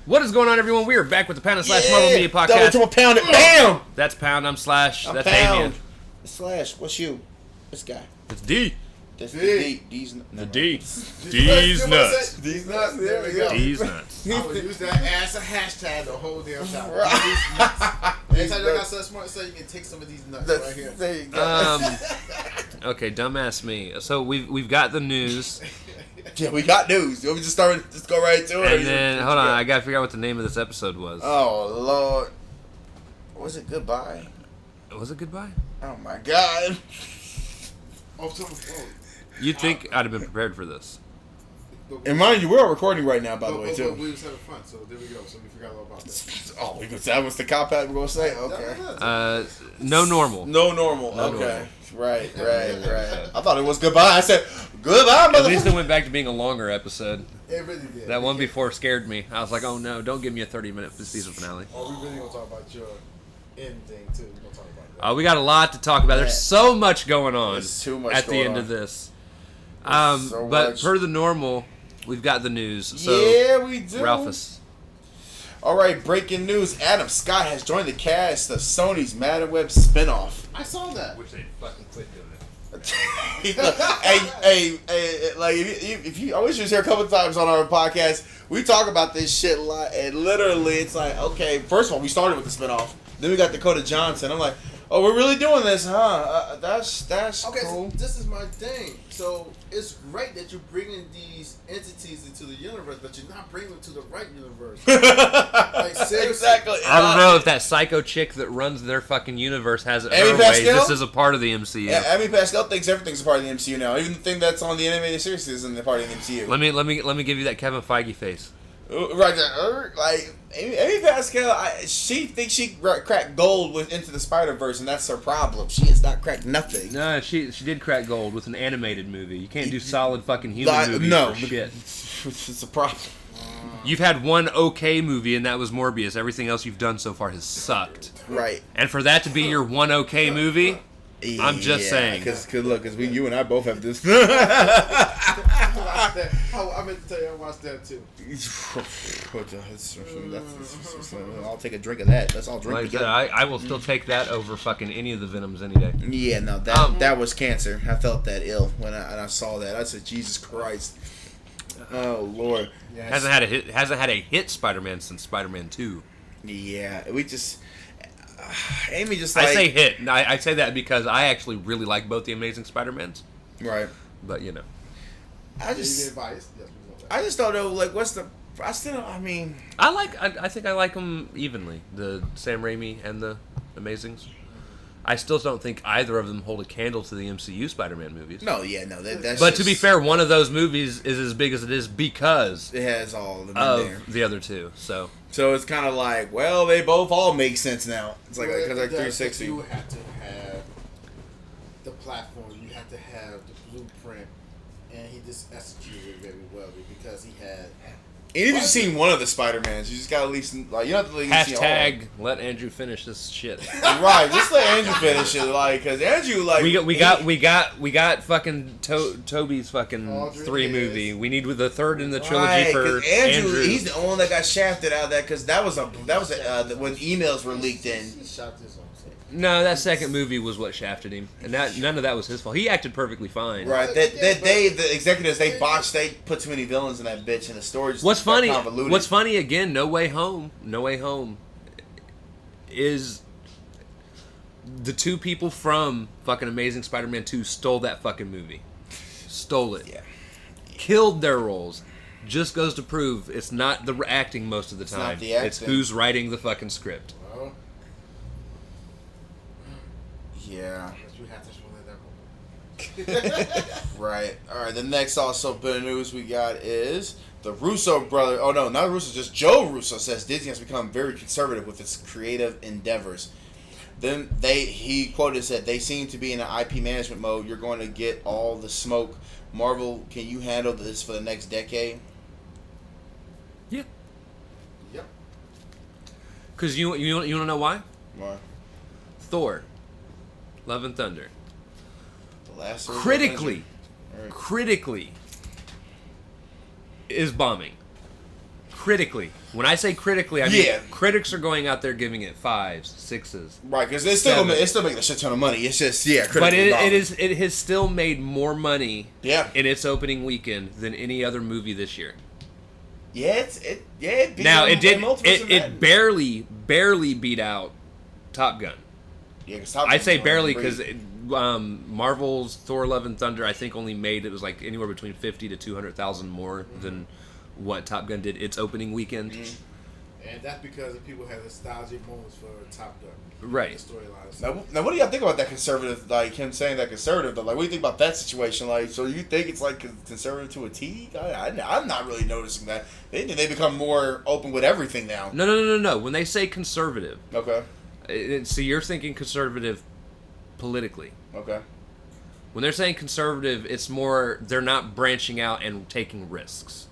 What is going on, everyone? We are back with the Pound and Slash Marvel Media Podcast. Double triple pound it. Bam! That's Pound, I'm Slash. I'm That's Pound. Damien. Slash, what's you? This guy. It's D. That's D. the D. D's The D. D's D's nuts. These nuts. There we go. D's nuts. I would use that as a hashtag the whole damn time. These nuts. Anytime I got so smart, so you can take some of these nuts right here. There you go. Okay, dumbass me. So we've got the news, Yeah, we got news. You want me to just go right to it? and then hold on, I gotta figure out what the name of this episode was. Oh Lord, was it goodbye? Was it goodbye? Oh my God. You'd think I'd have been prepared for this. And mind you, we're all recording right now, by the way, But too. we was having fun, so there we go. So we forgot all about that. Oh, we could say that was the cop out we're gonna say. Okay. No normal. No normal. No Okay. normal. Right. I thought it was goodbye. I said goodbye, At least motherfucker. it went back to being a longer episode. It really did. That one before scared me. I was like, oh no, don't give me a 30-minute season finale. Oh, we really gonna talk about your end thing too. We gonna talk about that. We got a lot to talk about. There's so much going on There's too much at the going end on. of this. So But much. per the normal, we've got the news. So, Yeah, we do. Ralphus. All right, breaking news. Adam Scott has joined the cast of Sony's Madden Web spinoff. I saw that. Wish they fucking quit doing it. hey, like if you, I wish you was here a couple of times on our podcast. We talk about this shit a lot, and literally, it's like, okay, first of all, we started with the spinoff. Then we got Dakota Johnson. I'm like, oh, we're really doing this, huh? That's Okay, cool. so this is my thing. So it's great that you're bringing these entities into the universe, but you're not bringing them to the right universe. Like, seriously. Exactly. I don't know if that psycho chick that runs their fucking universe has it Amy her way. Pascal? This is a part of the MCU. Yeah, Amy Pascal thinks everything's a part of the MCU now. Even the thing that's on the animated series isn't a part of the MCU. Let me give you that Kevin Feige face. Right there, like Amy Pascal, she thinks she cracked gold with Into the Spider-Verse, and that's her problem. She has not cracked nothing. No, she did crack gold with an animated movie. You can't do solid fucking human Like, movies no. for shit. It's a problem. You've had one okay movie, and that was Morbius. Everything else you've done so far has sucked. Right. And for that to be your one okay movie, I'm just saying. Because look, you and I both have this. I meant to tell you, I watched that too. I'll take a drink of that. Let's all drink Like I said, together. I will still take that over fucking any of the Venoms any day. Yeah, no, that was cancer. I felt that ill when I saw that. I said, Jesus Christ. Oh Lord. Yes. Hasn't had a hit Spider-Man since Spider-Man 2. Yeah, we just Amy just like I say hit. I say that because I actually really like both the Amazing Spider-Mans. right. But you know, I You just get biased? Yes, we know that. I just don't know like what's the I still don't, I mean I think I like them evenly. The Sam Raimi and the Amazings. I still don't think either of them hold a candle to the MCU Spider-Man movies. no that's But just, to be fair, one of those movies is as big as it is because it has all of them in there. of the other two. So So it's kind of like, well, they both all make sense now. It's like Well, because like it does, 360. but you have to have the platform. You have to have the blueprint, and he just executed it very well because he had. And if you've seen one of the Spider-Mans, you just got to at least like you don't have to at least see all of hashtag let Andrew finish this shit. them. Right, just let Andrew finish it, like because Andrew like We got fucking Toby's fucking Audrey 3 is. movie. We need the third in the Right, trilogy 'cause for Andrew. He's the only one that got shafted out of that because that was when emails were leaked in. He shot his own self. No, that second movie was what shafted him, and none of that was his fault. He acted perfectly fine. Right, the executives they put too many villains in that bitch, and the story. What's funny? Convoluted. What's funny again? No Way Home is the two people from fucking Amazing Spider-Man 2 stole that fucking movie, stole it, Yeah. killed their roles. Just goes to prove it's not the acting most of the time. not the It's acting. who's writing the fucking script. Well, Yeah. but you have to explain that moment. Right. All right. The next also bit of news we got is the Russo brother. Oh no, not Russo, just Joe Russo says Disney has become very conservative with its creative endeavors. Then he quoted said they seem to be in an IP management mode. You're going to get all the smoke. Marvel, can you handle this for the next decade? Yeah. Yep. Because you want to know why? Why? Thor, Love and Thunder, The last critically Right. critically is bombing. critically. When I say critically, I mean Yeah. critics are going out there giving it 5s, 6s. Right, because it's Seven. still making a shit ton of money. It's just But critically it has still made more money Yeah. in its opening weekend than any other movie this year. It beat Now them it did by multiples of it that. barely beat out Top Gun. Yeah, 'cause Top I Gun's say going barely crazy. because Marvel's Thor: Love and Thunder I think only made it was like anywhere between 50 to 200,000 more than what Top Gun did its opening weekend. And that's because the people have nostalgic moments for Top Gun. Right. The storylines. Now, what do y'all think about that conservative? Like him saying that conservative, though. Like, what do you think about that situation? Like, so you think it's like conservative to a T? I'm not really noticing that. They become more open with everything now. No. When they say conservative, Okay. so you're thinking conservative politically. Okay. When they're saying conservative, it's more they're not branching out and taking risks.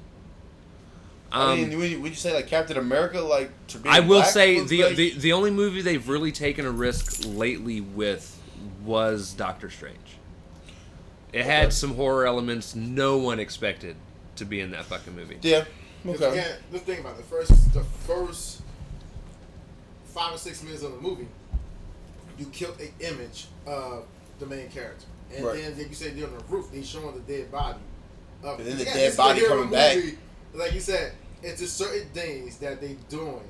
I mean, would you say like Captain America, like to be I will black say was, the, like- the only movie they've really taken a risk lately with was Doctor Strange. It had some horror elements no one expected to be in that fucking movie. Yeah. Because Okay. again, let's think about it. The first 5 or 6 minutes of the movie, you killed an image of the main character, and Right. then like you said, they're on the roof. They showing the dead body. And then the Again, dead this is a body hero coming back. movie. Like you said, it's just certain things that they doing.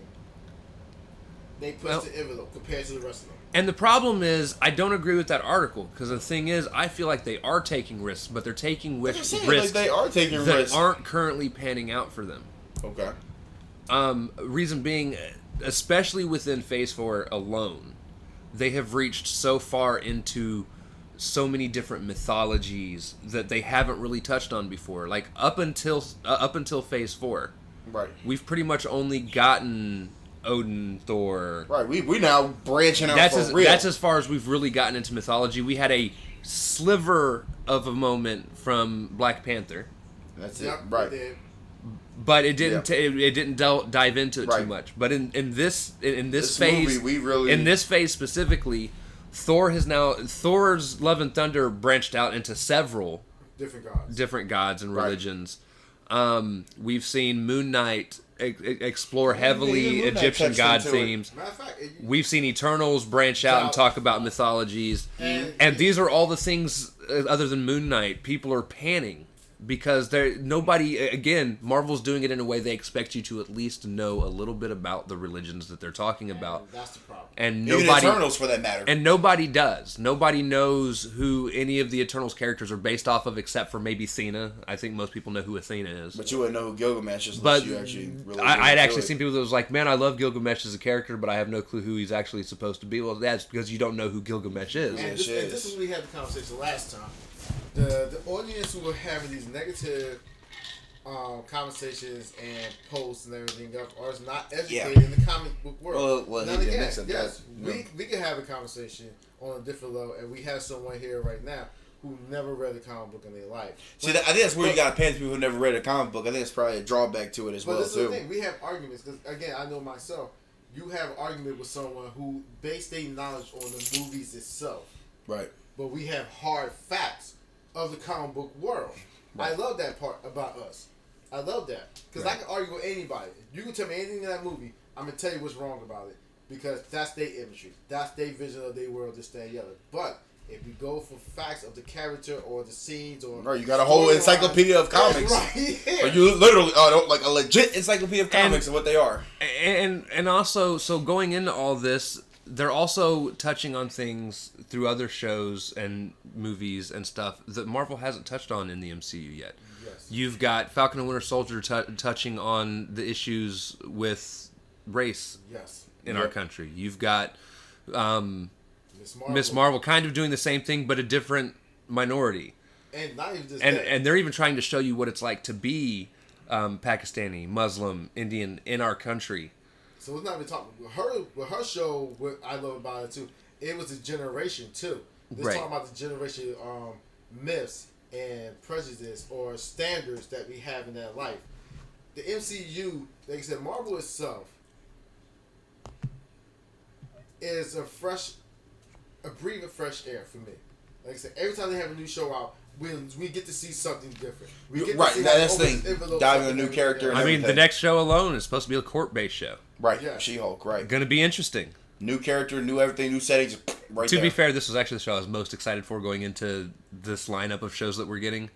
They push Well- the envelope compared to the rest of them. And the problem is, I don't agree with that article because the thing is, I feel like they are taking risks, but they're taking That's what I'm saying, risks like they are taking that risks. aren't currently panning out for them. Okay. Reason being, especially within Phase 4 alone, they have reached so far into so many different mythologies that they haven't really touched on before. Like up until Phase 4, Right. we've pretty much only gotten Odin, Thor. Right. We now branching out That's for as real. that's as far as we've really gotten into mythology. We had a sliver of a moment from Black Panther, That's it. Yep, Right. they did. but it didn't. Yeah. It didn't dive into it too Right. much. But in this This phase, movie, we really in this phase specifically, Thor's Love and Thunder branched out into several Different gods. different gods and Right. religions. We've seen Moon Knight explore Moon heavily Knight Egyptian touched god into it. themes. Matter of fact, We've seen Eternals branch out and talk about mythologies. And these are all the things, other than Moon Knight, people are panning. Because Marvel's doing it in a way they expect you to at least know a little bit about the religions that they're talking about. that's the problem. And even nobody Eternals for that matter. and nobody does. Nobody knows who any of the Eternals characters are based off of except for maybe Athena. I think most people know who Athena is. But you wouldn't know who Gilgamesh is But unless you actually really I'd actually seen people that was like, man, I love Gilgamesh as a character, but I have no clue who he's actually supposed to be. Well, that's because you don't know who Gilgamesh is. And this is what we had the conversation last time. The audience who were having these negative conversations and posts and everything else are not educated in the comic book world. Well, now he didn't again, accept yes, that. we can have a conversation on a different level, and we have someone here right now who never read a comic book in their life. See, I think that's where you got to pan to people who never read a comic book. I think it's probably a drawback to it as But well this is too. the thing: we have arguments because, again, I know myself. You have an argument with someone who based their knowledge on the movies itself. Right. But we have hard facts of the comic book world. Right. I love that part about us. I love that because I Right. can argue with anybody. You can tell me anything in that movie, I'm gonna tell you what's wrong about it because that's their imagery, that's their vision of their world, this, that, and the other. But if we go for facts of the character or the scenes or Right, you got a whole storyline, encyclopedia of comics. right? Yeah. Or you literally like a legit encyclopedia of comics of what they are. And also, so going into all this, they're also touching on things through other shows and movies and stuff that Marvel hasn't touched on in the MCU yet. Yes. You've got Falcon and Winter Soldier touching on the issues with race Yes. in our country. You've got Miss Miss Marvel kind of doing the same thing, but a different minority. And not even just And that. and they're even trying to show you what it's like to be Pakistani, Muslim, Indian in our country. So it's not even talking with her show. What I love about it too, it was a generation too. It's Right. talking about the generation myths and prejudice or standards that we have in that life. The MCU, like I said, Marvel itself is a breath of fresh air for me. Like I said, every time they have a new show out, we get to see something different. We get Right, to see that's the this thing. envelope Diving a something new that- character and I mean, the everything. next show alone is supposed to be a court-based show. Right, Yeah. She-Hulk, right. Going to be interesting. New character, new everything, new settings, right To there. be fair, this was actually the show I was most excited for going into this lineup of shows that we're getting.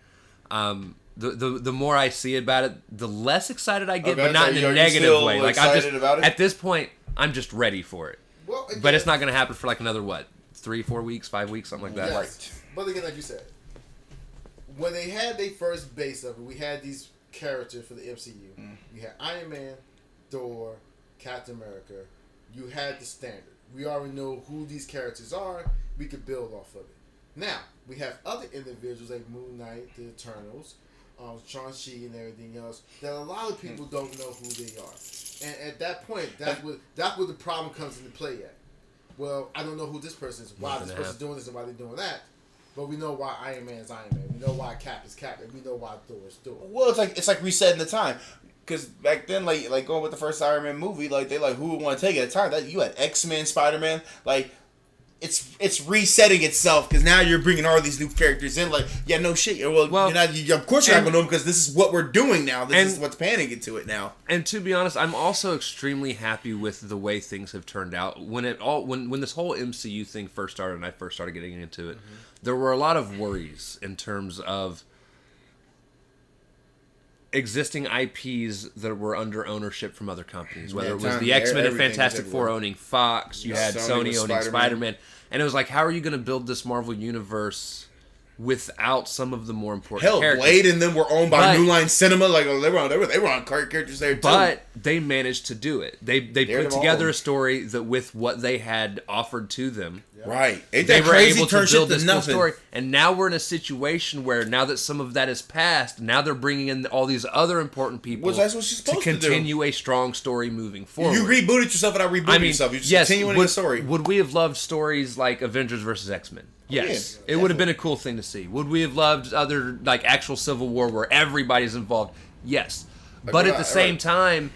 The more I see about it, the less excited I get, Okay, but not so in are a you negative still way. Like I'm just excited about it? at this point, I'm just ready for it. Well, again, But it's not going to happen for like another 3, 4 weeks, 5 weeks, something like that. yes. Right. But again, like you said, when they had their first base of it, we had these characters for the MCU. You had Iron Man, Thor, Captain America. You had the standard. We already know who these characters are. We could build off of it. Now, we have other individuals like Moon Knight, the Eternals, Shang-Chi and everything else that a lot of people don't know who they are. And at that point, that's where the problem comes into play at. Well, I don't know who this person is, why this person's doing this and why they're doing that. But we know why Iron Man is Iron Man. We know why Cap is Cap, and we know why Thor is Thor. Well, it's like resetting the time. Because back then, like going with the first Iron Man movie, like they like who would want to take it at the time? That you had X-Men, Spider-Man, like it's resetting itself because now you're bringing all these new characters in. Like, yeah, no shit. Well, you're not. Of course, you're not gonna know them because this is what we're doing now. This is what's panning into it now. And to be honest, I'm also extremely happy with the way things have turned out. When this whole MCU thing first started, and I first started getting into it, there were a lot of worries in terms of existing IPs that were under ownership from other companies, whether it was the X-Men and Fantastic Four owning Fox, you had Sony owning Spider-Man, and it was like, how are you going to build this Marvel universe without some of the more important characters? Blade and them were owned by New Line Cinema, like they were on characters there too. But they managed to do it. They put together a story that with what they had offered to them. Right. They were able to build this cool story. And now we're in a situation where now that some of that is past, now they're bringing in all these other important people Well, that's what she's supposed to continue a strong story moving forward. You rebooted yourself without rebooting yourself. You're just continuing the story. Would we have loved stories like Avengers versus X-Men? Yes. It would have been a cool thing to see. Would we have loved other, like, actual Civil War where everybody's involved? Yes. But at the same time,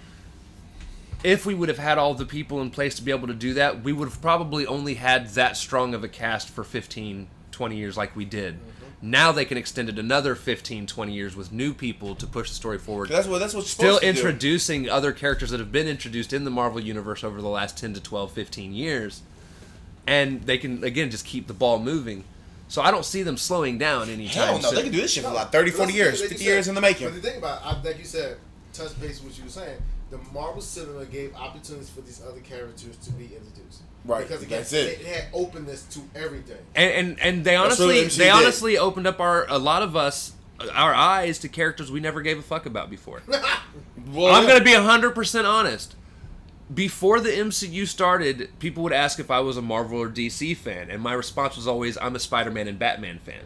if we would have had all the people in place to be able to do that, we would have probably only had that strong of a cast for 15, 20 years like we did. Now they can extend it another 15, 20 years with new people to push the story forward. That's what you're Still supposed to introducing other characters that have been introduced in the Marvel Universe over the last 10 to 12, 15 years. And they can, again, just keep the ball moving. So I don't see them slowing down anytime Hell no, soon. they can do this shit for like 30, 40 years, 50 years in the making. But the thing about it, like you said, touch base with what you were saying, the Marvel Cinema gave opportunities for these other characters to be introduced. Right, Because that's it had openness to everything. And they honestly opened up a lot of us our eyes to characters we never gave a fuck about before. I'm going to be 100% honest. Before the MCU started, people would ask if I was a Marvel or DC fan, and my response was always, I'm a Spider-Man and Batman fan.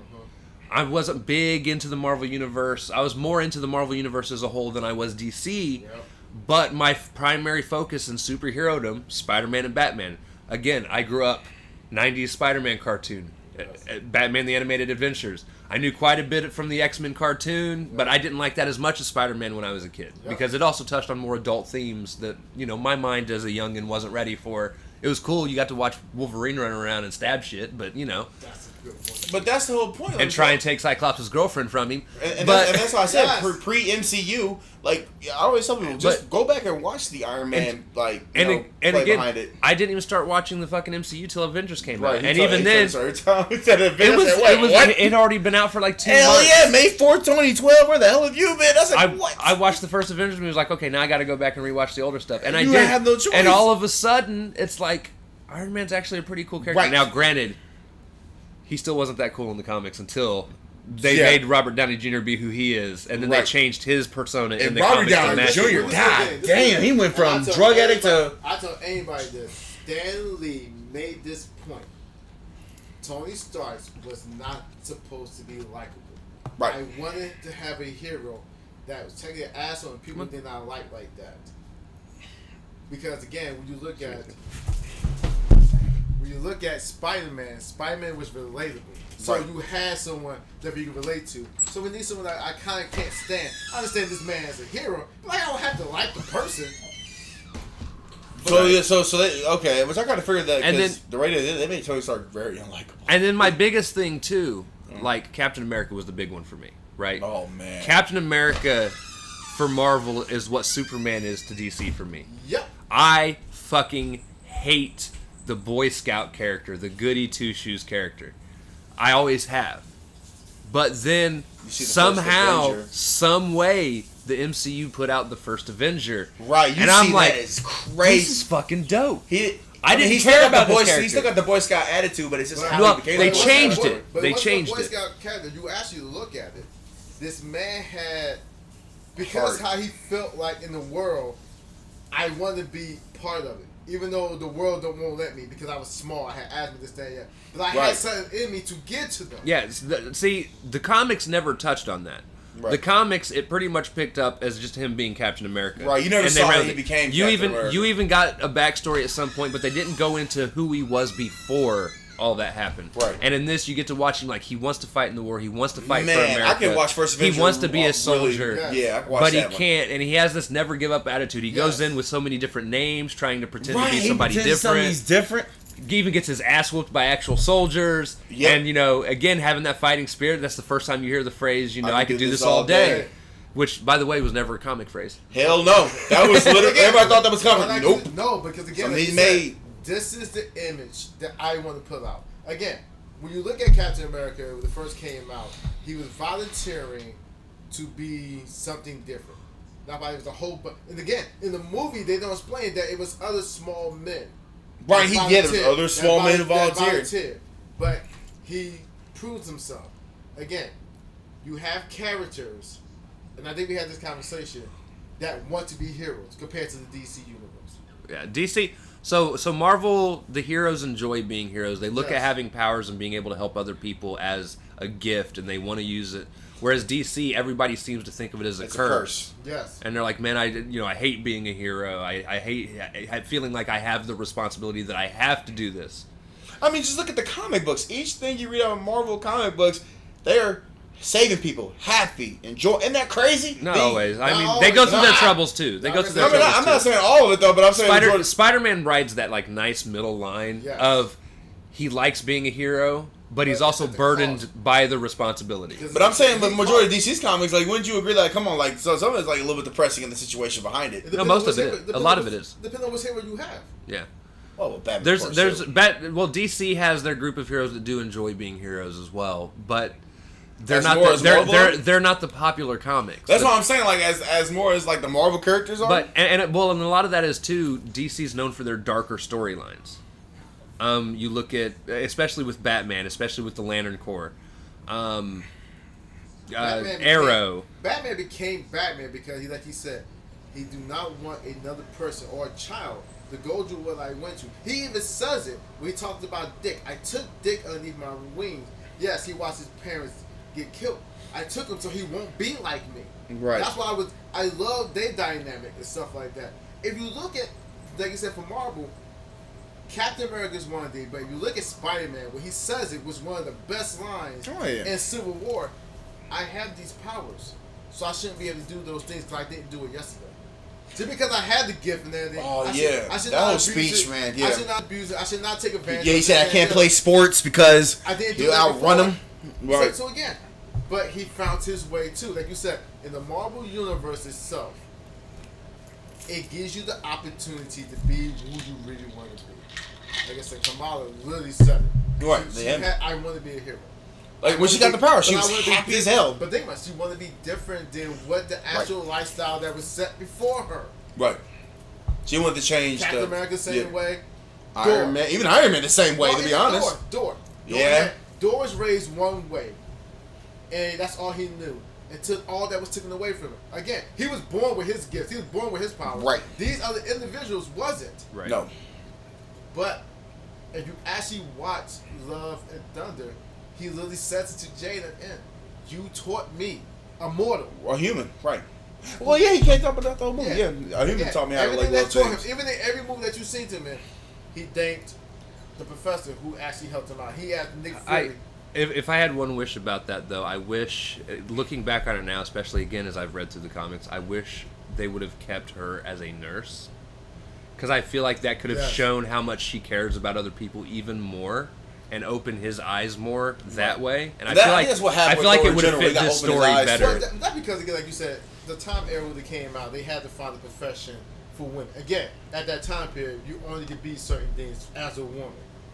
I wasn't big into the Marvel Universe. I was more into the Marvel Universe as a whole than I was DC, but my primary focus in superherodom, Spider-Man and Batman. Again, I grew up 90s Spider-Man cartoon, Batman the Animated Adventures. I knew quite a bit from the X-Men cartoon, but I didn't like that as much as Spider-Man when I was a kid. Because it also touched on more adult themes that, my mind as a youngin' wasn't ready for. It was cool, you got to watch Wolverine run around and stab shit, but, But that's the whole point. And try and take Cyclops' girlfriend from him. And that's why I said, pre-MCU, like, I always tell people, just go back and watch the Iron Man, play behind it. I didn't even start watching the fucking MCU till Avengers came out. Right, and even then, it had already been out for like 2 months. Hell yeah, May 4th, 2012, where the hell have you been? I was like, what? I watched the first Avengers movie, I was like, okay, now I gotta go back and rewatch the older stuff. And I did. Have no choice. And all of a sudden, it's like, Iron Man's actually a pretty cool character. Right. Now, granted, he still wasn't that cool in the comics until they made Robert Downey Jr. be who he is, and then they changed his persona in the Robert comics. Downey Jr. God damn, he went from drug addict to... I tell anybody this. Stan Lee made this point. Tony Stark was not supposed to be likable. Right. I wanted to have a hero that was taking an asshole and people did not like that. Because again, when you look at Spider-Man, Spider-Man was relatable. So you had someone that you can relate to. So we need someone that I kind of can't stand. I understand this man as a hero, but I don't have to like the person. Okay, which I kind of figured that because the way they made Tony Stark very unlikable. And then my biggest thing too, like Captain America was the big one for me, right? Oh man, Captain America for Marvel is what Superman is to DC for me. Yep. I fucking hate the Boy Scout character, the Goody Two Shoes character. I always have. But then see the somehow, first Avenger. some way, the MCU put out the first Avenger. right? You and see I'm like, that is crazy. this is fucking dope. I didn't he's care still about got the this Boy. character. He still got the Boy Scout attitude, but it's just But- how Well, he became. they a Boy Scout. changed it. But They it wasn't changed a Boy it. Scout character. You actually look at it. This man had, because Heart. how he felt like in the world, I wanted to be part of it. Even though the world won't let me because I was small, I had asthma, this, that, and that. But I Right. had something in me to get to them. Yeah, see, the comics never touched on that. Right. The comics, it pretty much picked up as just him being Captain America. Right, you never And they saw ran that he with it. became you Captain even America. You even got a backstory at some point, but they didn't go into who he was before all that happened. Right. And in this, you get to watch him like he wants to fight in the war. He wants to fight for Man, America. I can watch First Avenger. He wants to be a really- soldier. Yeah, I can watch But he that one. can't, and he has this never give up attitude. He goes Yes. in with so many different names, trying to pretend Right, to be he somebody pretends different. He's different. He even gets his ass whooped by actual soldiers. Yep. And, you know, again, having that fighting spirit, that's the first time you hear the phrase, you know, I could do this all day. day. Which, by the way, was never a comic phrase. Hell no, that was literally everybody thought that was coming. But Nope. No, because again, Something like he you made. said, this is the image that I want to put out. Again, when you look at Captain America, when it first came out, he was volunteering to be something different. Not by it was a whole, but and again, in the movie they don't explain that it was other small men. Right, that he get it. volunteered, Other that small men that volunteered. volunteered. But he proves himself. Again, you have characters, and I think we had this conversation, that want to be heroes compared to the DC universe. Yeah, DC. So Marvel, the heroes enjoy being heroes. They look Yes. at having powers and being able to help other people as a gift, and they want to use it. Whereas DC, everybody seems to think of it as a It's a curse. curse. Yes. And they're like, man, I hate being a hero. I hate feeling like I have the responsibility that I have to do this. I mean, just look at the comic books. Each thing you read out of Marvel comic books, they're saving people, happy, enjoy. Isn't that crazy? Not The- always. I not mean, always. they go through their Nah. troubles too. They go through their I mean, troubles I'm too. not saying all of it though, but I'm saying majority- Spider-Man rides that like nice middle line Yes. of he likes being a hero, but he's But also at the burdened cost. by the responsibility. But I'm saying, but majority of DC's comics, like, wouldn't you agree? Like, come on, like, so some of it's like a little bit depressing in the situation behind it. No, most of it. A lot of it is. Depending on which hero you have. Yeah. Oh, well, Batman. of course, There's too. well, DC has their group of heroes that do enjoy being heroes as well, but they're As not more the, as they're, Marvel? they're not the popular comics. That's The- what I'm saying. Like, as more as like the Marvel characters are. But and a lot of that is too. DC's known for their darker storylines. You look at especially with Batman, especially with the Lantern Corps, Batman became- Arrow. Batman became Batman because like he said, he do not want another person or a child to go through what I went through. He even says it when he talked about Dick. I took Dick underneath my wings. Yes, he watched his parents get killed. I took him so he won't be like me. Right. That's why I love their dynamic and stuff like that. If you look at, like you said, for Marvel, Captain America is one of the, but if you look at Spider-Man, when he says it was one of the best lines Oh, yeah. in Civil War. I have these powers, so I shouldn't be able to do those things because I didn't do it yesterday. Just because I had the gift and everything. Oh, I yeah. I should That not whole abuse speech, it. man, yeah. I should not abuse it. I should not take advantage. Yeah, he of said it. I can't play sports because I didn't do he'll that outrun before. him. Right. So again, but he found his way too. Like you said, in the Marvel universe itself, it gives you the opportunity to be who you really want to be. Like I said, Kamala literally said it. Right, She yeah. had, I want to be a hero. Like when she got the power, she But I was wanna be happy as different. hell. But think about it, she wanted to be different than what the actual lifestyle that was set before her. Right. She wanted to change Captain the America same way. Iron Man, even Iron Man the same way. To be honest. Door. Yeah. Door was raised one way, and that's all he knew. Until all that was taken away from him. Again, he was born with his gifts. He was born with his powers. Right. These other individuals wasn't. Right. No. But if you actually watch Love and Thunder, he literally says it to Jane at the end. You taught me, a mortal. Or human. Right. Well, yeah, he can't talk about that whole movie. Yeah, a human Yeah, taught me how to like everything little that taught things. him, even in every movie that you've seen to him, he thanked the professor who actually helped him out. He asked Nick Fury. If I had one wish about that, though, I wish, looking back on it now, especially again as I've read through the comics, I wish they would have kept her as a nurse. Because I feel like that could have Yes. shown how much she cares about other people even more. and open his eyes more that way. And I That- feel I like think that's what happened I feel like with it would Thor have in fit general. this He got open his story eyes better. Well, not because, again, like you said, the time era when they came out, they had to find a profession for women. Again, at that time period, you only could be certain things as a woman.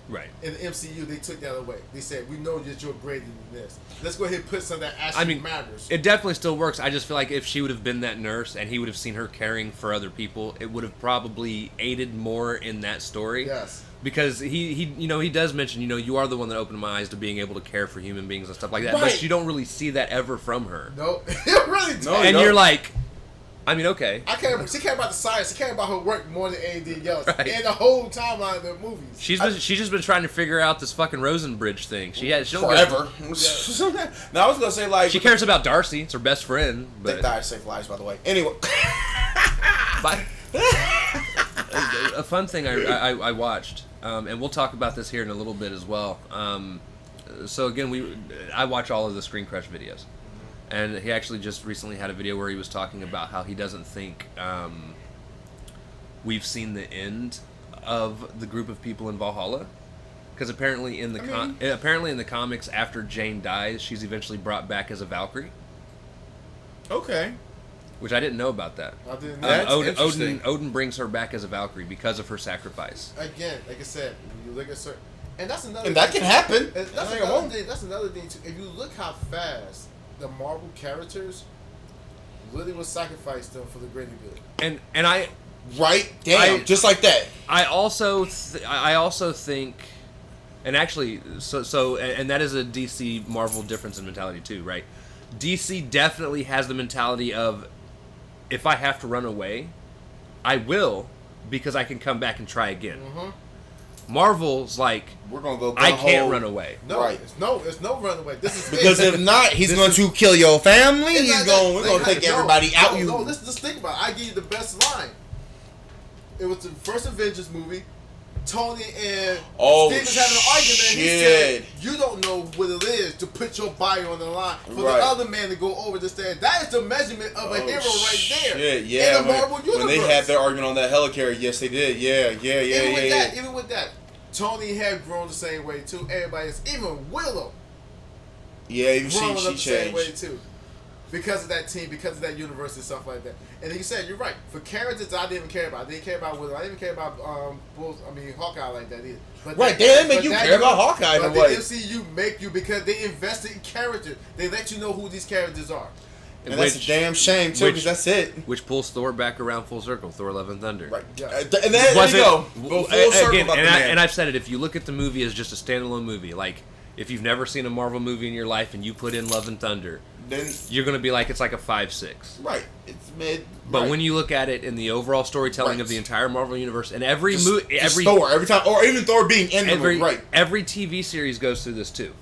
Right. In the MCU, they took that away. They said, we know that you're greater than this. Let's go ahead and put something that actually matters. It definitely still works. I just feel like if she would have been that nurse and he would have seen her caring for other people, it would have probably aided more in that story. Yes. Because he does mention, you are the one that opened my eyes to being able to care for human beings and stuff like that. Right. But you don't really see that ever from her. No, it really does. No, And you're like, I mean, okay. She cared about the science. She cared about her work more than anything else. Right. And the whole timeline of the movies. She's just been trying to figure out this fucking Rosenbridge thing. She don't Forever. Now I was gonna say like She cares about Darcy. It's her best friend. They But died safe lives, by the way. Anyway, a fun thing I watched, and we'll talk about this here in a little bit as well. So again, I watch all of the Screen Crush videos, and he actually just recently had a video where he was talking about how he doesn't think we've seen the end of the group of people in Valhalla, because apparently in the comics, after Jane dies, she's eventually brought back as a Valkyrie. okay. Which I didn't know about that. I didn't know. That's interesting. Odin brings her back as a Valkyrie because of her sacrifice. Again, like I said, when you look at certain, and that's another. And that thing, can happen. and That's That ain't another wrong. thing. That's another thing too. If you look how fast the Marvel characters really will sacrifice them for the greater good. And I Right? Damn. Just like that. I also think, and actually, and that is a DC Marvel difference in mentality too, right? DC definitely has the mentality of, if I have to run away, I will, because I can come back and try again. Marvel's like, We're gonna go. I can't gung-ho. run away. No, Right. it's no runaway. This is Because it. if not, he's This going is- to kill your family. It's He's not going. that- We're going to take everybody out. No, You. no, let's just think about it. I give you the best line. It was the first Avengers movie. Tony and Oh, Steve was having an argument. He shit. said, "You don't know what it is to put your body on the line for Right. the other man to go over the stand." That is the measurement of a hero right there. Shit, yeah. In the Marvel universe. When they had their argument on that helicarrier, yes, they did. Yeah. Even with that, Tony had grown the same way too. Everybody else, even Willow, Yeah, even grown up she the same way changed. too. Because of that team, because of that universe and stuff like that. And then you said, you're right. For characters I didn't even care about. I didn't care about Willow. I didn't care about Hawkeye like that either. But Right, they didn't make you care about Hawkeye in a But way. the MCU make you because they invested in characters. They let you know who these characters are. And that's a damn shame too, because that's it. Which pulls Thor back around full circle. Thor: Love and Thunder. Right. Yeah. And then there you go. Go full circle Again, about the man. and I've said it. If you look at the movie as just a standalone movie, like if you've never seen a Marvel movie in your life and you put in Love and Thunder, Then you're gonna be like, it's like a 5-6. right, it's mid. But right. when you look at it in the overall storytelling of Right. the entire Marvel universe, and every Just movie, Thor every time, or even Thor being in the movie, right? every TV series goes through this too.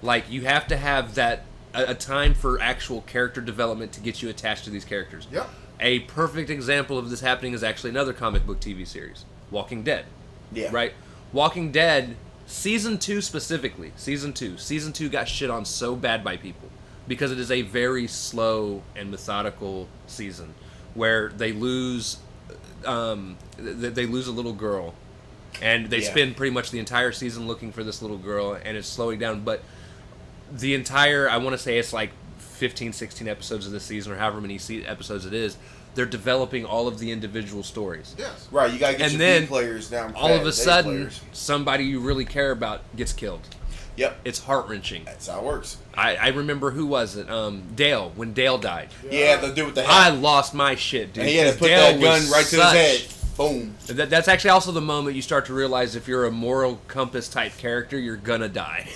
Like you have to have that a time for actual character development to get you attached to these characters. Yep. A perfect example of this happening is actually another comic book TV series, Walking Dead. Yeah. Right? Walking Dead, Season 2 specifically, Season 2 got shit on so bad by people because it is a very slow and methodical season where they lose they lose a little girl and they Yeah. spend pretty much the entire season looking for this little girl, and it's slowing down. But the entire, I want to say it's like 15, 16 episodes of this season, or however many episodes it is, they're developing all of the individual stories. Yes. Right, you gotta get And your then, B players down. All of a A sudden, players. somebody you really care about gets killed. Yep, It's heart-wrenching. that's how it works. I remember, who was it? Dale, when Dale died. Yeah, the dude with the I hat. lost my shit, dude. And he had to 'cause put Dale that gun was right to his such- head. Boom. That's actually also the moment you start to realize if you're a moral compass type character, you're gonna die.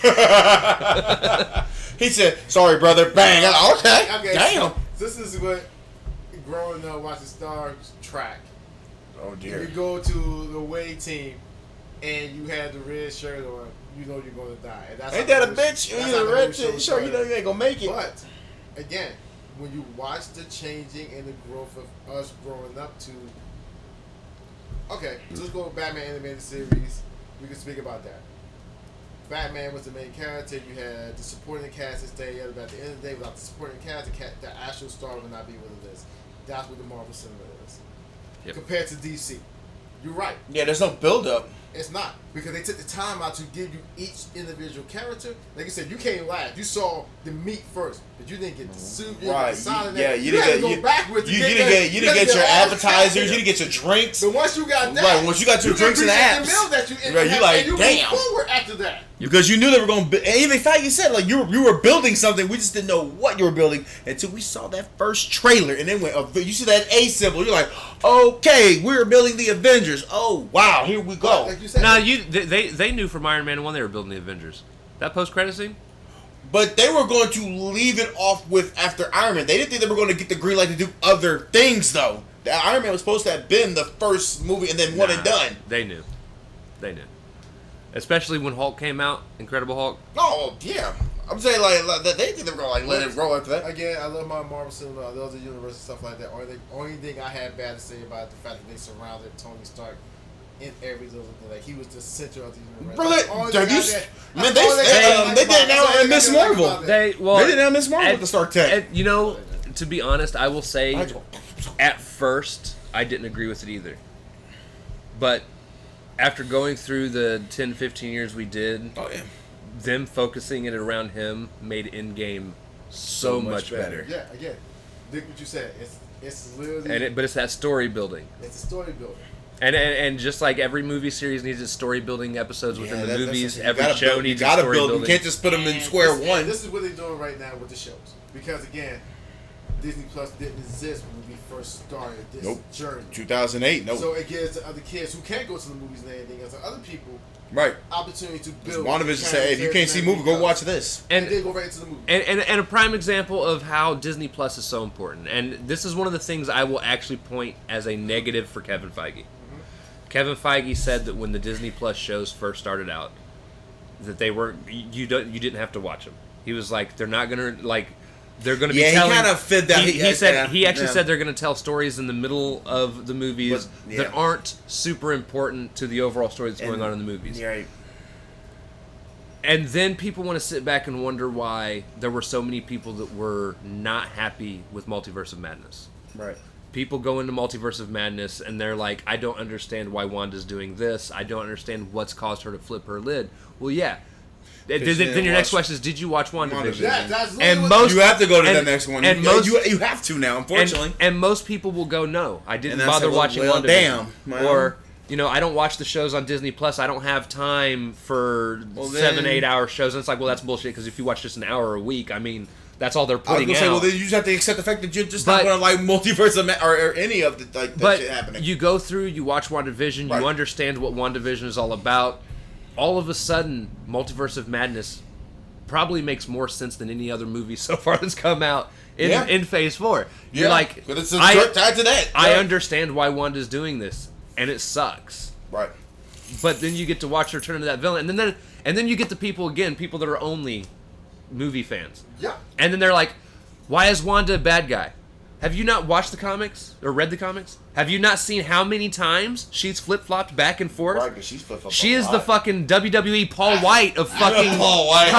He said, "Sorry, brother." Bang. Okay. Damn. So this is what growing up watching Star Trek. Oh You dear. go to the away team and you have the red shirt on, you know you're gonna die. And that's Ain't how that a the bitch? that's You how a the red whole show shit. Sure, you know started. you ain't gonna make it. But again, when you watch the changing and the growth of us growing up to, okay, let's go with Batman animated series. We can speak about that. Batman was the main character. You had the supporting cast that stayed. At the end of the day, without the supporting cast, the actual star would not be what it is. That's what the Marvel Cinema is. Yep. Compared to DC. You're right. Yeah, there's no build up. It's not, because they took the time out to give you each individual character. Like you said, you came last. You saw the meat first, but you didn't get the soup. You Right. didn't Yeah, get you had to didn't go get backwards. you didn't get your appetizers. You didn't get your drinks. So once you got that, Right, once you got your drinks and appreciate apps, the meal that you ate, right, you like, and you damn. move forward after that. Because you knew they were going to build. And even the fact you said, like, you were building something. We just didn't know what you were building until we saw that first trailer. And then you see that A symbol. You're like, okay, we're building the Avengers. Oh, wow, here we go. Like you said, Now they knew from Iron Man 1 they were building the Avengers. That post-credit scene? But they were going to leave it off with after Iron Man. They didn't think they were going to get the green light to do other things, though. The Iron Man was supposed to have been the first movie and then one and done. They knew. They knew. Especially when Hulk came out, Incredible Hulk. Oh, yeah. I'm saying, like they think they were going to let it roll after that. again, I love my Marvel cinema. I love the universe and stuff like that. Only thing I had bad to say about it, the fact that they surrounded Tony Stark in every little thing. Like, he was the center of the universe. Brother, That's the only have thing you I said. man, That's the only thing I they like did about it. now That's the only in Miss thing I like Marvel. about it. They did now Miss Marvel with the Stark Tech. You know, to be honest, I will say, at first, I didn't agree with it either. But after going through the 10, 15 years we did, Oh, yeah. them focusing it around him made Endgame so much better. Yeah, again, look what you said. It's literally But it's that story building. it's a story builder. And just like every movie series needs its story building episodes within the that's- movies, you every gotta show build- needs you its gotta story build. building. You can't just put them in square one. This is what they're doing right now with the shows. Because again, Disney Plus didn't exist when we first started this journey. 2008. No. So it gives to other kids who can't go to the movies and anything else, and other people Right. opportunity to build. WandaVision said, hey, if you can't see movie, go watch this. And they go right into the movie. And a prime example of how Disney Plus is so important. And this is one of the things I will actually point as a negative for Kevin Feige. Kevin Feige said that when the Disney Plus shows first started out, that they weren't you didn't have to watch them. He was like, they're not gonna they're gonna be telling. he kind of fit that. He said he actually said they're gonna tell stories in the middle of the movies that aren't super important to the overall story that's going on in the movies. Right. And then people want to sit back and wonder why there were so many people that were not happy with Multiverse of Madness. Right. People go into Multiverse of Madness and they're like, I don't understand why Wanda's doing this. I don't understand what's caused her to flip her lid. Well, yeah. Then your next question is, did you watch WandaVision? That's And literally most You have to go to the next one. And You have to now, unfortunately. and most people will go, no, I didn't And I bother said, well, watching well, WandaVision. damn, man. Or, I don't watch the shows on Disney Plus. I don't have time for 7-8 hour shows. And it's like, well, that's bullshit, because if you watch just an hour a week, I mean, that's all they're I was putting gonna out. say, well, then you just have to accept the fact that you're just not gonna like Multiverse of or any of the that shit happening. But you go through, you watch WandaVision, Right. you understand what WandaVision is all about. All of a sudden, Multiverse of Madness probably makes more sense than any other movie so far that's come out in Phase 4. You're like, but it's tied to that. I Right. understand why Wanda's doing this, and it sucks. Right. But then you get to watch her turn into that villain, and then you get the people that are only movie fans. Yeah. And then they're like, why is Wanda a bad guy? Have you not watched the comics or read the comics? Have you not seen how many times she's flip-flopped back and forth? Right, 'cause she's flip-flopped She a is lot. the fucking WWE Paul White of fucking Paul White.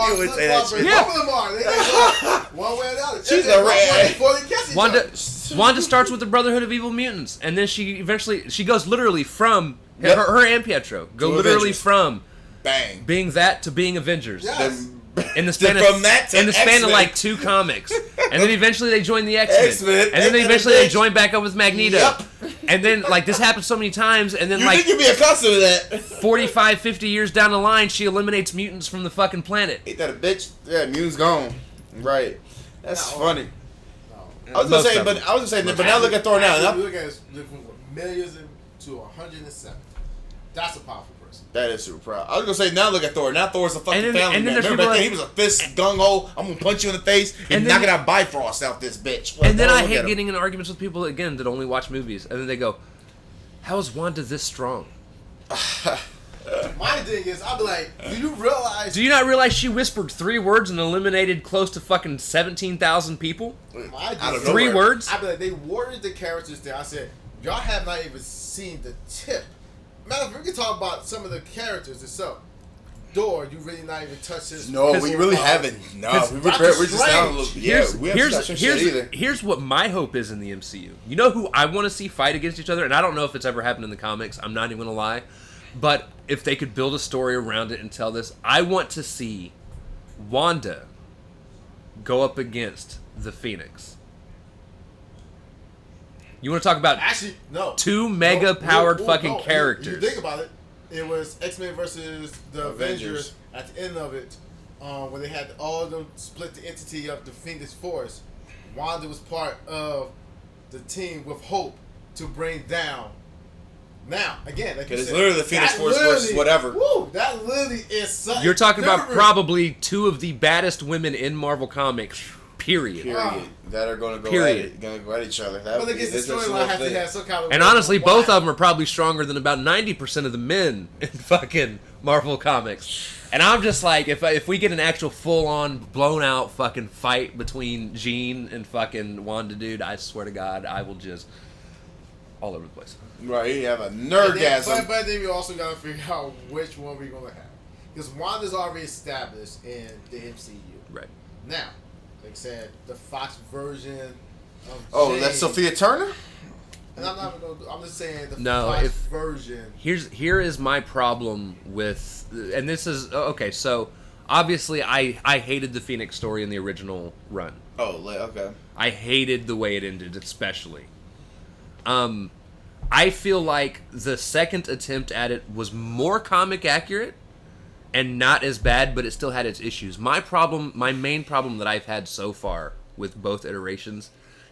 You would say that shit. Yeah. Both of them are. They go one way or the other. She's And a rat. before they kiss each other. Wanda starts with the Brotherhood of Evil Mutants, and then she goes literally from Yep. her and Pietro go To literally Avengers. from Bang. being that to being Avengers. Yes. In the span From that to of X-Men. like 2 comics, and then eventually they join the X-Men, X-Men, and then eventually they join back up with Magneto, Yep. and then like this happens so many times, and then You like think you'd be accustomed to that? 45, 50 years down the line, she eliminates mutants from the fucking planet. Ain't that a bitch? Yeah, Mew's gone. Right. That's No. funny. No. I was gonna Most say, of them. but now look at Thor now. Look at it from millions to 107. That's a powerful person. That is super proud. I was gonna say, now look at Thor. Now Thor's a fucking And then- family and then man. there's Remember people back then, he was a fist gung ho. I'm gonna punch you in the face and And then- knocking out Bifrost out this bitch. And then Oh, I look hate at him. getting in arguments with people again that only watch movies, and then they go, "How is Wanda this strong? My thing is, I'll be like, do you realize? Do you not realize she whispered 3 words and eliminated close to fucking 17,000 people? My thing Out of is- 3 nowhere. words? I be like, they worded the characters there. I said, y'all have not even seen the tip. Matter of fact, we can talk about some of the characters itself. door, you really not even touched his. No, we really haven't. No, we're just down a little bit. Yeah, we haven't touched shit either. Here's what my hope is in the MCU. You know who I want to see fight against each other? And I don't know if it's ever happened in the comics. I'm not even going to lie. But if they could build a story around it and tell this, I want to see Wanda go up against the Phoenix. You want to talk about two mega-powered fucking characters. You think about it, it was X-Men versus the Avengers at the end of it, when they had all of them split the entity of the Phoenix Force. Wanda was part of the team with Hope to bring down. Now, again, like you said, it's literally the Phoenix Force versus whatever. Woo, that literally is something. You're talking about probably two of the baddest women in Marvel Comics. Period. That are going to go at each other. But I guess the storyline has to have some kind of. And honestly, both of them are probably stronger than about 90% of the men in fucking Marvel Comics. And I'm just like, if we get an actual full-on, blown-out fucking fight between Jean and fucking Wanda, dude, I swear to God, I will just all over the place. Right, you have a nerdgasm. But then we also got to figure out which one we're going to have. Because Wanda's already established in the MCU. Right. Now, like I said, the Fox version of Jane, that's Sophia Turner? And I'm just saying the Fox version. Here is my problem with, and this is, okay, so obviously I hated the Phoenix story in the original run. Oh, okay. I hated the way it ended, especially. I feel like the second attempt at it was more comic accurate and not as bad, but it still had its issues. My main problem that I've had so far with both iterations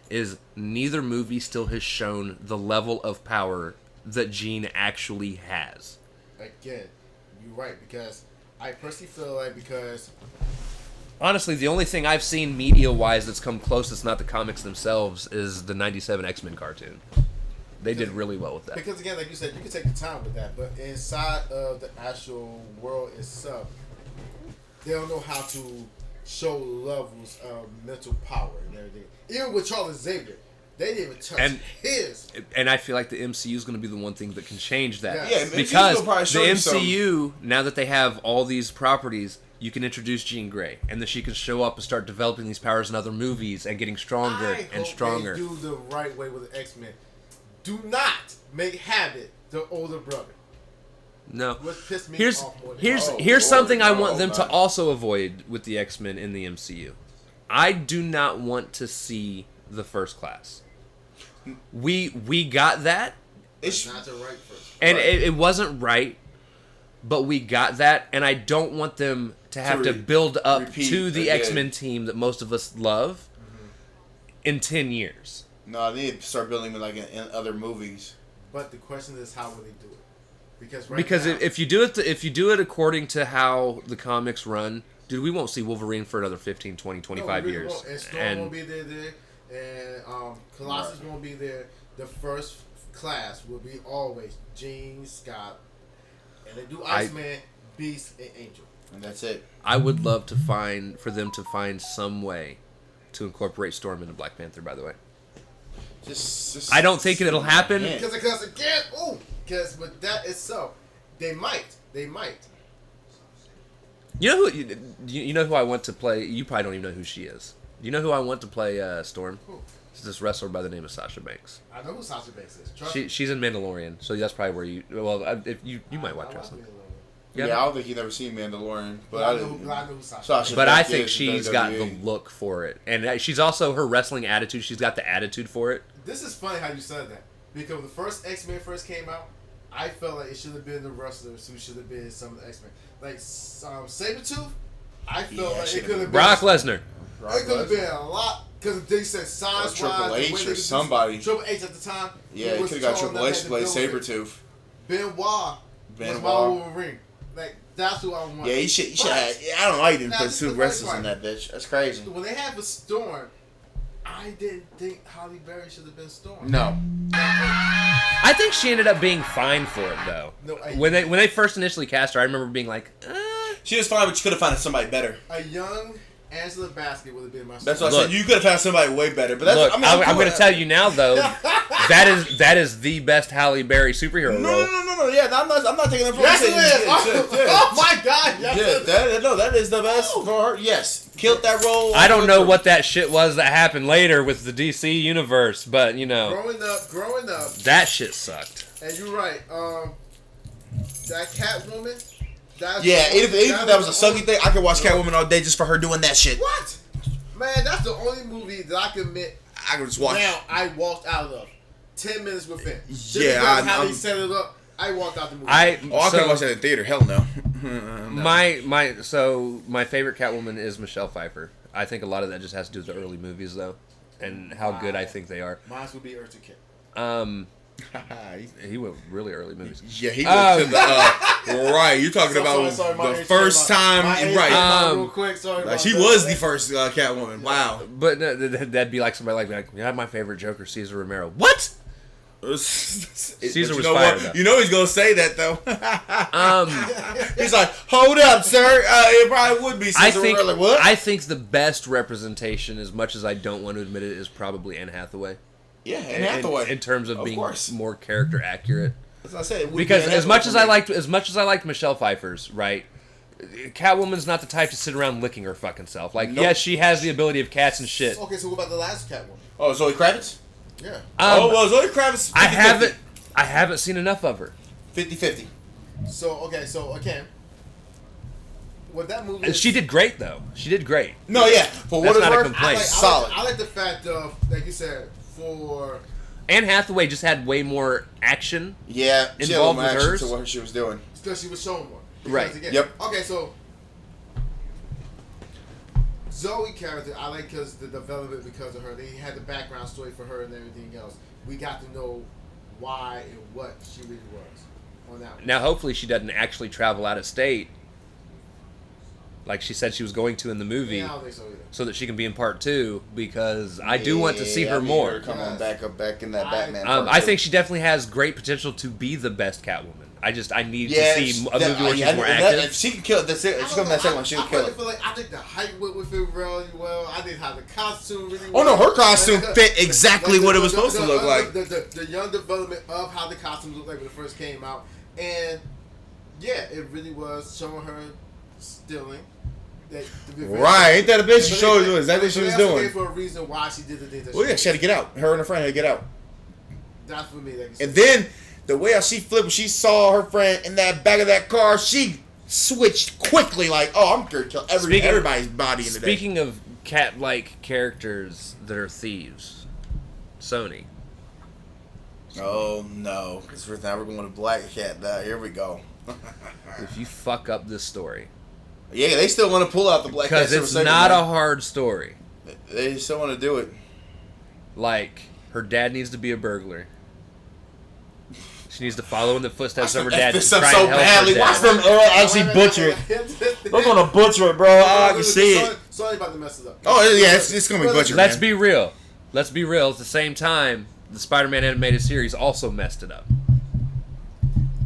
is neither movie still has shown the level of power that Jean actually has. Again, you're right, because I personally feel like honestly, the only thing I've seen media-wise that's come close that's not the comics themselves is the 97 X-Men cartoon. They did really well with that. Because again, like you said, you can take the time with that, but inside of the actual world itself, they don't know how to show levels of mental power and everything. Even with Charles Xavier, they didn't even touch his. And I feel like the MCU is going to be the one thing that can change that. Yeah, because the MCU, now that they have all these properties, you can introduce Jean Grey, and then she can show up and start developing these powers in other movies and getting stronger and stronger. They do the right way with the X-Men. Do not make Habit the older brother. No. What pissed me here's off more here's something I want them to also avoid with the X-Men in the MCU. I do not want to see the First Class. We got that. It's not the right first. And it wasn't right, but we got that, and I don't want them to have to build up to the X-Men team that most of us love in 10 years. No, they need to start building them like in other movies. But the question is, how will they do it? Because now, if you do it according to how the comics run, dude, we won't see Wolverine for another 15, 20, 25 years. Won't. And Storm won't be there, and Colossus won't be there. The First Class will be always Jean, Scott, and they do Iceman, Beast, and Angel. And that's it. I would love for them to find some way to incorporate Storm into Black Panther, by the way. I don't think it'll happen. Because with that itself, they might. You know who? You know who I want to play? You probably don't even know who she is. You know who I want to play Storm? Who? It's this wrestler by the name of Sasha Banks. I know who Sasha Banks is. She's in Mandalorian, so that's probably where you. Well, if you might watch wrestling. Yeah, I don't think you've never seen Mandalorian, but I know who Sasha. But I think she's got the look for it, and she's also her wrestling attitude. She's got the attitude for it. This is funny how you said that, because when the first X-Men first came out, I felt like it should have been the wrestlers who should have been some of the X-Men. Like Sabretooth, I felt like it could have been Brock Lesnar. It could have been a lot, because they said size-wise, Triple H or somebody. Triple H at the time. Yeah, you could have got Triple H to play Sabretooth. Benoit was my Wolverine. Like, that's who I want. Yeah, you should have. I don't know. You didn't put two wrestlers in that bitch. That's crazy. When they have a Storm, I didn't think Halle Berry should have been Storm. No. I think she ended up being fine for it, though. No, when they first initially cast her, I remember being like, She was fine, but you could have found somebody better. A young Angela Bassett would have been my. That's what I Look. said. You could have found somebody way better. But that's Look, I mean, I'm going to tell you now, though, that is the best Halle Berry superhero role. No. Yeah, I'm not taking that from Yes, you. it is. Oh my God. Yes, Yeah, that is the best for her. Yes, killed that role. I don't know what that shit was that happened later with the DC universe, but you know, growing up, that shit sucked. and you're right. That Catwoman. Yeah, even if that was a sucky thing, I could watch Catwoman all day just for her doing that shit. What? Man, that's the only movie that I can admit. I could just watch. Now I walked out of 10 minutes within. Yeah, how they set it up. I walked out the movie. I couldn't watch that in theater. Hell no. My favorite Catwoman is Michelle Pfeiffer. I think a lot of that just has to do with the early movies though, and how good I think they are. Mine would be Eartha Kitt. He went really early movies. Yeah, he went to the right. You're talking about the first time, right? Real quick, sorry. Like, she was the first Catwoman. Wow. But that'd be like somebody like yeah, my favorite Joker, Cesar Romero. What? Caesar was fired. You know he's gonna say that though. He's like, "Hold up, sir. It probably would be Caesar Romero." Like, what? I think the best representation, as much as I don't want to admit it, is probably Anne Hathaway. Yeah, Anne Hathaway. In terms of being more character accurate. As I said, because as much as I liked Michelle Pfeiffer's, right, Catwoman's not the type to sit around licking her fucking self. Like, yes, she has the ability of cats and shit. Okay, so what about the last Catwoman? Oh, Zoe Kravitz? Yeah. Well, Zoe Kravitz. 50-50. I haven't seen enough of her. 50-50. So again, what that movie? She did great though. She did great. No, yeah. For what it's worth, solid. I like the fact of, like you said, for Anne Hathaway just had way more action. Yeah, involved with hers to what she was doing. Because she was showing more. Right. Again, yep. Okay, so Zoe character, I like because the development because of her. They had the background story for her and everything else. We got to know why and what she really was on that one. Now, hopefully, she doesn't actually travel out of state, like she said she was going to in the movie, I don't think so either. So that she can be in part 2. Because I do want to see her more. Come on, back in that Batman. I think she definitely has great potential to be the best Catwoman. I need to see a movie where she's more active. If she can kill it, if she comes in that second one, she'll kill it. I think the height would fit really well. I think how the costume really well. Oh no, her costume fit exactly what it was supposed to look like. The young development of how the costumes looked like when it first came out. And yeah, it really was showing her stealing. Right, ain't that a bitch? She showed you exactly what she was doing. For a reason why she did the things that well, yeah, she had to get out. Her and her friend had to get out. That's for me. And then the way how she flipped, when she saw her friend in that back of that car, she switched quickly. Like, oh, I'm gonna kill everybody's body in the day. Speaking of cat-like characters that are thieves, Sony. Oh no, because now we're going to Black Cat. Here we go. If you fuck up this story. Yeah, they still want to pull out the Black Cat. Because it's not a hard story. They still want to do it. Like, her dad needs to be a burglar. She needs to follow in the footsteps of her dad. This up so badly. Watch them actually butcher it. They're going to butcher it, bro. I can see it. Sorry about to mess it up. Oh, yeah, it's going to be butchered, Let's be real. Let's be real. At the same time, the Spider-Man animated series also messed it up.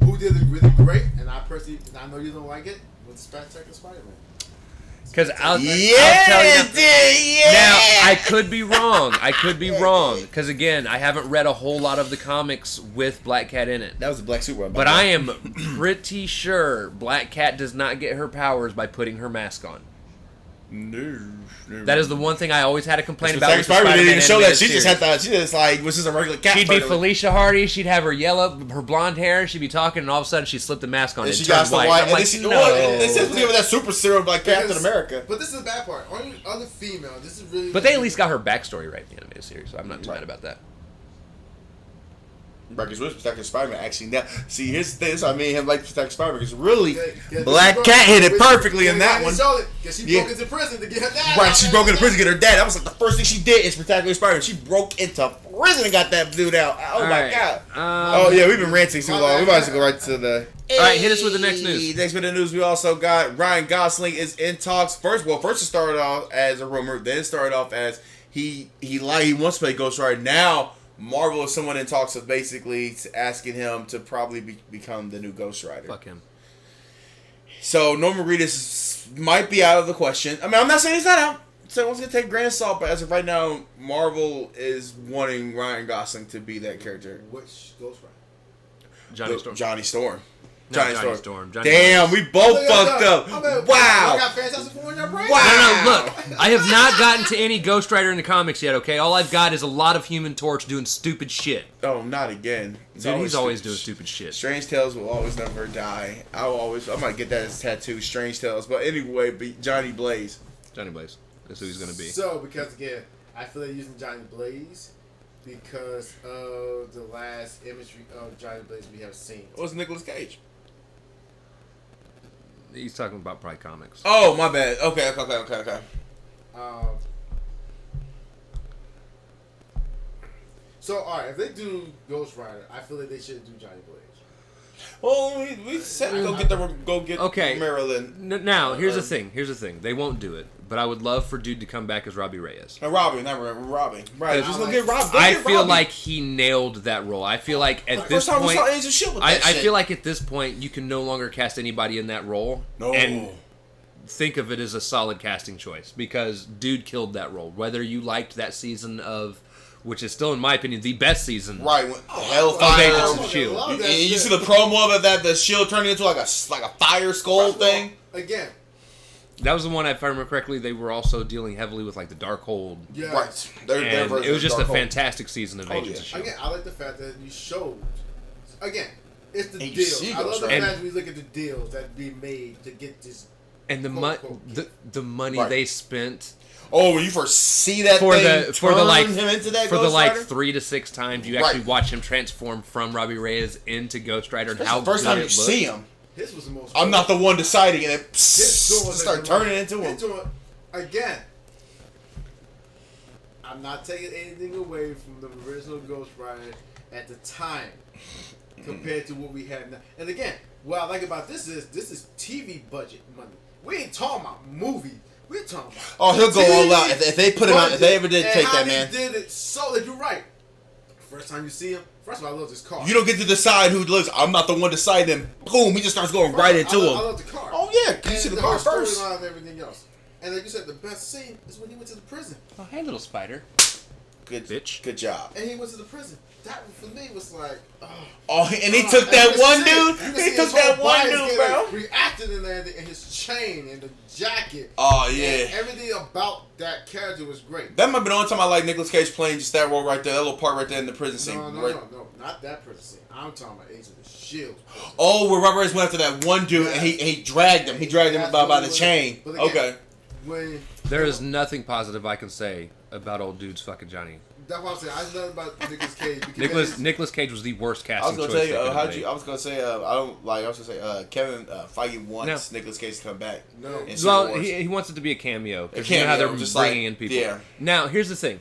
Who did it really great, and I personally, and I know you don't like it, was the Spectacular Spider-Man. Because I'll tell you yeah. Now, I could be wrong. Because, again, I haven't read a whole lot of the comics with Black Cat in it. That was the Black Superman. But I am pretty sure Black Cat does not get her powers by putting her mask on. No. That is the one thing I always had a complaint about. With Spider-Man didn't show that. She just was just a regular cat. She'd be Felicia Hardy. She'd have her blonde hair. She'd be talking, and all of a sudden she'd slip the mask on and she turn got white. white. I'm like, no. They said with that super serum like Captain America. But this is the bad part. Only other female. This is really. But they at least got her backstory right in the animated series, so I'm not too mad about that. Because with Spectacular Spider-Man, actually, now, see, here's the thing. That's why me and him like Spectacular Spider-Man, because really, Black Cat hit it perfectly in that one. Because she broke into prison to get her dad. Right, she broke into prison to get her dad. That was like the first thing she did in Spectacular Spider-Man. She broke into prison and got that dude out. Oh, my God. Oh, yeah, we've been ranting too long. We might as well go right to the... All right, hit us with the next news. Next bit of news, we also got Ryan Gosling is in talks. First it started off as a rumor. Then it started off as he wants to play Ghost Rider. Now... Marvel is someone in talks of basically asking him to probably become the new Ghost Rider. Fuck him. So Norman Reedus might be out of the question. I mean, I'm not saying he's not out. So everyone's gonna take a grain of salt, but as of right now, Marvel is wanting Ryan Gosling to be that character. Which Ghost Rider? Johnny Storm. Johnny Storm. No, Johnny Storm. Johnny Damn, Storm. we both fucked up. Wow. I got Fantastic Four in your brain? Wow. No, look, I have not gotten to any Ghost Rider in the comics yet, okay? All I've got is a lot of Human Torch doing stupid shit. Oh, not again. Dude, he's always doing stupid shit. Strange Tales will always never die. I might get that as a tattoo, Strange Tales. But anyway, Johnny Blaze. Johnny Blaze. That's who he's going to be. So, because again, I feel like using Johnny Blaze because of the last imagery of Johnny Blaze we have seen. What was Nicolas Cage? He's talking about probably comics. Oh, my bad. Okay. So, alright, if they do Ghost Rider, I feel like they should do Johnny Blaze. Well, we said go get Okay. Marilyn. Now, here's the thing. They won't do it. But I would love for dude to come back as Robbie Reyes. Robbie. Right, just go get Robbie. I feel like he nailed that role. I feel like at this First time we point, saw Agents of S.H.I.E.L.D. with that I shit. feel like at this point you can no longer cast anybody in that role and think of it as a solid casting choice because dude killed that role. Whether you liked that season of, which is still in my opinion the best season, right? Hellfire, Agents of S.H.I.E.L.D. You see the promo of that the shield turning into like a fire skull thing. Again. That was the one, if I remember correctly, they were also dealing heavily with like the Darkhold. Yeah. Right. And it was just a fantastic season of Agents of S.H.I.E.L.D. Again, I like the fact that you showed. Again, it's the And you deal. see I love the Ghost fact that we look at the deals that be made to get this. And the money they spent. Oh, when you first see that for thing, the him into that for Ghost the like Rider? 3 to 6 times you actually watch him transform from Robbie Reyes into Ghost Rider and how the first good time it you looked. see him. His was the most. I'm not the one deciding, and it His start turning into him. Again, I'm not taking anything away from the original Ghost Rider at the time compared to what we have now. And again, what I like about this is TV budget money. We ain't talking about movie. We're talking about. Oh, he'll go all out if they put him out. If they ever did take that man. Did it so that you're right. First time you see him. First of all, I love this car. You don't get to decide who lives. I'm not the one deciding. Boom, he just starts going right into him. I love the car. Oh yeah, you see the car whole first. storyline and everything else. And like you said, the best scene is when he went to the prison. Oh, hey, little spider. Good bitch. Good job. And he went to the prison. That for me was like, and he took that one dude. He took that one dude, bro. Reacted in there, and his chain and the jacket. Oh yeah. And everything about that character was great. That might be the only time I like Nicolas Cage playing just that role right there, that little part right there in the prison scene. No, not that prison scene. I'm talking about Agents of S.H.I.E.L.D. Oh, where Robert Reyes went after that one dude, and he dragged him. He dragged him by the chain. Again, Okay. There is nothing positive I can say about old dude's fucking Johnny. That's what I'm saying. I just nothing about Nicolas Cage. Nicolas Cage was the worst I casting was choice. gonna tell you. I was gonna say. Kevin Feige wants Nicolas Cage to come back. No. Well, he wants it to be a cameo because you know how they're just bringing in people. Yeah. Now here's the thing.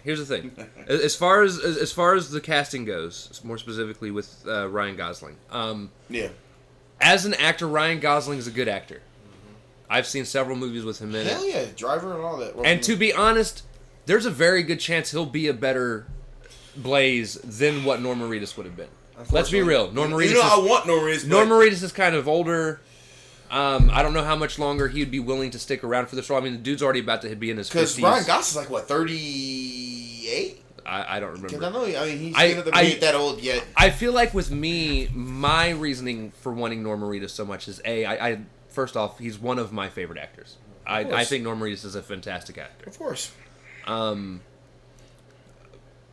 As far as the casting goes, more specifically with Ryan Gosling. Yeah. As an actor, Ryan Gosling is a good actor. I've seen several movies with him in it. Hell yeah, Driver and all that. And to be honest, there's a very good chance he'll be a better Blaze than what Norman Reedus would have been. Let's be real. Norman Reedus. I want Norman Reedus. Norman Reedus is kind of older. I don't know how much longer he'd be willing to stick around for this role. I mean, the dude's already about to be in his 50s. Because Ryan Gosling's like what, 38? I don't remember. He's not that old yet. I feel like with me, my reasoning for wanting Norman Reedus so much is I first off, he's one of my favorite actors. I think Norman Reedus is a fantastic actor. Of course.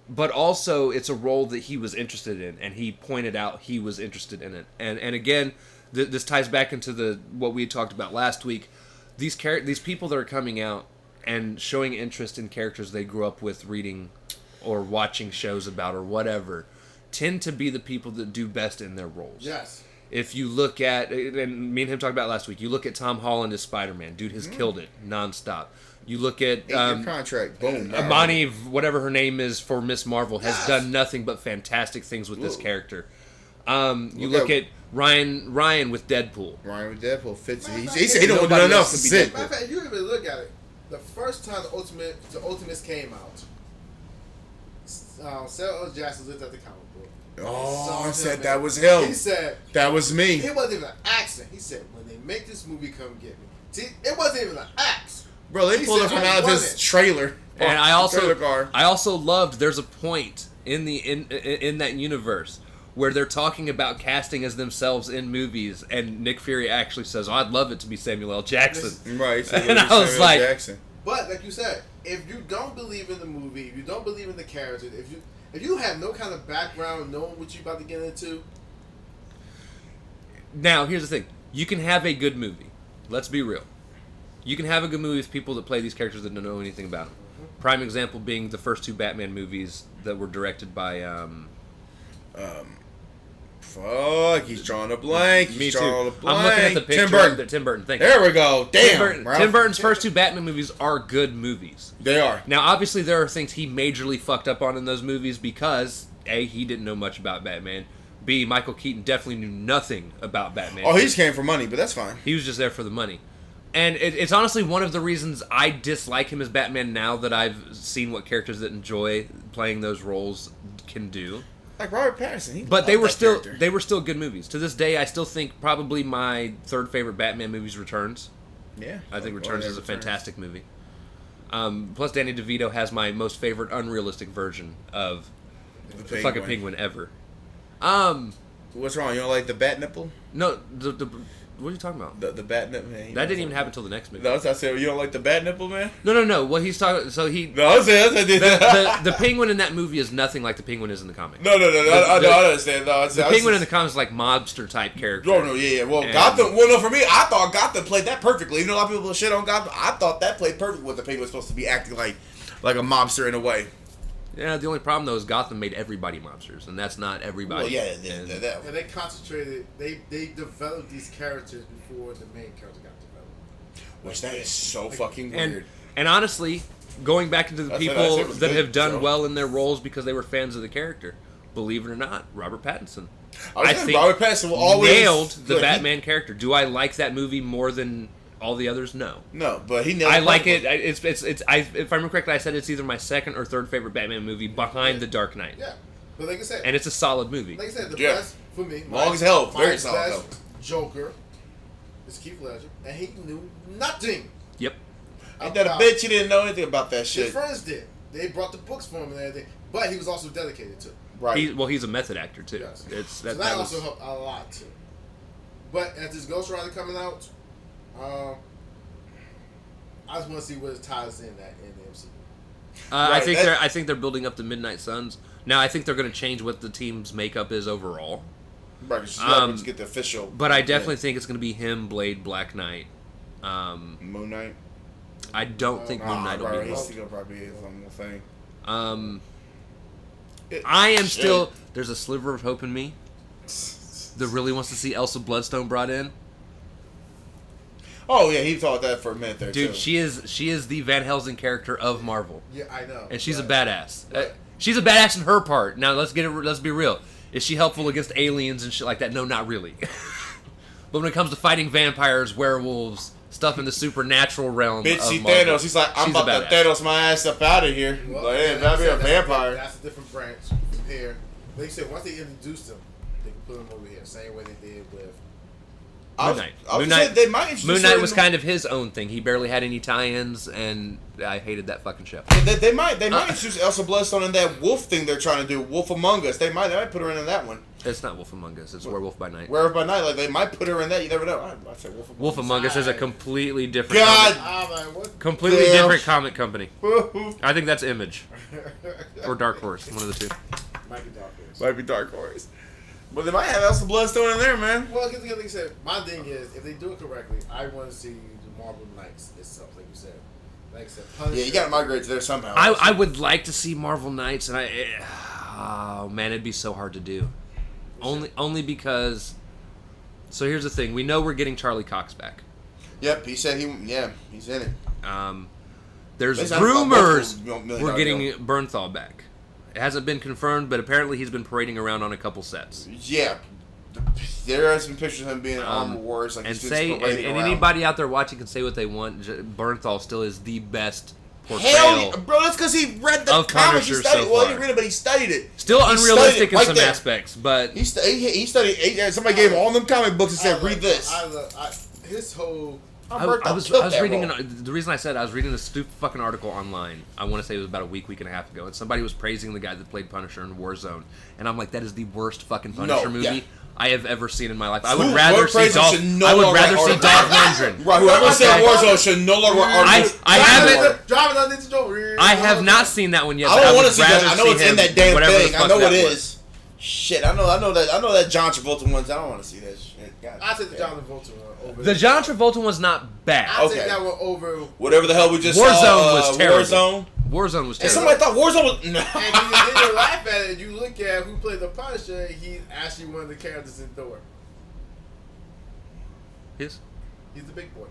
But also, it's a role that he was interested in, and he pointed out he was interested in it. And again, this ties back into what we had talked about last week. These people that are coming out and showing interest in characters they grew up with reading or watching shows about or whatever tend to be the people that do best in their roles. Yes. If you look at, and me and him talked about last week, you look at Tom Holland as Spider-Man. Dude has killed it nonstop. You look at contract, boom. Imani, whatever her name is for Miss Marvel, has done nothing but fantastic things with this character. You look at Ryan with Deadpool. Ryan with Deadpool fits. He said he don't do enough to be Deadpool. Matter of fact, if you even look at it, the first time the Ultimates came out, Samuel L. Jackson looked at the comic book. Oh, I said that was him. He said that was me. It wasn't even an accent. He said when they make this movie come get me. See, it wasn't even an axe. Bro, they He pulled it said, from "I out of want his it." trailer. And I Trailer car. also loved. There's a point in that universe where they're talking about casting as themselves in movies, and Nick Fury actually says, "Oh, I'd love it to be Samuel L. Jackson." Right. So And I was like- Jackson. But like you said, if you don't believe in the movie, if you don't believe in the characters, if you have no kind of background knowing what you're about to get into, Now, here's the thing: you can have a good movie. Let's be real. You can have a good movie with people that play these characters that don't know anything about them. Prime example being the first two Batman movies that were directed by. Fuck, he's drawing a blank. Me He's too. drawing a blank. I'm looking at the picture. Tim Burton. Tim Burton. Thank you. There we go. Damn. Tim Burton's first two Batman movies are good movies. They are. Now, obviously, there are things he majorly fucked up on in those movies because A, he didn't know much about Batman. B, Michael Keaton definitely knew nothing about Batman. Oh, he just came for money, but that's fine. He was just there for the money. And it's honestly one of the reasons I dislike him as Batman now that I've seen what characters that enjoy playing those roles can do. Like Robert Pattinson. But they were still good movies. To this day, I still think probably my third favorite Batman movie is Returns. Yeah. I think Returns is a fantastic movie. Plus, Danny DeVito has my most favorite unrealistic version of the fucking penguin ever. What's wrong? You don't like the bat nipple? No, what are you talking about? The bat nipple? Man, That didn't even happen until the next movie. No, I said you don't like the bat nipple, man? No. What he's talking... So he... No, I said the penguin in that movie is nothing like the penguin is in the comic. No. I understand. No, The penguin in the comics is like mobster type character. No, yeah. Well, And- Gotham. Well, no, for me, I thought Gotham played that perfectly. Even though a lot of people shit on Gotham, I thought that played perfect. What the penguin was supposed to be acting like a mobster in a way. Yeah, the only problem though is Gotham made everybody mobsters, and that's not everybody. Well, yeah, And- that. and they concentrated, they developed these characters before the main character got developed. Which that is so fucking and weird. and honestly, going back into the That's what I people said was that good, have done so. well in their roles because they were fans of the character, believe it or not, Robert Pattinson. I think Robert Pattinson will always nailed the look, Batman character. Do I like that movie more than all the others? No. No, but he nailed. I it like perfectly. it. If I remember correctly, I said it's either my second or third favorite Batman movie behind The Dark Knight. Yeah, but like I said, And it's a solid movie. like I said, the Yeah. best for me, Long as hell, my very solid, best Joker is Keith Ledger, and he knew nothing. Yep. Ain't that a bitch? He didn't know anything about that His shit. friends did. They brought the books for him and everything, but he was also dedicated to it. Right. He's a method actor too. Yes. It's So that also helped a lot too. But as this Ghost Rider coming out, I just want to see where it ties in that in the MCU. I think they're building up the Midnight Suns. Now I think they're going to change what the team's makeup is overall. Right, 'cause you gotta get the official. But I definitely think it's going to be him, Blade, Black Knight. Moon Knight. I don't think Moon Knight will be He's involved. still probably is on the thing. I am Shit. still. There's a sliver of hope in me that really wants to see Elsa Bloodstone brought in. Oh yeah, he thought that for a minute there Dude, too. she is the Van Helsing character of Marvel, Yeah, I know. and she's a but- badass. Right. She's a badass in her part. Now let's be real. Is she helpful against aliens and shit like that? No, not really. But when it comes to fighting vampires, werewolves, stuff in the supernatural realm, Bitch, of see Marvel, Thanos. He's like, I'm she's a about to badass. Thanos my ass up out of here. Well, Like, hey, yeah, that'd be a that's vampire. That's a different branch from here. Like you said, once they introduced him, they can put him over here, same way they did with. Moon Knight. I was Moon gonna say Knight. they might introduce Moon her Knight in was the- kind of his own thing. He barely had any tie-ins, and I hated that fucking show. They might introduce Elsa Bloodstone in that wolf thing they're trying to do, Wolf Among Us. They might put her in that one. It's not Wolf Among Us. It's Werewolf by Night. Wherever by night, like they might put her in that. You never know. I say Wolf Among Wolf Among Us is a Right. completely different, God. completely Damn. different comic company. Us. I think that's Image or Dark Horse, one of the two. Might be Dark Horse. Might be Dark Horse. But they might have Elsa Bloodstone in there, man. Well, like I said, my thing is, if they do it correctly, I want to see the Marvel Knights itself, like you said. Like I said, Punisher. Yeah, you gotta migrate to there somehow. I would like to see Marvel Knights, and oh man, it'd be so hard to do. Only because. So here's the thing: we know we're getting Charlie Cox back. Yep, he said he's in it. There's They signed rumors multiple million we're dollar getting deal. Bernthal back. It hasn't been confirmed, but apparently he's been parading around on a couple sets. Yeah. There are some pictures of him being in Armor Wars. Like And he's just say, parading and around. anybody out there watching can say what they want. Bernthal still is the best portrayal. Hell, yeah, bro, that's because he read the Of comics. He Punisher studied. so Well, he far. didn't read it, but he studied it. Still He studied unrealistic it in right some there. aspects, but He studied. Somebody gave him all them comic books and said, "Read this." his whole. I was reading the reason I said I was reading a stupid fucking article online. I want to say it was about a week and a half ago, and somebody was praising the guy that played Punisher in Warzone, and I'm like, that is the worst fucking Punisher movie I have ever seen in my life. I would rather see Dolph Lundgren. Right, whoever said Warzone should no longer argue. I have not seen that one yet. I don't want to see that. I know it's in that damn thing. I know it is. Shit, I know that John Travolta ones. I don't want to see that shit. I take the John Travolta one over. The John Travolta one's not bad. I take that one over. Whatever the hell we just Warzone saw. was terrible. Warzone was terrible. And somebody thought Warzone was. No. And you laugh at it. And you look at who played the Punisher. He's actually one of the characters in Thor. Yes. He's the big boy.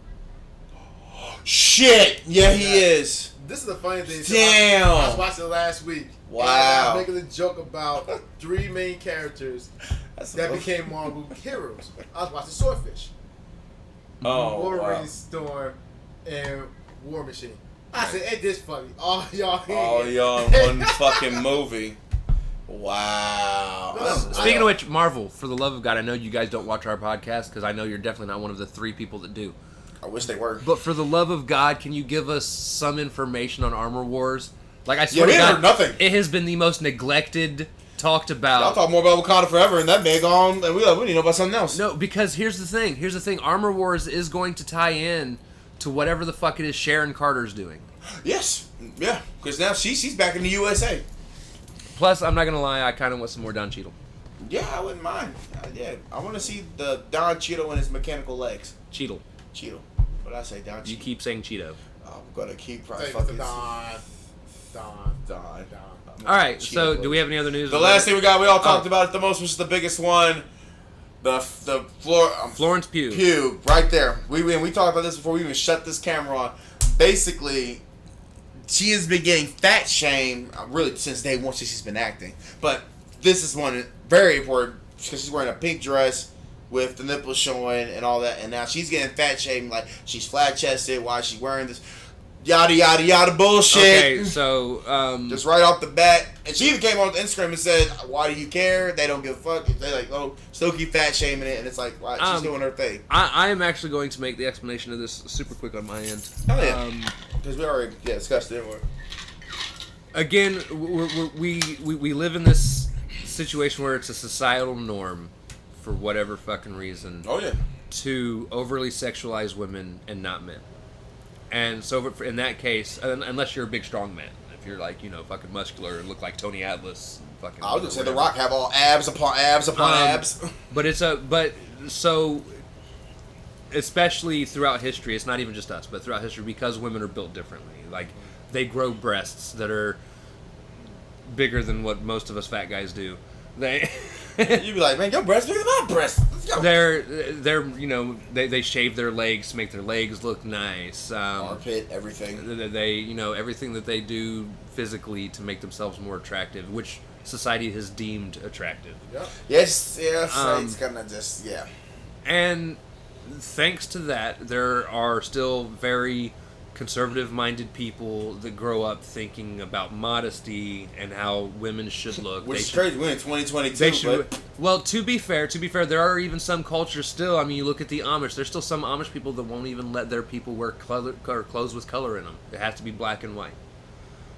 Shit. Yeah, he is. This is the funny thing. Damn. I was watching it last week. Wow. And I was making a joke about 3 main characters that became Marvel heroes. I was watching Swordfish. Oh, Wolverine, Storm, and War Machine. I said, ain't this funny? All y'all in one fucking movie. Wow. Speaking of which, Marvel, for the love of God, I know you guys don't watch our podcast because I know you're definitely not one of the 3 people that do. I wish they were. But for the love of God, can you give us some information on Armor Wars? Like, I swear we to God, heard nothing. It has been the most neglected, talked about. Y'all talk more about Wakanda Forever and that man gone, and we need to know about something else. No, because here's the thing. Armor Wars is going to tie in to whatever the fuck it is Sharon Carter's doing. Yes. Yeah. Because now she's back in the USA. Plus, I'm not going to lie, I kind of want some more Don Cheadle. Yeah, I wouldn't mind. Yeah, I want to see the Don Cheadle and his mechanical legs. Cheadle. What did I say? Don Cheadle? You keep saying Cheeto. I'm going to keep fucking Don. All right, so do we have any other news? The last thing we all talked about it the most, which is the biggest one, the Florence Pugh. Pugh, right there. We talked about this before we even shut this camera on. Basically, she has been getting fat shamed really since day one, since she's been acting. But this is one very important because she's wearing a pink dress with the nipples showing and all that, and now she's getting fat shamed, like she's flat chested. Why is she wearing this? Yada yada yada bullshit. Okay, so just right off the bat, and she even came on Instagram and said, "Why do you care? They don't give a fuck." They like, oh, still keep fat shaming it, and it's like, why? She's doing her thing. I am actually going to make the explanation of this super quick on my end. Oh yeah, because we already discussed it. Again, we live in this situation where it's a societal norm, for whatever fucking reason. Oh yeah. To overly sexualize women and not men. And so in that case, unless you're a big strong man, if you're like, fucking muscular and look like Tony Atlas, fucking. I was gonna say The Rock have all abs upon abs upon abs. But so especially throughout history, it's not even just us, but throughout history, because women are built differently. Like, they grow breasts that are bigger than what most of us fat guys do. You'd be like, man, your breasts bigger than my breasts. Let's go. They shave their legs to make their legs look nice. Armpit, everything. They everything that they do physically to make themselves more attractive, which society has deemed attractive. Yep. Yes, it's kind of just, yeah. And thanks to that, there are still very conservative-minded people that grow up thinking about modesty and how women should look. Which is crazy. We're in 2022. Well, to be fair, there are even some cultures still. I mean, you look at the Amish. There's still some Amish people that won't even let their people wear clothes with color in them. It has to be black and white.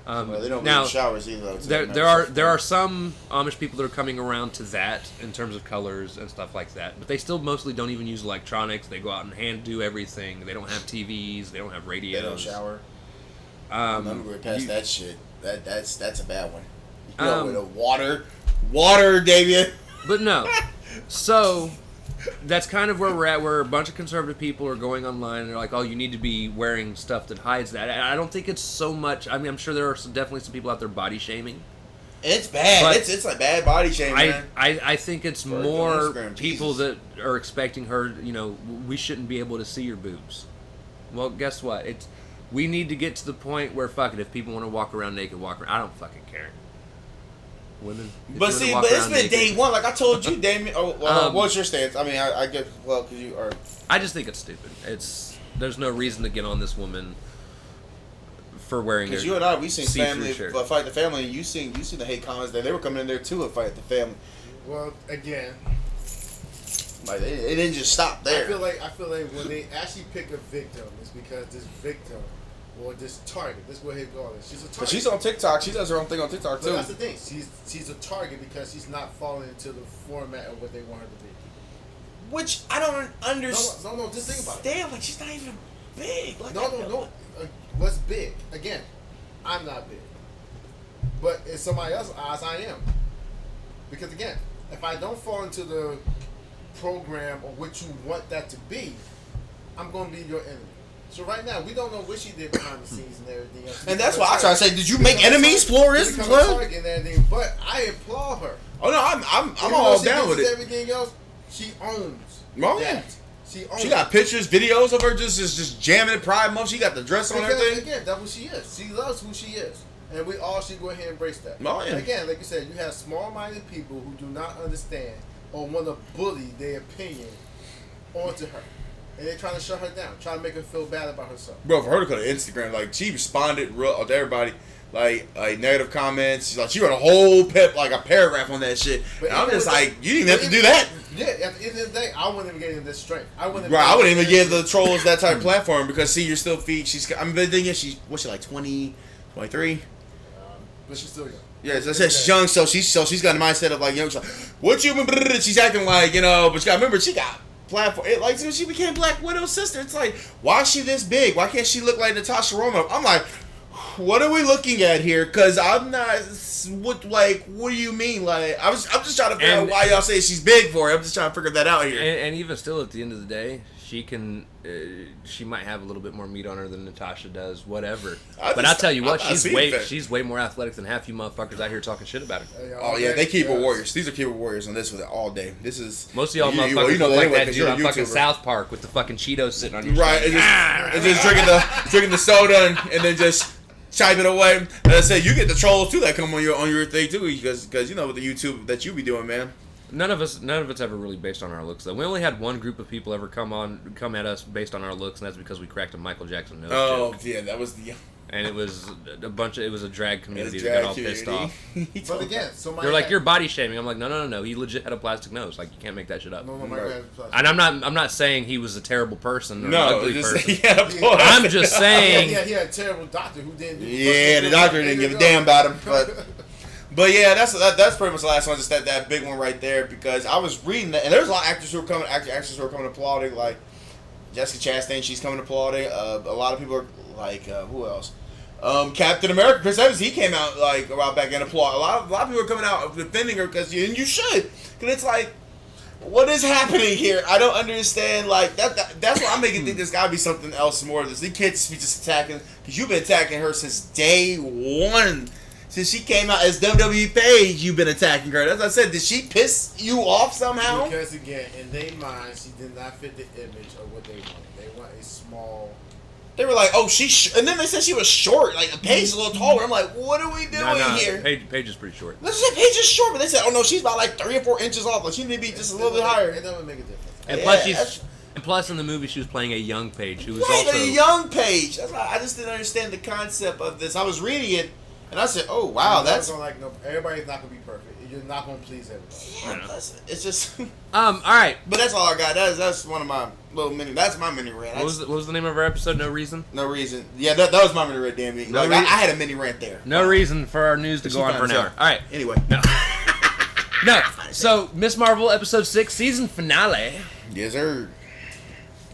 Well, they don't leave showers either. There are some Amish people that are coming around to that in terms of colors and stuff like that, but they still mostly don't even use electronics. They go out and hand do everything. They don't have TVs. They don't have radios. They don't shower. We're past that shit. That's a bad one. With the water, David. But no, so. That's kind of where we're at, where a bunch of conservative people are going online and they're like, oh, you need to be wearing stuff that hides that. And I don't think it's so much. I mean, I'm sure there are definitely some people out there body shaming. It's bad. It's like bad body shaming, man. I think it's more people that are expecting her, we shouldn't be able to see your boobs. Well, guess what? We need to get to the point where, fuck it, if people want to walk around naked, walk around. I don't fucking care. Women. But it's been naked. Day one. Like I told you, Damien. What's your stance? I mean, I get because you are. I just think it's stupid. There's no reason to get on this woman for wearing. Because you and I, we seen family fight the family, and you seen the hate comments that they were coming in there too and fight the family. Well, again, Like it didn't just stop there. I feel like when they actually pick a victim, it's because this victim or this target. Let's go ahead and call it. She's a target. But she's on TikTok. She does her own thing on TikTok too. But that's the thing. She's a target because she's not falling into the format of what they want her to be. Which I don't understand. No. Just think about it. Damn, like she's not even big. Like, No. What's big? Again, I'm not big, but in somebody else's eyes, I am. Because again, if I don't fall into the program or what you want that to be, I'm going to be your enemy. So right now, we don't know what she did behind the scenes and everything else. And that's why I try to say, did you make enemies for this? And everything, but I applaud her. Oh no, I'm all down with it. Everything else, she owns. Oh yeah. She got pictures, videos of her just jamming at Pride Month. She got the dress on and everything. Again, that's what she is. She loves who she is. And we all should go ahead and embrace that. Oh, yeah. Again, like you said, you have small-minded people who do not understand or want to bully their opinion onto her. And they're trying to shut her down, trying to make her feel bad about herself. Bro, for her to go to Instagram, like, she responded real to everybody, like negative comments. She wrote a whole a paragraph on that shit. But I'm just like, you didn't even have to do that. Yeah, at the end of the day, I wouldn't even give them this strength. I wouldn't even give the trolls that type of platform because, see, you're still feed. The thing is, what's she, like 20, 23? But she's still young. Yeah, as I said, she's young, so she's got the mindset of like young. She's like, what you? She's acting like, but you gotta remember she got platform. Like when she became Black Widow's sister, it's like, why is she this big? Why can't she look like Natasha Romanoff? I'm like, what are we looking at here? Because I'm not. What do you mean? Like I'm just trying to figure out why y'all say she's big for. I'm just trying to figure that out here. And even still, at the end of the day, she can. She might have a little bit more meat on her than Natasha does. Whatever. But I'll tell you what, she's way more athletic than half you motherfuckers out here talking shit about her. Oh yeah, they keyboard warriors. These are keyboard warriors on this with it all day. This is most of y'all motherfuckers look like that dude on fucking South Park with the fucking Cheetos sitting on your right. And just drinking the soda and then just type it away. And I said, you get the trolls too that come on your thing too, because with the YouTube that you be doing, man. None of it's ever really based on our looks though. We only had one group of people ever come at us based on our looks, and that's because we cracked a Michael Jackson nose joke. Yeah, that was the. And it was a drag community that got all pissed off. But again, they're like, you're body shaming. I'm like, no. He legit had a plastic nose. Like, you can't make that shit up. No, Michael had a plastic. And I'm not saying he was a terrible person or an ugly person. Yeah, I'm just saying. He had a terrible doctor who didn't do. Yeah, the doctor didn't give a damn about him, But yeah, that's pretty much the last one. Just that big one right there, because I was reading that, and there's a lot of actors who are coming applauding, like Jessica Chastain. She's coming applauding. A lot of people are like, who else? Captain America, Chris Evans. He came out like a while back and applaud. A lot of people are coming out defending her and you should, because it's like, what is happening here? I don't understand. Like that's what I'm making think. There's got to be something else more of this. You can't just be attacking, because you've been attacking her since day one. Since she came out as WWE Paige, you've been attacking her. As I said, did she piss you off somehow? Because again, in their mind, she did not fit the image of what they wanted. They want a small. They were like, oh, and then they said she was short. Like, Paige is a little taller. I'm like, what are we doing here? Paige is pretty short. Let's say Paige is short, but they said, oh no, she's about like 3 or 4 inches off. Like, she need to be just a little bit higher. It doesn't make a difference. And plus, in the movie, she was playing a young Paige, who was a young Paige. That's why I just didn't understand the concept of this. I was reading it. And I said, "Oh wow, that's everybody's not gonna be perfect. You're not gonna please everybody." Yeah, it's just all right. But that's all I got. That's one of my little mini. That's my mini rant. What was the name of our episode? No reason. No reason. Yeah, that was my mini rant. Damn it. I had a mini rant there. No reason for our news to go on for an hour. All right. Anyway. No. So Miss Marvel episode 6 season finale. Yes, sir.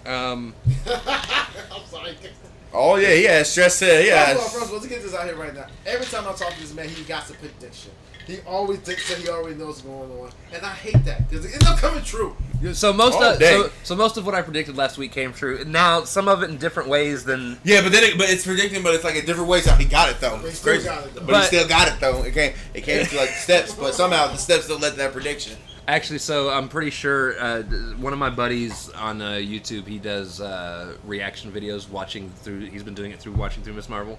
I'm sorry. Oh yeah, stress said, yeah. First of all, let's get this out here right now. Every time I talk to this man, he got a prediction. He always thinks that he already knows what's going on, and I hate that because it ends up coming true. So most of what I predicted last week came true. Now some of it in different ways than. Yeah, but it's predicting, but it's like in different ways how he got it though. It's crazy, but he still got it though. It came to like steps, but somehow the steps still led to that prediction. Actually, so I'm pretty sure one of my buddies on YouTube, he does reaction videos he's been doing it through watching through Miss Marvel.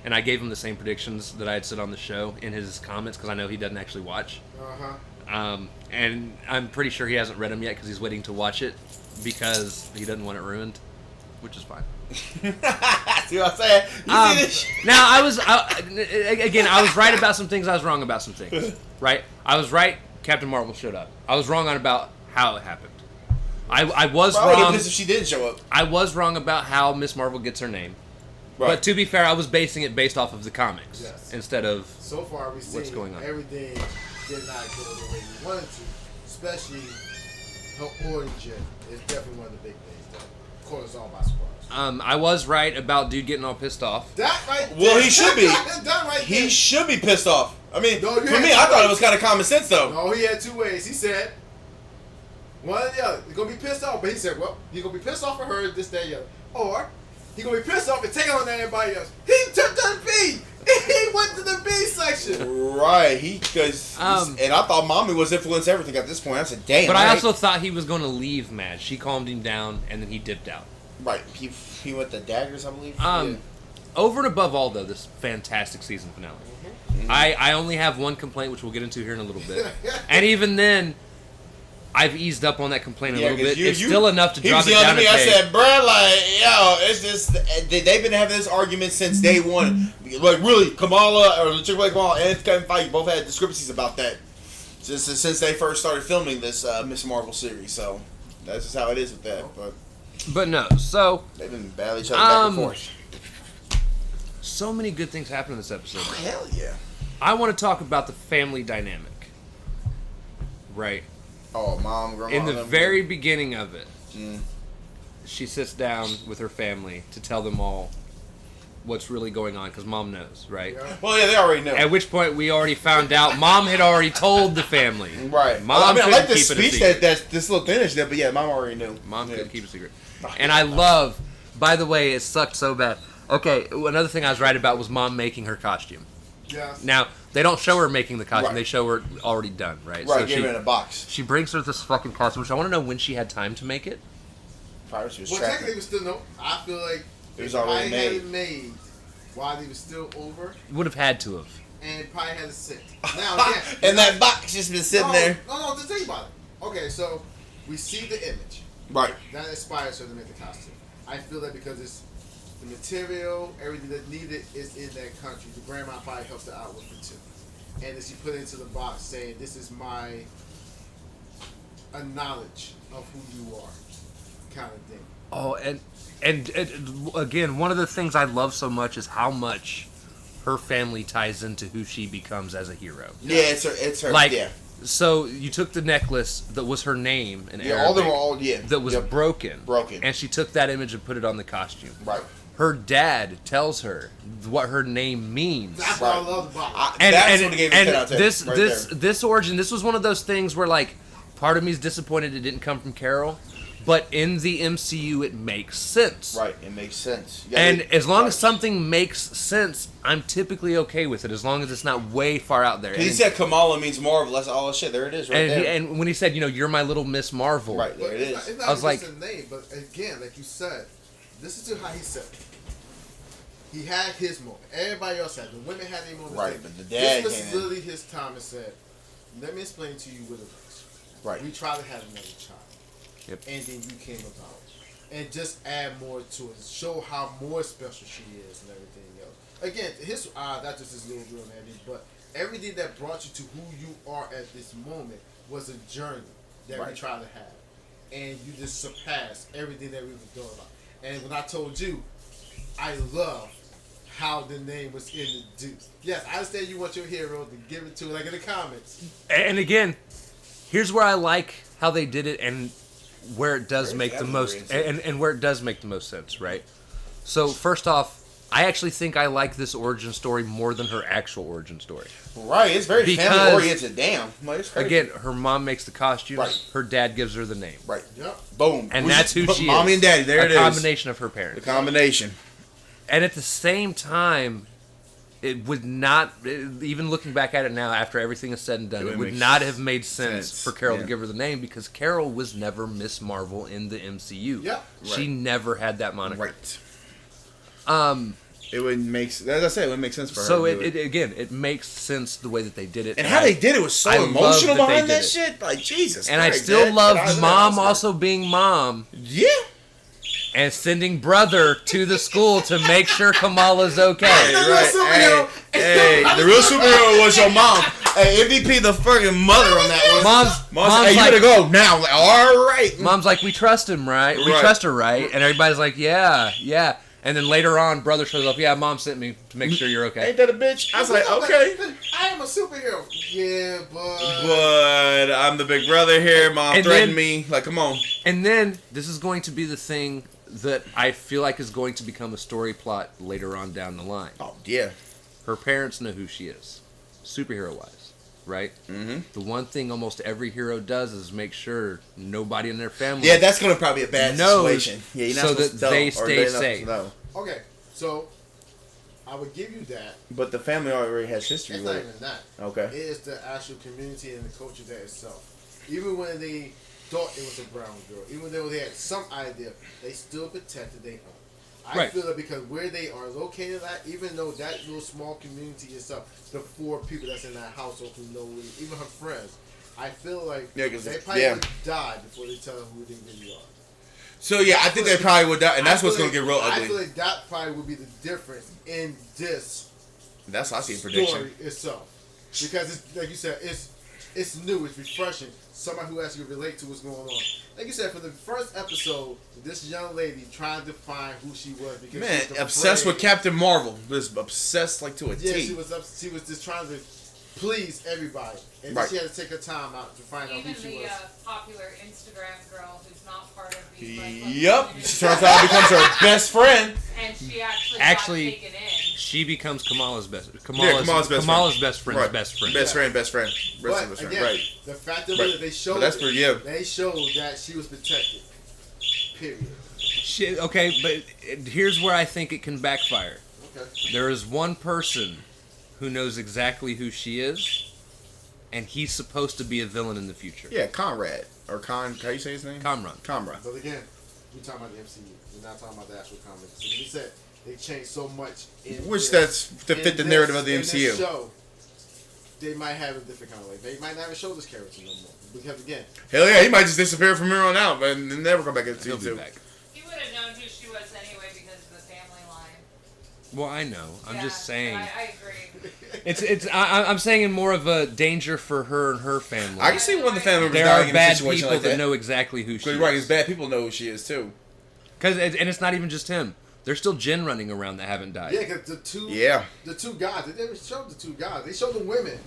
And I gave him the same predictions that I had said on the show in his comments, because I know he doesn't actually watch. And I'm pretty sure he hasn't read them yet because he's waiting to watch it because he doesn't want it ruined, which is fine. See what I'm saying? You see this? Now, I was right about some things, I was wrong about some things. Right? I was right. Captain Marvel showed up. I was wrong on about how it happened. I was Probably wrong. pissed if she didn't show up. I was wrong about how Miss Marvel gets her name. Right. But to be fair, I was basing it based off of the comics instead of So far, we've seen what's going on. everything did not go the way we wanted to. Especially her origin is definitely one of the big things that caught us all by surprise. I was right about dude getting all pissed off. That right Well, there, he should be. that right He there. should be pissed off. I mean, No, you for had me, two I thought it ways. was kind of common sense, though. No, he had two ways. He said one or the other. He's gonna be pissed off, but he said, well, he's gonna be pissed off for her, this, that, and the other. Or he's gonna be pissed off and take on everybody else. He took the B. He went to the B section. Right, because and I thought Mommy was influenced everything at this point. I said, damn. But I right? also thought he was going to leave Madge. She calmed him down, and then he dipped out. Right, he went to Daggers, I believe. Over and above all, though, this fantastic season finale. Mm-hmm. I only have one complaint, which we'll get into here in a little bit. And even then, I've eased up on that complaint a little bit. It's still enough to drop it down a me. peg. I said, bro, like, yo, it's just they've been having this argument since day one. Like, really, Kamala or Chick-fil-A Kamala and Kevin Feige both had discrepancies about that just since they first started filming this Miss Marvel series. So that's just how it is with that. But no, so they've been battling each other back and forth. so many good things happen in this episode. Oh, hell yeah! I want to talk about the family dynamic. Right. Oh, mom, grandma. In the them. very beginning of it, she sits down with her family to tell them all what's really going on, because mom knows, right? Yeah. Well, yeah, they already know. At which point we already found out mom had already told the family. Right. Mom I couldn't like the keep it a speech secret. that this little finish there, but yeah, mom already knew. Mom couldn't keep it a secret. And I love, by the way, it sucked so bad. Okay, another thing I was right about was mom making her costume. Yes. Now, they don't show her making the costume. Right. They show her already done, right? Right, So gave it in a box. she brings her this fucking costume, which I want to know when she had time to make it. Probably she was Well, trapping. technically, it was still no. I feel like It was if already I had made. it made while he was still over, Would have had to have. and probably had it sit. Now again, And that box just been sitting there. No, just think about it. Okay, so we see the image Right. that inspires her to make the costume. I feel that because it's the material, everything that's needed is in that country. The grandma probably helps her out with it too. And then she put it into the box saying, "This is my a knowledge of who you are," kind of thing. Oh, and again, one of the things I love so much is how much her family ties into who she becomes as a hero. Yeah, it's her. Like, yeah. so you took the necklace that was her name in Yeah, Arabic, all them were all that was Yep. broken, Broken. and she took that image and put it on the costume. Right. Her dad tells her what her name means. That's what I love about it. That's what gave me 10 out of 10. This origin, this was one of those things where, like, part of me is disappointed it didn't come from Carol, but in the MCU it makes sense. Right, it makes sense. And as long as something makes sense, I'm typically okay with it, as long as it's not way far out there. He said Kamala means Marvel. That's all shit. There it is, right there. And when he said, you're my little Miss Marvel. Right, there But it is. It's not I was just like- a name, but again, like you said, listen to how he said it. He had his moment. Everybody else had. The women had their moment. Right, but the dad This came was in. literally his time and said, "Let me explain to you what it was. Right. We tried to have another child, Yep. and then you came about, and just add more to it. Show how more special she is and everything else. Again, his not just his little girl and everything, but everything that brought you to who you are at this moment was a journey that we Right. tried to have, and you just surpassed everything that we were doing about. And when I told you, I love how the name was introduced. Yes, I understand you want your hero to give it to, like in the comments. And again, here's where I like how they did it, and where it does Very make the clever, most, very and where it does make the most sense, right? So first off, I actually think I like this origin story more than her actual origin story. Right, it's very Because- family oriented. Damn, like, it's crazy. Again, her mom makes the costume. Right. Her dad gives her the name. Right. Yep. Boom. And that's who she is. Mommy and daddy. There a it is. combination of her The parents. combination. And at the same time, it would not, even looking back at it now after everything is said and done, It it would would make not have made sense sense, for Carol to yeah. give her the name, because Carol was never Miss Marvel in the MCU. Yep. She Right. never had that moniker. Right. It would make, as I said, it would make sense for her. So to do it makes sense the way that they did it. and how they did it was so I love emotional that they behind did that it. shit. Like Jesus. And I Christ, still Dad. love But I- mom also being mom Yeah. and sending brother to the school to make sure Kamala's okay. Hey, The real right. superhero. Hey, the real superhero was your mom. Hey, MVP the fucking mother on that one. Mom's hey, you like, gotta go now. I'm like, all right. Mom's like, we trust him, right? We Right. trust her, right? And everybody's like, yeah. And then later on, brother shows up. Yeah, mom sent me to make sure you're okay. Ain't that a bitch? I was like, okay. I am a superhero. Yeah, But I'm the big brother here. Mom And threatened then- me. Like, come on. And then this is going to be the thing that I feel like is going to become a story plot later on down the line. Oh, yeah. Her parents know who she is, superhero-wise, right? Mm-hmm. The one thing almost every hero does is make sure nobody in their family Yeah, that's gonna probably be a bad knows situation. Yeah, you're not so supposed that to know, they or stay they're not supposed safe. to know. Okay, so I would give you that. But the family already has history It's with not it. even that. Okay. It is the actual community and the culture there itself. Even when they thought it was a brown girl, even though they had some idea, they still protected their own. I Right. feel that because where they are located at, even though that little small community itself, the 4 people that's in that household who know, even her friends, I feel like Yeah, 'cause they probably yeah. would die before they tell them who they really are. So yeah, I think they probably would die, and that's I what's feel gonna like- get real I feel ugly. like that probably would be the difference in this That's how I see a story prediction. itself, because it's like you said, it's new, it's refreshing. Somebody who actually relate to what's going on. Like you said, for the first episode, this young lady trying to find who she was because Man, she was obsessed with afraid. Captain Marvel. Just obsessed like to a Yeah, T. she was just trying to please everybody, and Right. then she had to take her time out to find out Even who she the was. popular Instagram girl who's not part of these Yep. She turns out becomes her best friend. and she actually Actually, got taken in. she becomes Kamala's best Kamala's Kamala's best best friend's Right. best friend. Best friend. Best friend. But Best friend. again, Right. the fact of Right. it, they showed But that's it. for you. They showed that she was protected. Period. Shit, okay, but here's where I think it can backfire. Okay. There is one person who knows exactly who she is, and he's supposed to be a villain in the future. Yeah, Conrad or how you say his name? Kamran. Conrad. But again, we're talking about the MCU. We're not talking about the actual comics. So he said they changed so much. Which this- that's to in fit the this- narrative of the in this MCU. show, they might have a different kind of way. They might not even show this character no more because again, Hell yeah, he might just disappear from here on out, and never come back into He'll be season 2. back. He would have known who she was anyway because of the family line. Well, I know. I'm Yeah, just saying. I agree. I'm saying in more of a danger for her and her family. I can see one of the family members there dying are in a bad situation people like that that. know exactly who she Because right, is. because bad people know who she is too. And it's not even just him. There's still Jinn running around that haven't died. yeah, because the two guys, they never showed the 2 guys. They showed the women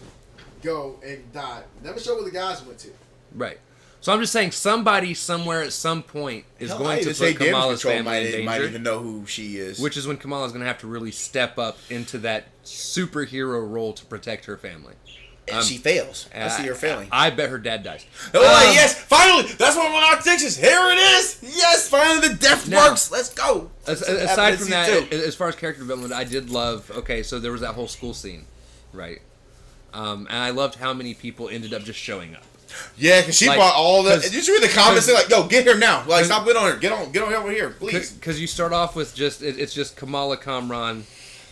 go and die. Never showed where the guys went to. Right. So I'm just saying somebody somewhere at some point is Hell, going I to even say put Damage Kamala's Control family in might danger. even know who she is. Which is when Kamala's going to have to really step up into that superhero role to protect her family. and she fails. I see her failing. I bet her dad dies. Oh yes! Finally, that's one of my predictions. Here it is. Yes, finally the death Now, works. Let's go. Aside from that, Episode 2. as far as character development, I did love. Okay, so there was that whole school scene, right? And I loved how many people ended up just showing up. Yeah, because she Like, brought all the. 'cause- Did you read the comments? They're like, "Yo, get here now! Like, 'cause- stop waiting on her. Get on over here, please." Because you start off with just it's just Kamala Kamran,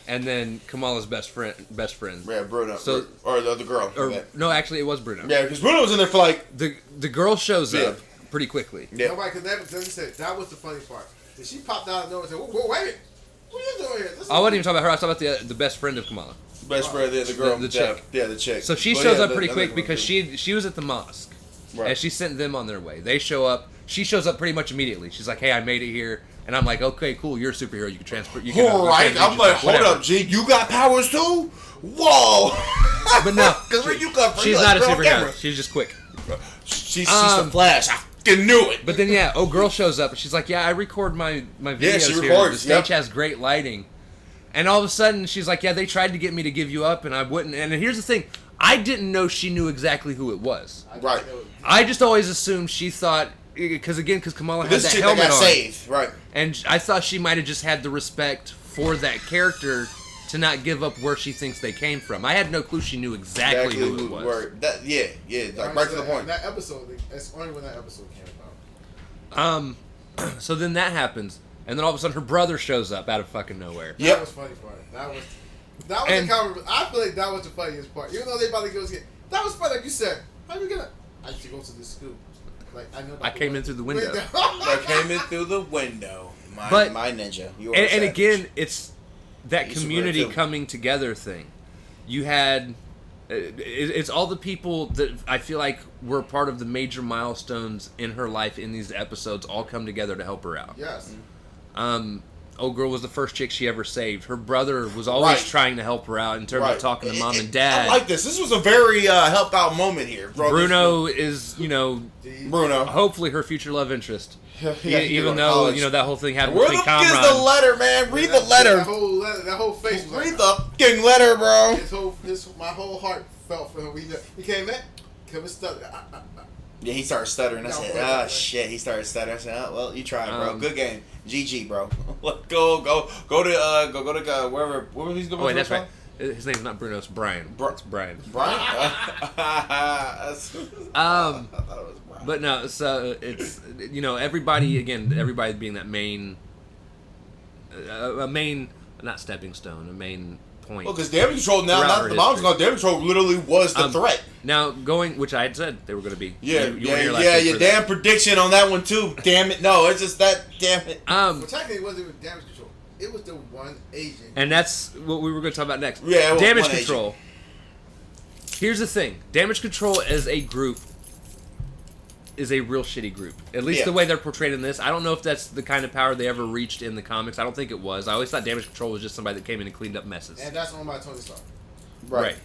and then Kamala's best friend. Yeah, Bruno. So- or the other girl. Or no, actually, it was Bruno. Yeah, because Bruno was in there for like. The girl shows Yeah. up pretty quickly. Yeah. Nobody could never. They said that was the funny part. Did she popped out of nowhere and said, "Whoa, wait! What are you doing here?" This I wasn't even talking about her. I was talking about the best friend of Kamala. Best friend, the girl, The chick. Yeah, the chick. So she But shows yeah, up the pretty other quick one because too. she was at the mosque, Right. and she sent them on their way. They show up. She shows up pretty much immediately. She's like, "Hey, I made it here," and I'm like, "Okay, cool. You're a superhero. You can transfer. You can, All you right, can I'm like, hold whatever." up, G, you got powers too? Whoa! But no, because where you come from, she's you not a like, girl, superhero. camera. She's just quick. She's the Flash. I fucking knew it. But then yeah, girl shows up and she's like, "Yeah, I record my videos she here. records, The stage yep. has great lighting." And all of a sudden she's like, "Yeah, they tried to get me to give you up and I wouldn't." And here's the thing, I didn't know she knew exactly who it was. Right. I just always assumed she thought because Kamala had This that chick that helmet got on, saved, right? and I thought she might have just had the respect for that character to not give up where she thinks they came from. I had no clue she knew exactly who it was. Word. That, yeah, like right to the point. That episode, it's only when that episode came about. So then that happens, and then all of a sudden her brother shows up out of fucking nowhere. That Yep. was funny part. That was And- the cover. I feel like that was the funniest part. Even though they about to go get, that was funny. Like you said, how you gonna? I used to go to this school. Like I know. I came in through the window. I came in through the window. My ninja. You are And savage. again, it's that He's community super too. coming together thing. You had It's all the people that I feel like were part of the major milestones in her life in these episodes all come together to help her out. Yes. Old girl was the first chick she ever saved. Her brother was always trying to help her out in terms of talking to mom and dad. I like this. This was a very helped out moment here, bro. Bruno is, Bruno. hopefully her future love interest. Yeah, Even though, that whole thing happened Where with the Kamran. fuck is the letter, man? Read the letter. That whole face was Read like, the fucking letter, bro. my whole heart felt for him. He came in, Kevin stutter. Yeah, he started stuttering. I No, said, but- shit. He started stuttering. I said, well, you tried, bro. Good game. GG, bro. go to wherever he's going. Oh, wait, that's right. His name's not Bruno, it's Brian. It's Brian. Brian? I thought it was Brian. But no, so it's, everybody being that main, not stepping stone, a main point. Well, because damage control now, throughout not her the mom's history. gone. Damage control literally was the threat. Now, which I had said they were going to be. Yeah, You weren't here last week your for damn that. prediction on that one too. Damn it, no, it's just that. Damn it. Well, technically, it wasn't even damage control. It was the one agent. And that's what we were going to talk about next. Yeah, well, damage one control. Here's the thing: damage control as a group is a real shitty group. At least the way they're portrayed in this. I don't know if that's the kind of power they ever reached in the comics. I don't think it was. I always thought damage control was just somebody that came in and cleaned up messes. And that's owned by Tony Stark. Right.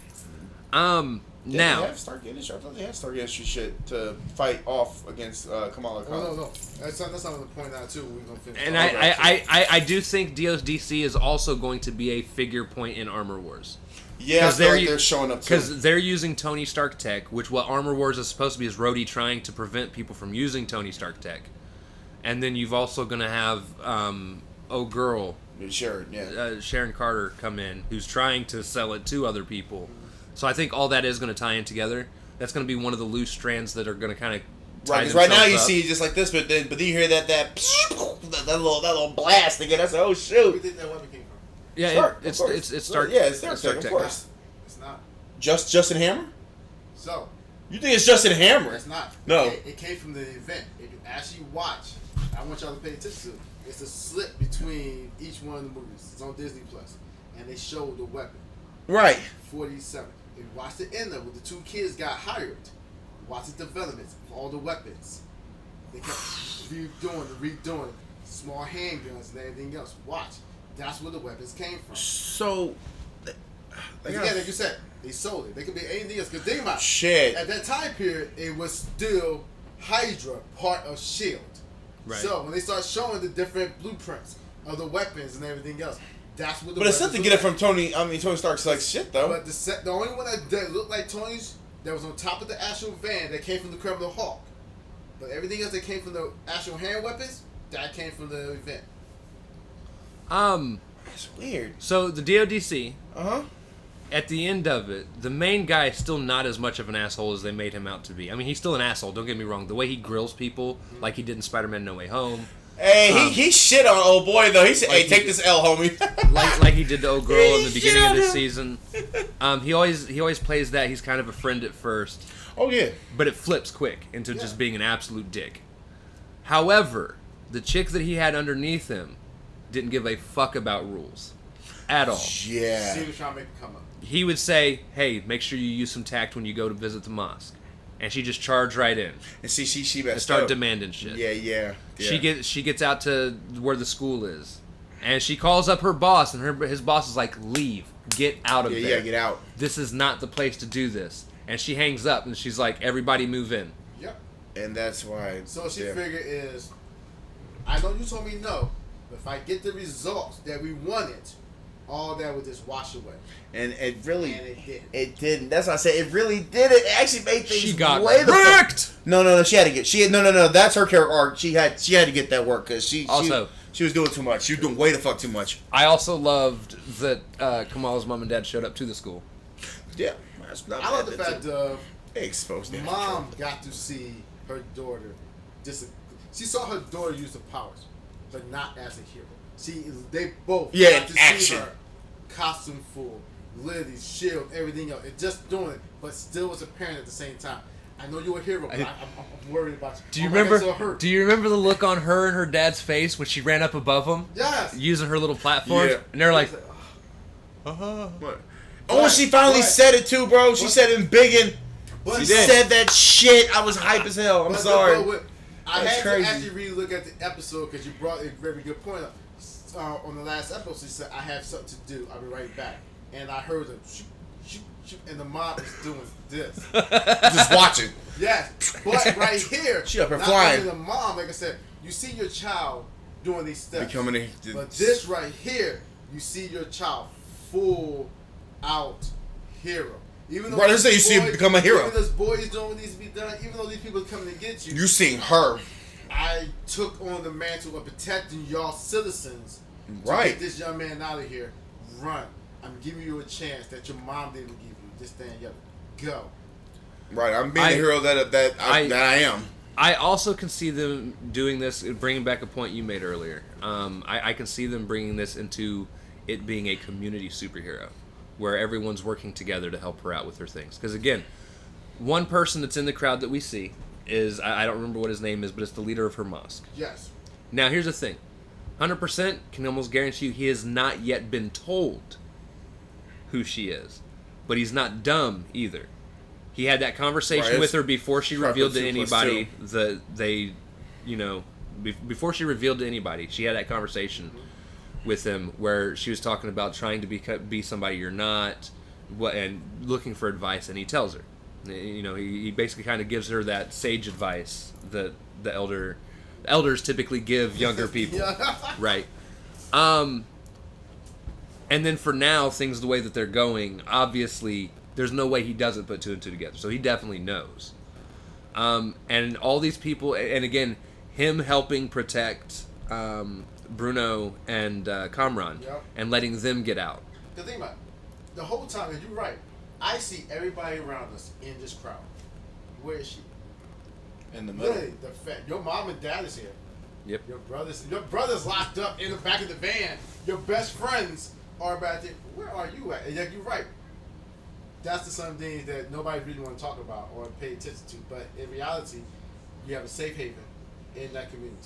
Now. They have Stark Industries. I thought they had Stark Industries shit to fight off against Kamala Khan. Oh, no. That's something to point out too. We're gonna finish. And I do think DODC is also going to be a figure point in Armor Wars. Yeah, I feel like they're showing up too. Because they're using Tony Stark tech, which what Armor Wars is supposed to be is Rhodey trying to prevent people from using Tony Stark tech. And then you've also going to have Sharon Carter come in, who's trying to sell it to other people. So I think all that is going to tie in together. That's going to be one of the loose strands that are going to kind of tie Right, because right now you up. see it just like this, but then you hear that little blast again. I said, oh Where do you shoot. think that weapon came from? Yeah, Stark, it's of course. Stark. Yeah, it's Stark, Stark of tech. course. It's not. Justin Hammer? So, You think it's Justin Hammer? it's not. No. It came from the event. If you actually watch, I want y'all to pay attention to it. It's a slip between each one of the movies. It's on Disney Plus, and they show the weapon. Right. 47. If you watch the end of it, the two kids got hired. Watch the developments of all the weapons. They kept redoing it. Small handguns and everything else. Watch. That's where the weapons came from. So, Again, like you said, they sold it. They could be anything else. Because think about it. shit. At that time period, it was still Hydra, part of S.H.I.E.L.D. Right. So when they start showing the different blueprints of the weapons and everything else, that's what the But it's weapons tough to get it look from Tony Stark's like shit though. But the only one that looked like Tony's, that was on top of the actual van, that came from the Criminal Hawk. But everything else that came from the actual hand weapons, that came from the event. That's weird. So the DODC, Uh-huh. at the end of it, the main guy is still not as much of an asshole as they made him out to be. I mean, he's still an asshole, don't get me wrong. The way he grills people, like he did in Spider-Man No Way Home, Hey, he shit on old boy though. He said, Like "Hey, take this L, homie." like he did to old girl in the He beginning of shit this on season. He always plays that he's kind of a friend at first, Oh yeah. but it flips quick into just being an absolute dick. However, the chick that he had underneath him didn't give a fuck about rules at all. Yeah. See who's trying to make it come up. He would say, "Hey, make sure you use some tact when you go to visit the mosque," and she just charged right in And see, she and messed start up. demanding shit. Yeah. She gets out to where the school is, and she calls up her boss, and his boss is like, "Leave, get out of Yeah, there. get out. This is not the place to do this." And she hangs up, and she's like, "Everybody move in." Yep. And that's why. So she yeah. figured is, I know you told me no, but if I get the results that we wanted, all that would just wash away. And it really, And it didn't. it didn't. That's why I said it really did. It actually made things She got way the fuck. wrecked. No. She had to get. No. That's her character arc. She had to get that work because she Also- she was doing too much. She was doing way the fuck too much. I also loved that Kamala's mom and dad showed up to the school. Yeah. That's not I love the bad. fact of They exposed that. mom got to see her daughter. She saw her daughter use the powers, but not as a hero. They both Yeah, got to action. see her costume full, Lily, shield, everything else. It just doing it, but still was a parent at the same time. I know you're a hero, but I'm worried about you. Do you Oh my God, remember? so hurt. Do you remember the look on her and her dad's face when she ran up above them, Yes. using her little platform? Yeah. And they're like, What? Oh, she finally said it too, bro. She said it in Biggin. She did. said that shit. I was hype as hell. I'm sorry. I That's had crazy. to actually really look at the episode because you brought a very good point up. On the last episode, she said, "I have something to do. I'll be right back." And I heard them shoot, shoot, shoot, and the mom is doing this. Just watching. Yes, but right here, She up and not flying. only the mom, like I said, you see your child doing these steps. Becoming a. But this right here, you see your child full out hero. Even though Right, let's say you see him become a hero. Even though this boy is doing what needs to be done, even though these people are coming to get you, You seen her. I took on the mantle of protecting y'all citizens. To Right. get this young man out of here. Run. I'm giving you a chance that your mom didn't give you. Just stand up. Go. Right, I'm being the hero that I am. I also can see them doing this, bringing back a point you made earlier. I can see them bringing this into it being a community superhero, where everyone's working together to help her out with her things. Because again, one person that's in the crowd that we see is, I don't remember what his name is, but it's the leader of her mosque. Yes. Now here's the thing, 100% can almost guarantee you he has not yet been told who she is, but he's not dumb either. He had that conversation with her before she revealed to anybody that they, before she revealed to anybody, she had that conversation with him where she was talking about trying to be somebody you're not, and looking for advice, and he tells her. He basically kind of gives her that sage advice that the elders typically give younger people, right? And then for now, things the way that they're going, obviously, there's no way he doesn't put two and two together. So he definitely knows. And all these people, and again, him helping protect Bruno and Kamran, and letting them get out. The thing about it, the whole time, and you're right, I see everybody around us in this crowd. Where is she? In the middle. Really, your mom and dad is here. Yep. Your brother's locked up in the back of the van. Your best friends are back there. Where are you at? And you're right. That's the some things that nobody really want to talk about or pay attention to. But in reality, you have a safe haven in that community.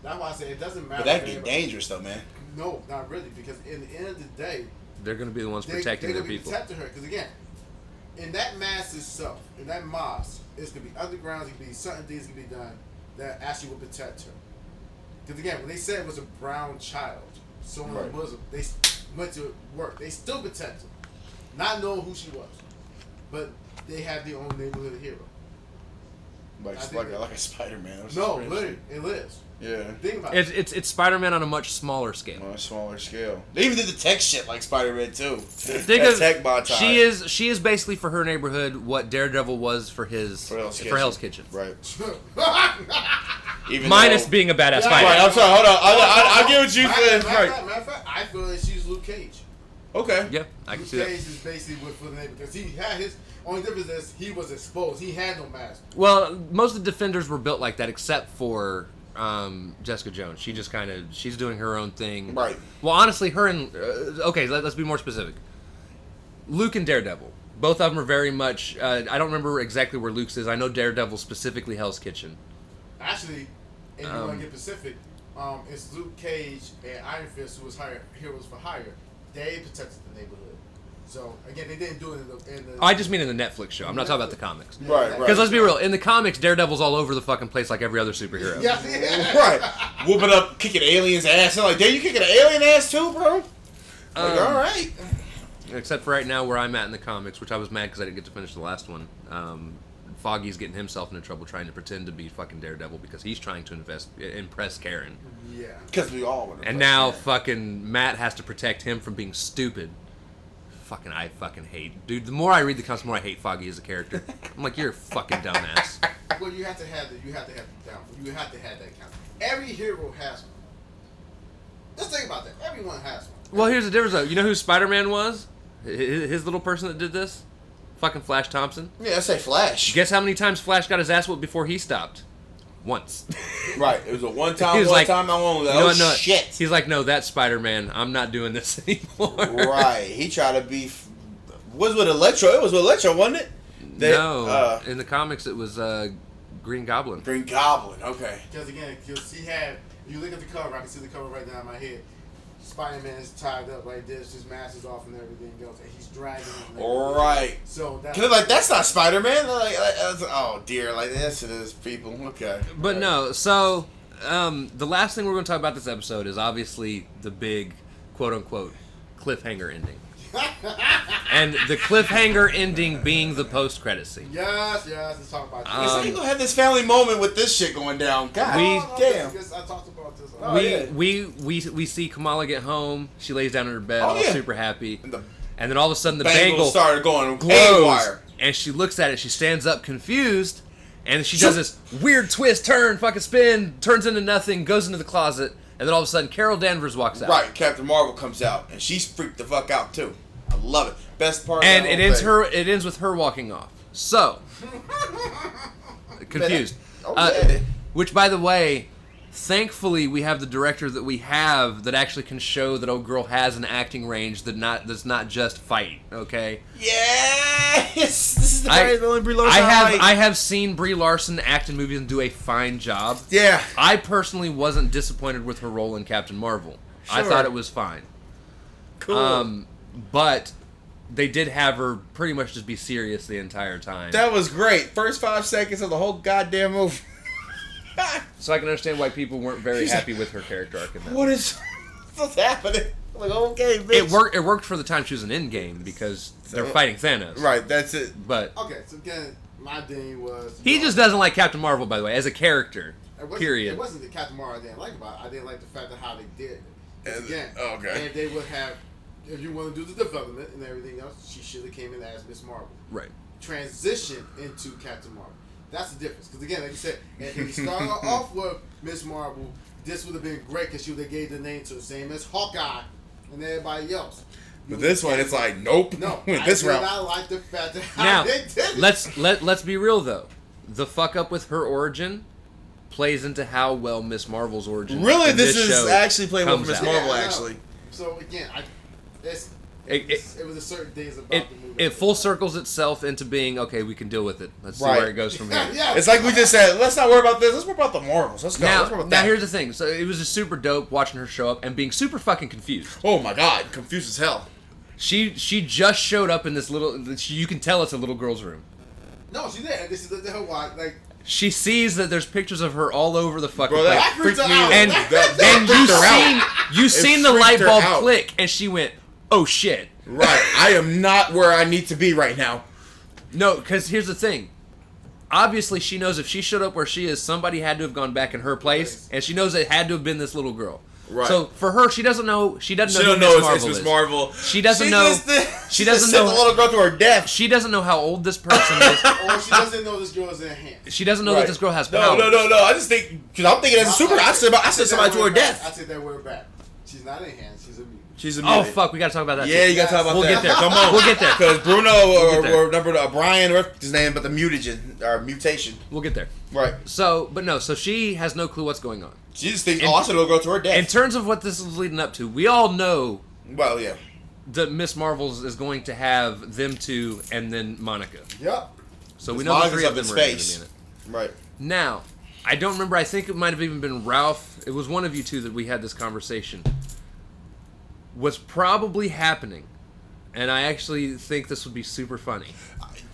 That's why I say it doesn't matter. But that'd get dangerous, though, man. No, not really, because in the end of the day, They're going to be the ones protecting their people. Protecting her, because again, in that mass itself, in that mosque, it's gonna be underground. It's gonna be certain things gonna be done that actually will protect her. Because again, when they said it was a brown child, someone on the Muslim, they went to work. They still protect her, not knowing who she was, but they have their own neighborhood hero. Like a Spider-Man. No, literally, it is. Yeah. Think about it. It's Spider-Man on a much smaller scale. On a smaller scale. They even did the tech shit like Spider-Man too. Think of tech montage. she is basically for her neighborhood what Daredevil was for Hell's Kitchen. Right. Minus being a badass fighter. Right, I'm sorry, hold on. I'll get what you said. Matter of fact, I feel like she's Luke Cage. Okay. Yeah, I can see that. Luke Cage is basically for the neighborhood because he had his only difference is he was exposed. He had no mask. Well, most of the Defenders were built like that, except for Jessica Jones. She just she's doing her own thing. Right. Well, honestly, her and okay, let's be more specific. Luke and Daredevil, both of them are very much. I don't remember exactly where Luke's is. I know Daredevil specifically Hell's Kitchen. Actually, if you want to get specific, it's Luke Cage and Iron Fist who was heroes for hire. They protected the neighborhood. So again, they didn't do it in the I just mean in the Netflix show. I'm not talking about the comics. Right. Because let's be real, in the comics, Daredevil's all over the fucking place like every other superhero. Yeah. Right. Whooping up, kicking aliens' ass. I'm like, damn, you kicking an alien ass too, bro? Like, all right. Except for right now where I'm at in the comics, which I was mad because I didn't get to finish the last one. Foggy's getting himself into trouble trying to pretend to be fucking Daredevil because he's trying to impress Karen. Yeah. Because we all want to. And now fucking Matt has to protect him from being stupid. I fucking hate. Dude, the more I read the comics, the more I hate Foggy as a character. I'm like, you're a fucking dumbass. Well, you have to have that count. Every hero has one. Let's think about that. Everyone has one. Well, here's the difference though. You know who Spider-Man was? His little person that did this? Fucking Flash Thompson. Yeah, I say Flash. Guess how many times Flash got his ass whooped before he stopped? Once. Right. It was a one-time, time. I won't. Oh, shit. He's like, no, that's Spider-Man. I'm not doing this anymore. Right. He tried to be... Was with Electro. It was with Electro, wasn't it? No. In the comics, it was Green Goblin. Green Goblin. Okay. Because again, he had... You look at the cover. I can see the cover right now in my head. Spider-Man is tied up like this, his mask is off and everything else, and he's dragging him. All right. So that's Cause like that's not Spider-Man. Oh dear, like yes it is, people. Okay. But no, so the last thing we're going to talk about this episode is obviously the big quote unquote cliffhanger ending. And the cliffhanger ending being the post-credit scene. Yes, let's talk about this. So you gonna have this family moment with this shit going down. God damn. I talked about this. Oh, yeah. We see Kamala get home. She lays down in her bed, Oh, all yeah. super happy. And And then all of a sudden the bangle bangle started going glows, haywire. and she looks at it. She stands up confused, and she does this weird twist, turn, fucking spin, turns into nothing, goes into the closet, and then all of a sudden Carol Danvers walks out. Right, Captain Marvel comes out, and she's freaked the fuck out too. I love it. Best part. And of it the ends whole it ends with her walking off. So confused. Okay. Which, by the way, thankfully we have the director that we have that actually can show that old girl has an acting range that's not just fight. Okay. Yes, this is the only Brie Larson I have seen Brie Larson act in movies and do a fine job. Yeah. I personally wasn't disappointed with her role in Captain Marvel. I Sure. thought it was fine. Cool. But they did have her pretty much just be serious the entire time. That was great. First 5 seconds of the whole goddamn movie. So I can understand why people weren't very happy with her character arc in that. What's happening? Like, okay, bitch. It worked for the time she was in Endgame because they're fighting Thanos. Right, that's it. But Okay, so again, my thing was... he just doesn't like Captain Marvel, by the way, as a character. Period. It wasn't the Captain Marvel I didn't like about it. I didn't like the fact of how they did it. 'Cause And- again, okay. and they would have... If you want to do the development and everything else, she should have came in as Miss Marvel. Right. Transition into Captain Marvel. That's the difference. Because again, like you said, if you started off with Miss Marvel, this would have been great because she would have gave the name to the same as Hawkeye and everybody else. But this one, it's like, nope. No, This I did route. not like the fact that how Now, they did it. let's be real though. The fuck up with her origin plays into how well Miss Marvel's origin. Really, in this this is show actually playing with comes Miss out. Marvel, I know. actually. So again, It was a certain days about the movie. it full circles itself into being okay. We can deal with it. Let's see Right. where it goes from here. Yeah. It's like we just said, let's not worry about this. Let's worry about the Marvels. Let's go. Let's worry Now, about that. here's the thing. So it was just super dope watching her show up and being super fucking confused. Oh my god, confused as hell. She just showed up in this little. You can tell it's a little girl's room. No, she did. And this is her watch. Like, She sees that there's pictures of her all over the fucking Bro, place. that freaked me out. and That you freaked seen It the light freaked her bulb out. click, and she went, "Oh shit!" Right, I am not where I need to be right now. No, because here's the thing. Obviously, she knows if she showed up where she is, somebody had to have gone back in her place, and she knows it had to have been this little girl. Right. So for her, she doesn't know. She doesn't She know don't who know Miss it's Marvel Miss is. Marvel. She doesn't know. She doesn't sent know. the little girl to her death. She doesn't know how old this person is. or she doesn't know this girl is in her hand. She doesn't know Right. that this girl has No, powers. no. I just think because I'm thinking as a super. I sent somebody to her I death. said that word back. She's not in hand. She's a mutant. She's a Oh mutant. fuck, we gotta talk about that. Yeah, too. you gotta talk about We'll that. get there. Come on, We'll get there. Because Bruno We'll get or number Brian, what's his name, but the mutagen or mutation. We'll get there. Right. So, but no. So she has no clue what's going on. She just thinks, I should go to her death. In terms of what this is leading up to, we all know Well, yeah. that Miss Marvel's is going to have them two and then Monica. Yep. So we Miss know the Monica's three of up in them are in a space. minute. Right. Now, I don't remember. I think it might have even been Ralph. It was one of you two that we had this conversation. What's probably happening, and I actually think this would be super funny,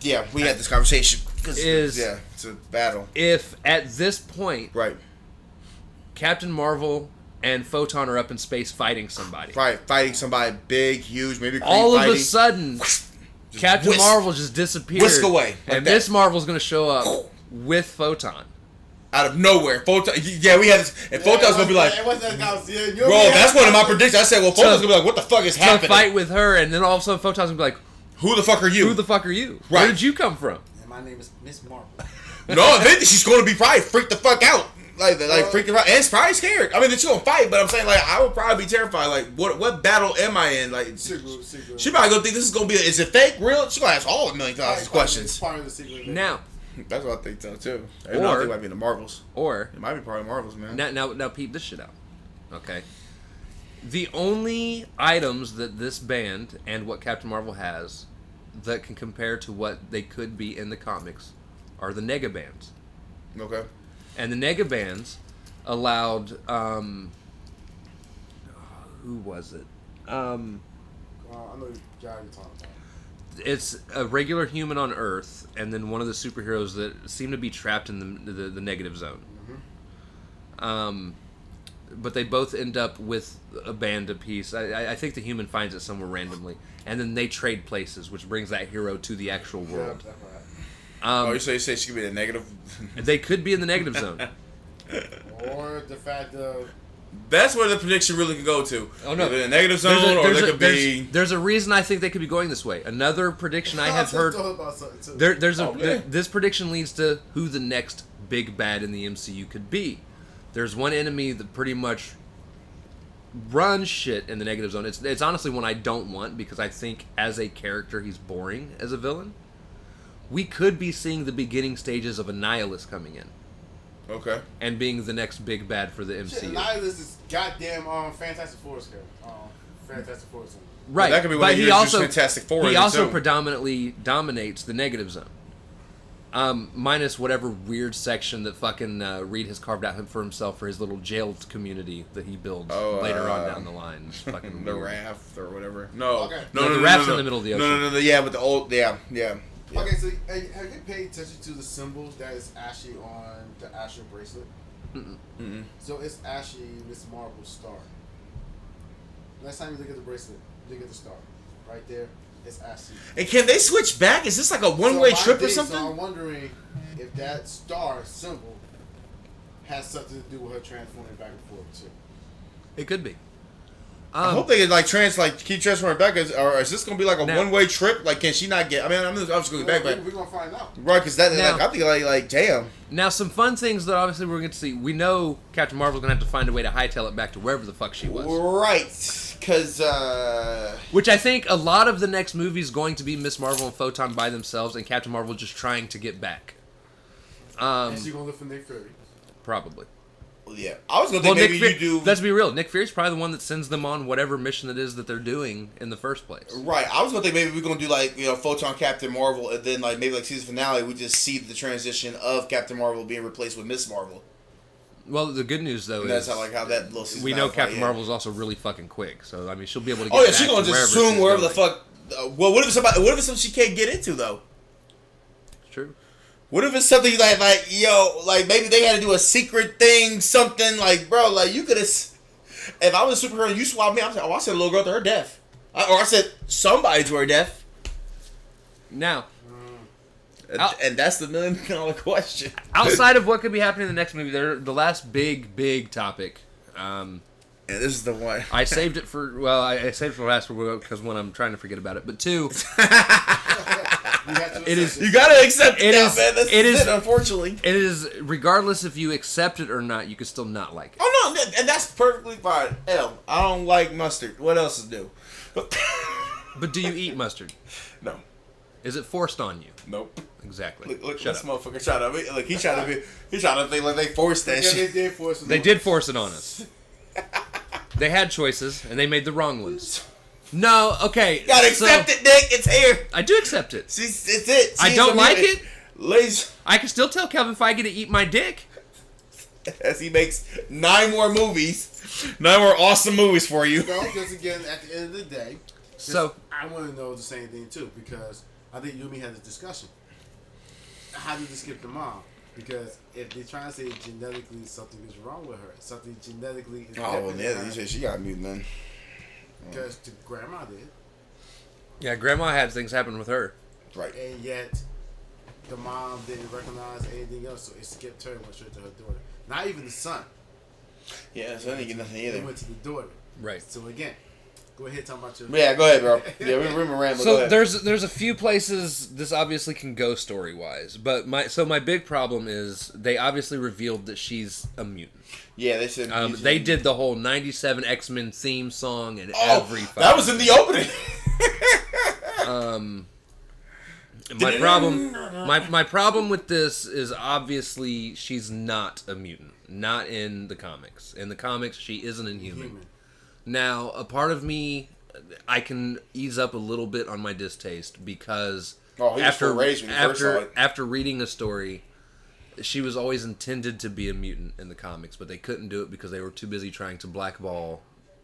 Yeah, we had this conversation. Is- yeah, it's a battle. if at this point Right. Captain Marvel and Photon are up in space fighting somebody. Right. Fighting somebody big, huge, maybe All of fighting. a sudden, Captain whisk- Marvel just disappeared. whisk away, like and that. Miss Marvel's going to show up with Photon. out of nowhere. Photon. Yeah, we had this. And Photon's gonna be like, it wasn't that guy. Yeah, bro, that's one of my predictions. I said, well, Photon's gonna be like, what the fuck is To happening? fight with her, and then all of a sudden Photon's going to be like, Who the fuck are you? who the fuck are you? Right. Where did you come from? And my name is Miss Marvel. No, eventually she's gonna be probably freaked the fuck out. Like freaking out, and it's probably scared. I mean, she's gonna fight, but I'm saying like I would probably be terrified. Like, what battle am I in? Like, Secret. she probably gonna think this is gonna be. Is it fake, real? She's gonna ask all $1,000,000 questions. Part of the secret. Now, That's what I think so too. I Or- don't think it might be in the Marvels. or It might be part of Marvels, man. now peep this shit out. Okay. The only items that this band and what Captain Marvel has that can compare to what they could be in the comics are the Nega Bands. Okay. And the Nega Bands allowed who was it? I know you're talking about. It's a regular human on Earth, and then one of the superheroes that seem to be trapped in the negative zone. But they both end up with a band apiece. I think the human finds it somewhere randomly, and then they trade places, which brings that hero to the actual world. You say she could be the negative? They could be in the negative zone. Or the fact of That's where the prediction really could go to. Oh no, either in the negative zone or they could be. There's a reason I think they could be going this way. Another prediction I have heard. This prediction leads to who the next big bad in the MCU could be. There's one enemy that pretty much runs shit in the negative zone. It's honestly one I don't want because I think as a character he's boring as a villain. We could be seeing the beginning stages of Annihilus coming in. Okay. And being the next big bad for the MCU. Shit, Annihilus is goddamn Fantastic Four character. Fantastic Four. Right. Well, that could be one of he also Fantastic Four. He also predominantly dominates the negative zone. Minus whatever weird section that fucking Reed has carved out for himself for his little jail community that he builds later on down the line. It's fucking the weird. raft or whatever. No. Okay. No, the raft's in the middle of the ocean. No. Yeah, but the old. Yeah. Okay, so have you paid attention to the symbols that is actually on the Astro bracelet? Mm-mm. So it's actually Miss Marvel's star. Next time you look at the bracelet, look at the star. Right there, it's actually. And can they switch back? Is this like a one-way trip or something? So I'm wondering if that star symbol has something to do with her transforming back and forth too. It could be. I hope they keep transferring back, or is this gonna be like a one-way trip? Like, can she not get? I mean, I'm just going back, but we're gonna find out, right? Because I think like damn. Now, some fun things that obviously we're going to see. We know Captain Marvel's going to have to find a way to hightail it back to wherever the fuck she was. Right, because which I think a lot of the next movie is going to be Miss Marvel and Photon by themselves, and Captain Marvel just trying to get back. and she gonna live for Nick Fury. Probably. Yeah, I was gonna think maybe you do. Let's be real. Nick Fury's probably the one that sends them on whatever mission it is that they're doing in the first place. Right. I was gonna think maybe we're gonna do Photon Captain Marvel, and then maybe season finale we just see the transition of Captain Marvel being replaced with Miss Marvel. Well, the good news though is how that little season. We know Captain Marvel is also really fucking quick, so I mean she'll be able to. Get she's gonna just zoom wherever the fuck. Well, what if it's something she can't get into though? It's true. What if it's something maybe they had to do a secret thing, something bro, you could have. If I was a superhero and you swapped me, I said, I sent a little girl to her death. Or I said somebody to her death. Now. And that's the $1 million question. Outside of what could be happening in the next movie, the last big topic. And this is the one. I saved it for, I saved it for last because one, I'm trying to forget about it, but two... You gotta accept it. Man. Unfortunately. It is, regardless if you accept it or not, you can still not like it. Oh no, and that's perfectly fine. I don't like mustard. What else is new? But do you eat mustard? No. Is it forced on you? Nope. Exactly. Look this motherfucker trying to he's trying to think like they forced that shit. They did force it on us. They had choices and they made the wrong ones. No, okay. You gotta accept it, Nick. It's here. I do accept it. It's it. I don't like it. Ladies. I can still tell Kevin Feige to eat my dick. As he makes 9 more movies. 9 more awesome movies for you. No, because again, at the end of the day, so I want to know the same thing too, because I think you and me had this discussion. How did you skip the mom? Because if they're trying to say genetically something is wrong with her, something genetically is you said she got mutant then. Because the grandma did. Yeah, grandma had things happen with her. Right. And yet, the mom didn't recognize anything else, so it skipped her and went straight to her daughter. Not even the son. Yeah, so they didn't get nothing either. It went to the daughter. Right. So again, go ahead, talk about your... Yeah, go ahead, bro. Yeah, we're rambling. So there's a few places this obviously can go story-wise, but my big problem is they obviously revealed that she's a mutant. Yeah, they said they did the whole '97 X-Men theme song and everything. That was in the opening. My problem with this is obviously she's not a mutant. Not in the comics. In the comics, she is an Inhuman. Now, a part of me, I can ease up a little bit on my distaste because after reading a story, she was always intended to be a mutant in the comics, but they couldn't do it because they were too busy trying to blackball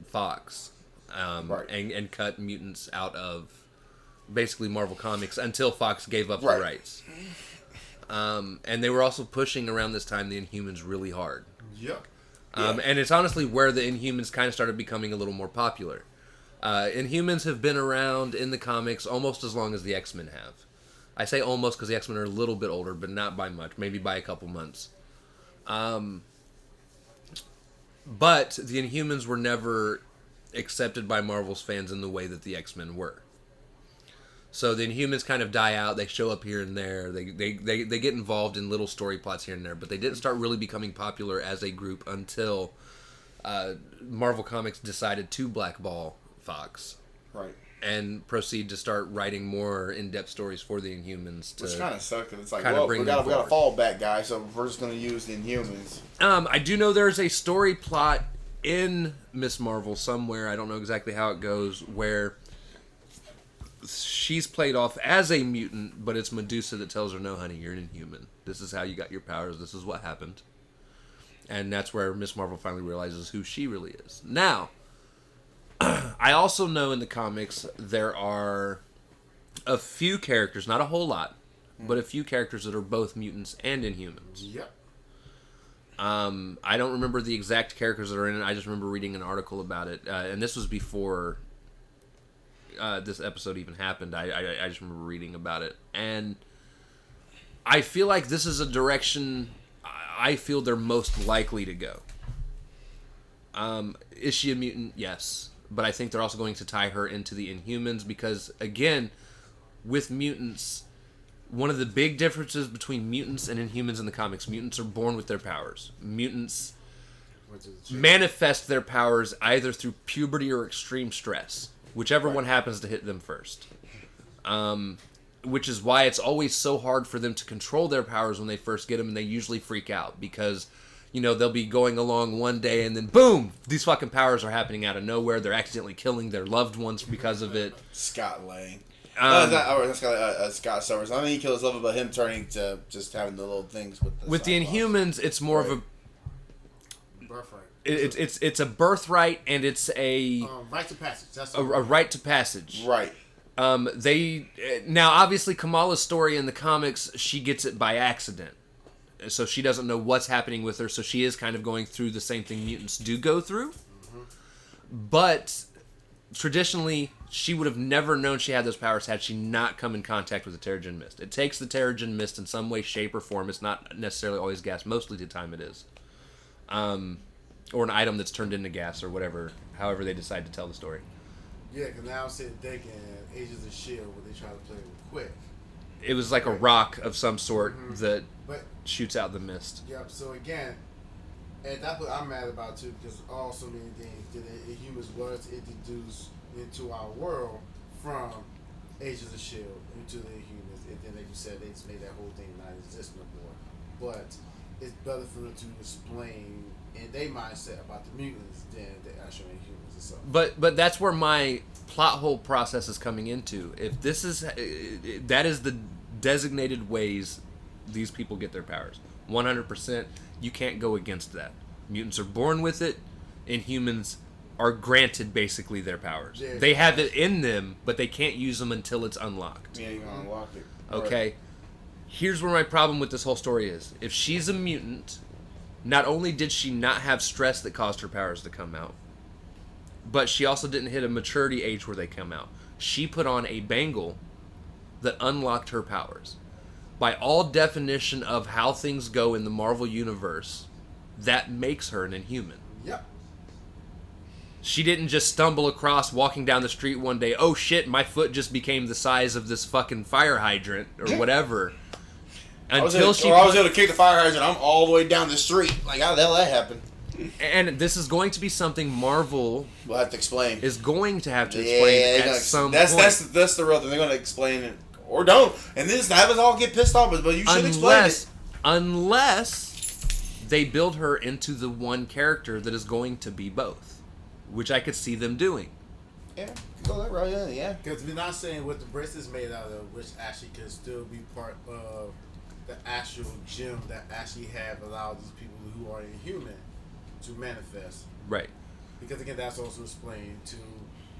Fox, Right. and cut mutants out of basically Marvel Comics until Fox gave up Right. the rights. And they were also pushing around this time the Inhumans really hard. Yep. And it's honestly where the Inhumans kind of started becoming a little more popular. Inhumans have been around in the comics almost as long as the X-Men have. I say almost because the X-Men are a little bit older, but not by much. Maybe by a couple months. But the Inhumans were never accepted by Marvel's fans in the way that the X-Men were. So the Inhumans kind of die out. They show up here and there. They get involved in little story plots here and there. But they didn't start really becoming popular as a group until Marvel Comics decided to blackball Fox. Right. And proceed to start writing more in-depth stories for the Inhumans. Which kind of sucked. It's like, kinda well, bring we them got a fallback guy, so we're just going to use the Inhumans. I do know there's a story plot in Miss Marvel somewhere. I don't know exactly how it goes, where she's played off as a mutant, but it's Medusa that tells her, no, honey, you're an Inhuman. This is how you got your powers. This is what happened. And that's where Miss Marvel finally realizes who she really is. Now, I also know in the comics there are a few characters, not a whole lot, but a few characters that are both mutants and Inhumans. Yep. I don't remember the exact characters that are in it. I just remember reading an article about it, and this was before this episode even happened. I just remember reading about it, and I feel like this is a direction I feel they're most likely to go. Is she a mutant? Yes, but I think they're also going to tie her into the Inhumans because, again, with mutants, one of the big differences between mutants and Inhumans in the comics, mutants are born with their powers. Mutants manifest their powers either through puberty or extreme stress, whichever one happens to hit them first. Which is why it's always so hard for them to control their powers when they first get them, and they usually freak out because, you know, they'll be going along one day and then boom, these fucking powers are happening out of nowhere. They're accidentally killing their loved ones because of it. Scott Lang. Scott Summers. I mean, he killed his love, but him turning to just having the little things with the Inhumans. It's more of a birthright. It's a birthright, and it's a right to passage. That's a right to passage. Right. They now obviously Kamala's story in the comics, she gets it by accident, so she doesn't know what's happening with her. So she is kind of going through the same thing mutants do go through, but traditionally, she would have never known she had those powers had she not come in contact with the Terrigen Mist. It takes the Terrigen Mist in some way, shape, or form. It's not necessarily always gas. Mostly the time it is. Or an item that's turned into gas or whatever, however they decide to tell the story. Yeah, because now I'm sitting thinking Agents of S.H.I.E.L.D., where they try to play with Quick. It was like a rock of some sort that But shoots out the mist. Yep. So again, and that's what I'm mad about too, because all so many things that Inhumans was introduced into our world from Agents of S.H.I.E.L.D. into the Inhumans, and then like you said, they just made that whole thing not exist no more. But it's better for them to explain in their mindset about the mutants than the actual Inhumans itself. But that's where my plot hole process is coming into. If this is that is the designated ways these people get their powers, 100%, you can't go against that. Mutants are born with it. Inhumans are granted basically their powers. Yeah. They have it in them, but they can't use them until it's unlocked. Yeah, you're gonna unlock it. Okay. Right. Here's where my problem with this whole story is. If she's a mutant, not only did she not have stress that caused her powers to come out, but she also didn't hit a maturity age where they come out. She put on a bangle that unlocked her powers. By all definition of how things go in the Marvel Universe, that makes her an Inhuman. Yep. She didn't just stumble across walking down the street one day, oh shit, my foot just became the size of this fucking fire hydrant, or whatever. I was able to kick the fire hydrant, I'm all the way down the street. Like, how the hell that happened? And this is going to be something Marvel We'll have to explain. is going to have to explain at some point. That's the real thing. They're going to explain it. Or don't. And this have us all get pissed off, but you should explain it. Unless they build her into the one character that is going to be both. Which I could see them doing. Yeah, go that route, yeah. Because we're not saying what the bracelet's made out of, which actually could still be part of the actual gem that actually have allowed these people who are inhuman to manifest. Right. because again, that's also explained to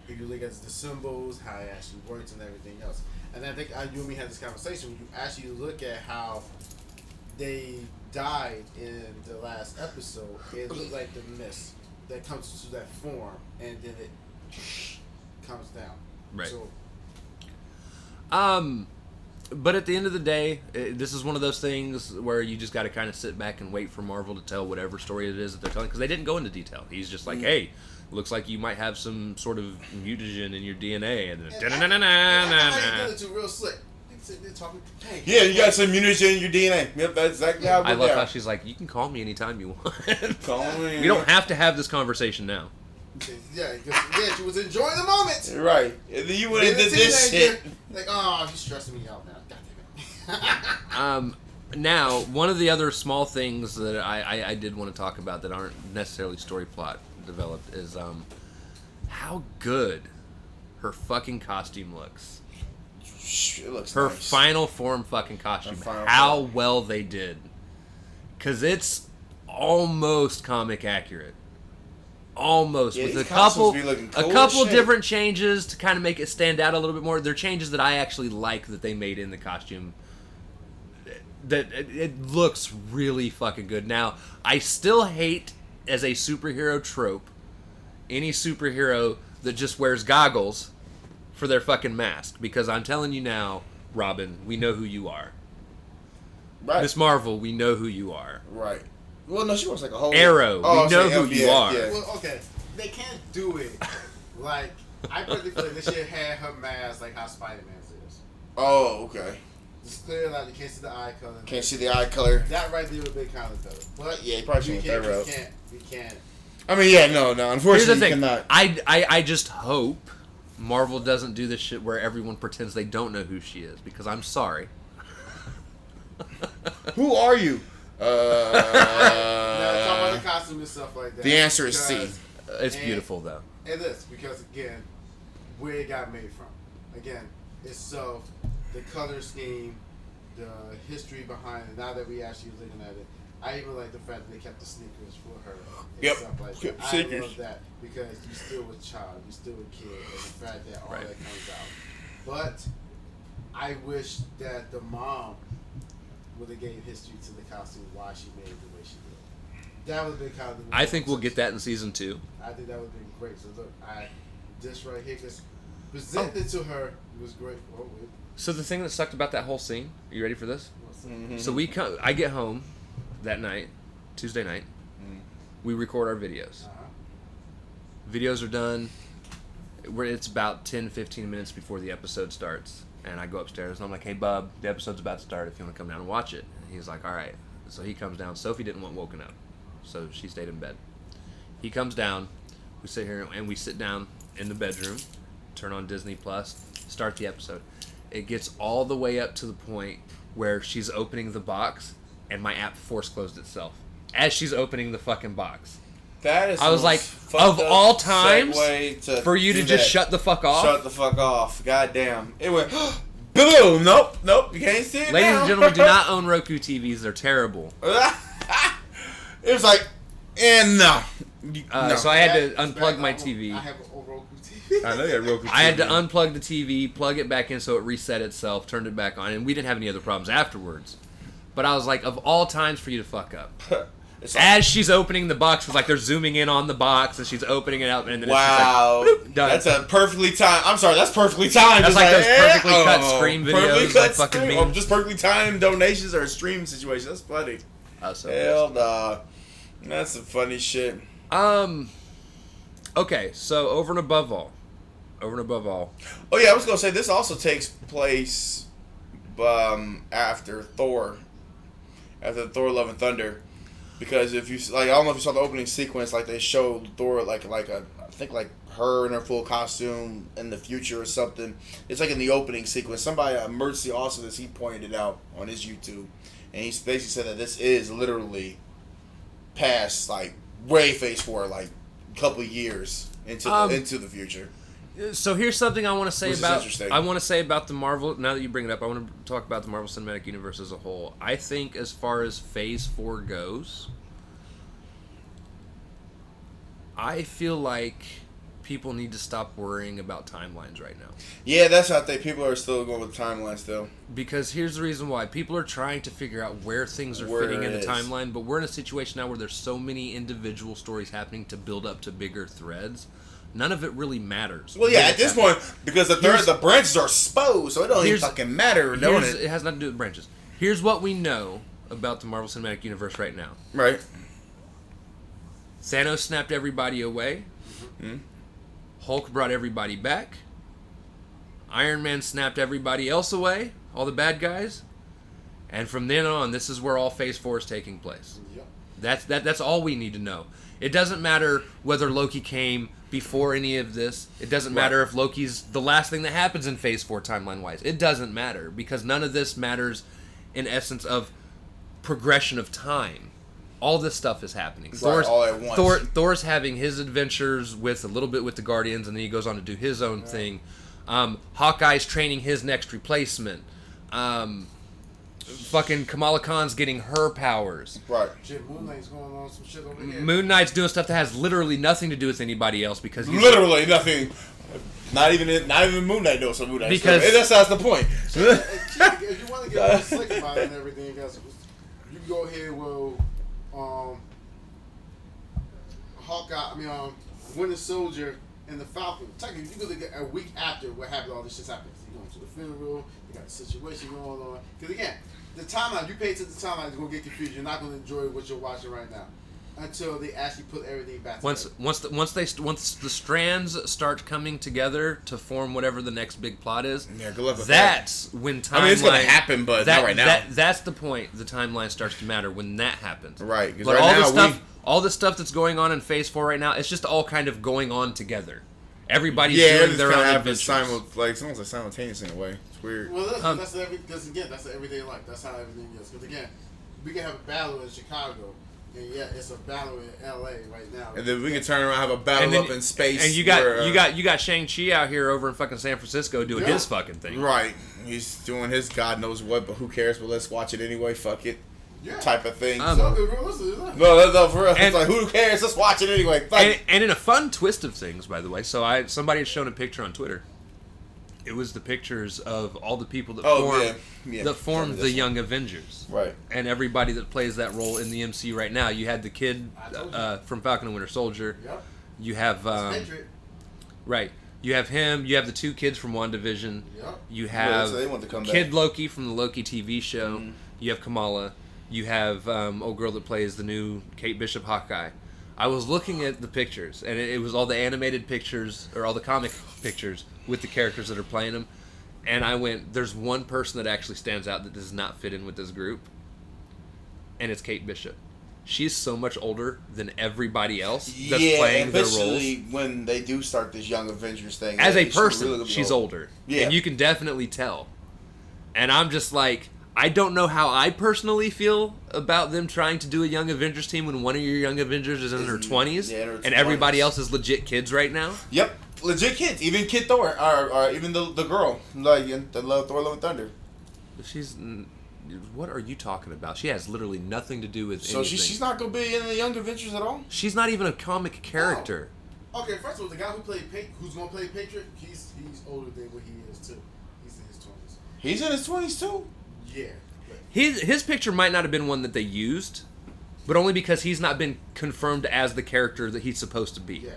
if you look at the symbols, how it actually works, and everything else. And I think you and me had this conversation when you actually look at how they died in the last episode. It looks like the mist that comes to that form, and then it comes down. Right. So, but at the end of the day, this is one of those things where you just got to kind of sit back and wait for Marvel to tell whatever story it is that they're telling, because they didn't go into detail. He's just like, hey, looks like you might have some sort of mutagen in your DNA, and then I did it too real slick. They're talking, hey, Yeah, you got some mutagen in your DNA. Yep, that's exactly how it I went love down. how she's like, you can call me anytime you want. Call me. We don't have to have this conversation now. Yeah, she was enjoying the moment. Right. And then you went Then into the this teenager, shit. Like, oh, he's stressing me out now. God damn it. Now, one of the other small things that I did want to talk about that aren't necessarily story plot developed is how good her fucking costume looks. It looks Her nice. final form fucking costume. Her final How form. well they did. Because it's almost comic accurate. Almost. Yeah, With these a couple costumes be looking cool a couple as shit. different changes to kind of make it stand out a little bit more. They're changes that I actually like that they made in the costume. That it looks really fucking good. Now, I still hate, as a superhero trope, any superhero that just wears goggles for their fucking mask. Because I'm telling you now, Robin, we know who you are. Right. Miss Marvel, we know who you are. Right. Well, no, she was like a whole Arrow, we I'm know saying, who you are. Yeah. Well, okay, they can't do it. Like, I personally feel like they should have her mask like how Spider-Man's is. Oh, okay. It's clear, like, you can't see the eye color. Can't see the eye color. That right there would be kind of better. But Yeah, you probably you shouldn't can't, have that route. you can't. I mean, yeah, no. Here's Unfortunately, the thing. you cannot. I just hope Marvel doesn't do this shit where everyone pretends they don't know who she is, because I'm sorry. Who are you? Now, talk about the costume and stuff like that. The answer is C. Because It's And- beautiful though. It is, because again, where it got made from. Again, itself, the color scheme, the history behind it, now that we actually looking at it. I even like the fact that they kept the sneakers for her and Yep. stuff like Yep, that. I sneakers. love that because you still a child, you still a kid, and the fact that all Right. that comes out. But I wish that the mom would have gave history to the costume, why she made it the way she did. That would have been kind of the I think we'll get that in season 2. I think that would have been great. So look, this right here, because presented to her was great. Oh, wait. So the thing that sucked about that whole scene, are you ready for this? What's that? Mm-hmm. So I get home that night, Tuesday night. We record our videos. Uh-huh. Videos are done. It's about 10-15 minutes before the episode starts. And I go upstairs and I'm like, hey, bub, the episode's about to start if you want to come down and watch it. And he's like, all right. So he comes down. Sophie didn't want woken up, so she stayed in bed. He comes down. We sit here and we sit down in the bedroom, turn on Disney Plus, start the episode. It gets all the way up to the point where she's opening the box and my app force closed itself as she's opening the fucking box. That is. I was the like, most fucked of up all times, segue to for you to do just that. shut the fuck off. Shut the fuck off. God damn. It went. Boom. Nope. You can't see it Ladies now. and gentlemen, do not own Roku TVs. They're terrible. It was like, and no. No. So I had to It's unplug bad. my I TV. have a Roku TV. I know you had Roku. I had to TV. unplug the TV, plug it back in so it reset itself, turned it back on, and we didn't have any other problems afterwards. But I was like, of all times for you to fuck up. It's like, As she's opening the box, it's like they're zooming in on the box, and she's opening it out, and then wow. it's just like, bloop, done. That's a perfectly timed. I'm sorry, that's perfectly timed. That's Just like those perfectly cut oh, Scream perfectly videos, cut like fucking Scream, memes. or just perfectly timed donations or a stream situation. That's funny. So Hell nah. That's some funny shit. Okay, so over and above all. Oh yeah, I was gonna say this also takes place after Thor. After Thor Love and Thunder. Because if you like, I don't know if you saw the opening sequence, like they showed Thor like I think like her in her full costume in the future or something. It's like in the opening sequence. Somebody, Mercy also, this he pointed it out on his YouTube, and he basically said that this is literally past like way Phase 4, like a couple years into the future. So here's something I want to say Which is about. interesting. I want to say about the Marvel. Now that you bring it up, I want to talk about the Marvel Cinematic Universe as a whole. I think as far as Phase 4 goes, I feel like people need to stop worrying about timelines right now. Yeah, that's how I think people are still going with timelines still. Because here's the reason why. People are trying to figure out where things are Where fitting in it the is. timeline, but we're in a situation now where there's so many individual stories happening to build up to bigger threads. None of it really matters. Well, yeah, when at it's this happening. point, because Here's- the branches are exposed, so it don't even Here's- fucking matter, don't Here's- it? It has nothing to do with branches. Here's what we know about the Marvel Cinematic Universe right now. Right. Thanos snapped everybody away. Mhm. Hulk brought everybody back. Iron Man snapped everybody else away, all the bad guys. And from then on, this is where all Phase 4 is taking place. Yep. That's all we need to know. It doesn't matter whether Loki came before any of this. It doesn't matter if Loki's the last thing that happens in Phase 4 timeline-wise. It doesn't matter, because none of this matters in essence of progression of time. All this stuff is happening. Right, all at once. Thor's having his adventures with a little bit with the Guardians, and then he goes on to do his own thing. Hawkeye's training his next replacement. Fucking Kamala Khan's getting her powers. Right. Shit, Moon Knight's going on some shit over here. Moon Knight's doing stuff that has literally nothing to do with anybody else because he's Literally nothing. Not even Moon Knight knows some Moon Knight Because- stuff. That's the point. If you want to get more slick about it and everything, guys, you can go ahead with Winter Soldier and the Falcon. Technically, you could get a week after what happened, all this shit happened. You go to the funeral, you got a situation going on. Because again, the timeline, you pay attention to the timeline, you're going to get confused. You're not going to enjoy what you're watching right now until they actually put everything back together. once the strands start coming together to form whatever the next big plot is. Yeah, good luck with That's when timeline. I mean, it's gonna happen, but not right now. That's the point. The timeline starts to matter when that happens. Right, 'cause But right all now the stuff, all the stuff that's going on in Phase 4 right now, it's just all kind of going on together. Everybody's doing it's their kind own of happens adventures. like almost like simultaneously in a way. It's weird. Well, that's because again, that's the everyday life. That's how everything is. Because again, we can have a battle in Chicago, and yeah, it's a battle in LA right now. And then we can turn around and have a battle And then- up in space. And you got where, you got Shang-Chi out here over in fucking San Francisco doing Yeah. his fucking thing. right. He's doing his God knows what, but who cares? But let's watch it anyway. Fuck it, yeah. type of thing. Um, so. Okay, realistic, isn't it? No, for real. And- It's like, who cares? Let's watch it anyway. Fuck it. And in a fun twist of things, by the way, so somebody had shown a picture on Twitter. It was the pictures of all the people that formed This the one. Young Avengers, Right. and everybody that plays that role in the MCU right now. You had the kid I told you. from Falcon and Winter Soldier. Yep. You have Patriot. right. You have him. You have the two kids from WandaVision. Yep. You have so they want to come Kid back. Loki from the Loki TV show. Mhm. You have Kamala. You have old girl that plays the new Kate Bishop Hawkeye. I was looking at the pictures, and it was all the animated pictures, or all the comic pictures, with the characters that are playing them. And I went, there's one person that actually stands out that does not fit in with this group, and it's Kate Bishop. She's so much older than everybody else that's playing their roles. eventually when they do start this Young Avengers thing. As yeah, a she's person, really gonna be she's old. older. Yeah. And you can definitely tell. And I'm just like, I don't know how I personally feel about them trying to do a Young Avengers team when one of your Young Avengers is in her 20s, yeah, in her and everybody 20s. else is legit kids right now. Yep, legit kids. Even Kid Thor, or even the girl, like in the Thor: Love and Thunder. She's... What are you talking about? She has literally nothing to do with So anything. she's not gonna be in the Young Avengers at all. She's not even a comic character. Okay, first of all, the guy who's gonna play Patriot, he's older than what he is too. He's in his 20s. He's in his 20s too. Yeah. But His picture might not have been one that they used, but only because he's not been confirmed as the character that he's supposed to be. yeah.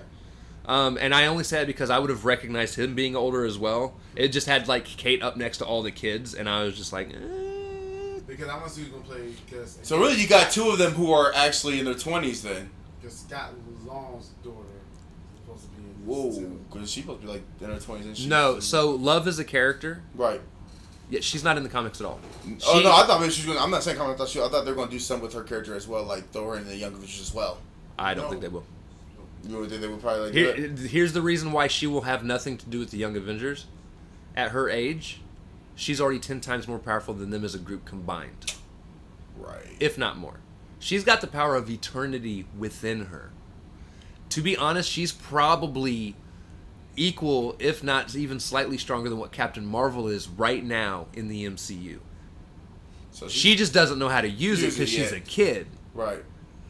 And I only say it because I would have recognized him being older as well. It just had like Kate up next to all the kids, and I was just like, Because I want to see who's gonna play. Because So really, you got two of them who are actually in their 20s then. Because Scott Long's daughter is supposed to be in this Whoa, too. because she's supposed to be like in her 20s. And No. So Love is a character. right. Yeah, she's not in the comics at all. Oh She- no, I thought maybe she was going. I'm not saying comment. I thought they were going to do something with her character as well, like Thor and the Young Avengers as well. I don't No. think they will. You know, they would probably like do it. Here's the reason why she will have nothing to do with the Young Avengers. At her age, she's already 10 times more powerful than them as a group combined, Right. if not more. She's got the power of eternity within her. To be honest, she's probably equal, if not even slightly stronger than what Captain Marvel is right now in the MCU. So She just doesn't know how to use it Use it because she's yet. a kid. right.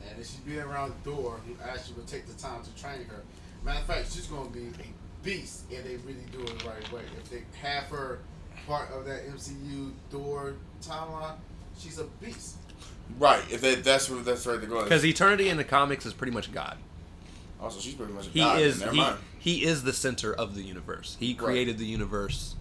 And and she's being around the door, who actually would take the time to train her. Matter of fact, she's going to be a beast, and they really do it the right way. If they have her part of that MCU Thor timeline, she's a beast. Right. If that's where they're going. Because Eternity in the comics is pretty much God. Also, she's pretty much a He god. is Never mind. he is the center of the universe. He created the universe.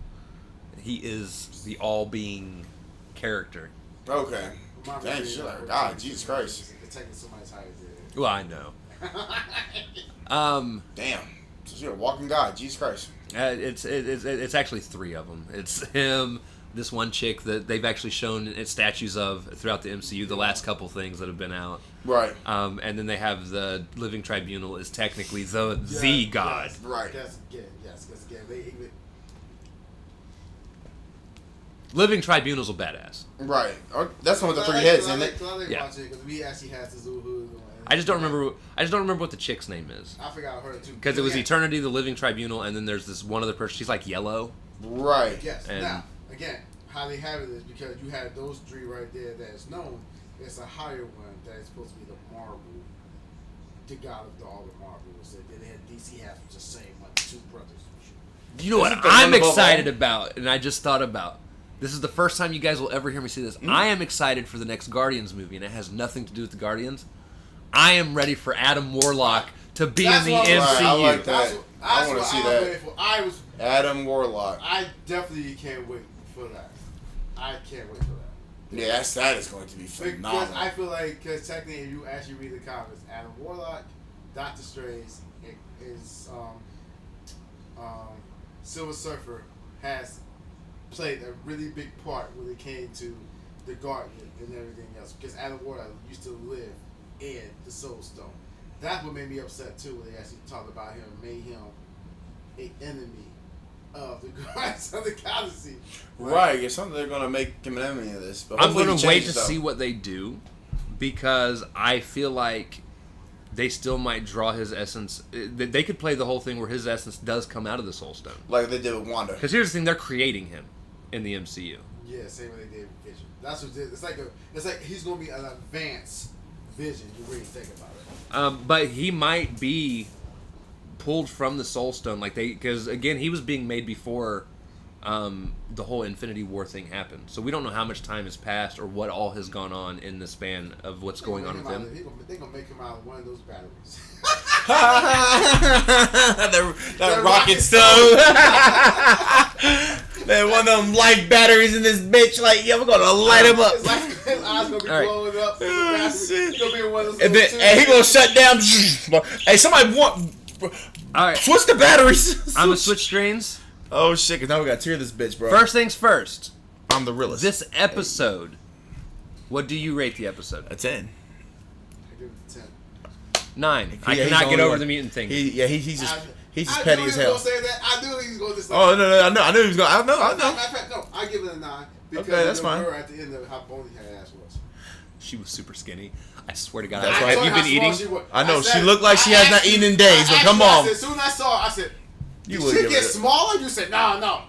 He is the all-being character. Okay. Remind Dang, me shit, of like, what God, James Jesus said, Christ. it's taking somebody's higher than Well, I know. Damn. So she's a walking god. Jesus Christ. It's actually three of them. It's him, this one chick that they've actually shown statues of throughout the MCU. The last couple things that have been out. Right. And then they have the Living Tribunal is technically the god. Yes, Right. Yes, because again, they even. Living Tribunal's a badass. Right. That's the one with the three heads, isn't it? Yeah. Because we actually had the Zuhu. I just don't remember what the chick's name is. I forgot her too. Because it was Yeah. Eternity, the Living Tribunal, and then there's this one other person. She's like yellow. Right. Yes. And- Now, again, how they have it is because you have those three right there that is known. It's a higher one that is supposed to be the Marvel, the god of all the Marvels. And then they had DC has the same one, two brothers. You know what Isn't the I'm one above excited all? about, and I just thought about. This is the first time you guys will ever hear me say this. I am excited for the next Guardians movie, and it has nothing to do with the Guardians. I am ready for Adam Warlock to be That's in the what I'm- MCU. Right, I like that. That's I wanna what see I was that. waiting for. Adam Warlock. I definitely can't wait for that. I can't wait for that. Yeah, that is going to be Because phenomenal. I feel like, because technically, if you actually read the comics, Adam Warlock, Doctor Strange, is Silver Surfer has played a really big part when it came to the Guardian and everything else. Because Adam Warlock used to live in the Soul Stone. That's what made me upset too when they actually talked about him and made him an enemy of the Guardians of the Galaxy. Right, it's something they're going to make him an enemy of this. But I'm hopefully going he to wait to changes, though. see what they do, because I feel like they still might draw his essence. They could play the whole thing where his essence does come out of the Soul Stone. Like they did with Wanda. Because here's the thing: they're creating him in the MCU. Yeah, same way they did with Vision. That's what it is. It's like he's gonna be an advanced Vision. You really think about it. But he might be pulled from the Soul Stone, because again, he was being made before the whole Infinity War thing happened. So we don't know how much time has passed or what all has gone on in the span of what's going on with him. They're gonna make him out of one of those batteries. that rocket stove. Man, one of them light batteries in this bitch. Like, yeah, we're gonna light him up. His eyes gonna be All right. blowing up. Oh, shit. He's gonna be in one of those And little then and he gonna tubes. shut down. Hey, somebody All right, switch the batteries. I'm gonna switch screens. Oh shit! Cause now we gotta tear this bitch, bro. First things first. I'm the realest. This episode. What do you rate the episode? a 10. I give it a 10. 9. I Yeah, he's cannot the get only over one. the mutant thing. He's just I petty knew as he hell. was gonna say that. I knew he was gonna just. Oh no! I knew he was gonna. I know. Matter of fact, no, I give it a 9 because Okay, that's of fine. her at the end of how bony her ass was. She was super skinny. I swear to God. That's Have right. told you her been how small eating? was. I know, said- she looked like she I has not asked eaten you- in days, I but asked come you, I on. said, as soon as I saw her, I said, You did would she give get it. smaller? You said, no.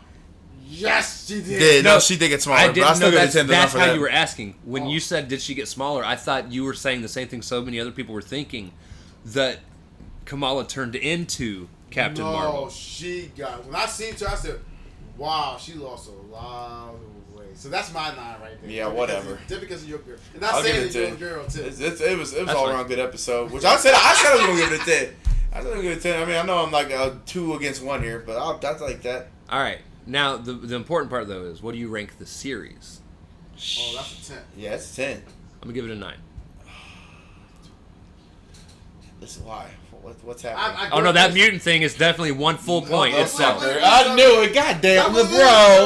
Yes, she did. Yeah, no, No, she did get smaller. I but I didn't still know give it a that's, 10 that's for how that. you were asking. When Oh. you said, did she get smaller, I thought you were saying the same thing so many other people were thinking, that Kamala turned into Captain Marvel. No, she got. When I seen her, I said, wow, she lost a lot of weight. So that's my 9 right there. Yeah, Just whatever. Because just because of your girl. And not I'll give saying it that a you're a 10. girl, too. It was That's all fine. around good episode. Which I said I was gonna give it a 10. I was gonna give it a 10. I mean, I know I'm like 2 against 1 here, but I'll like that. All right. Now, the important part, though, is what do you rank the series? Oh, that's a 10. Yeah, it's a 10. I'm going to give it a 9. This is why. What's happening? Oh, no, that mutant thing is definitely 1 full point no, itself. no, no. I knew it. Goddamn, That was bro.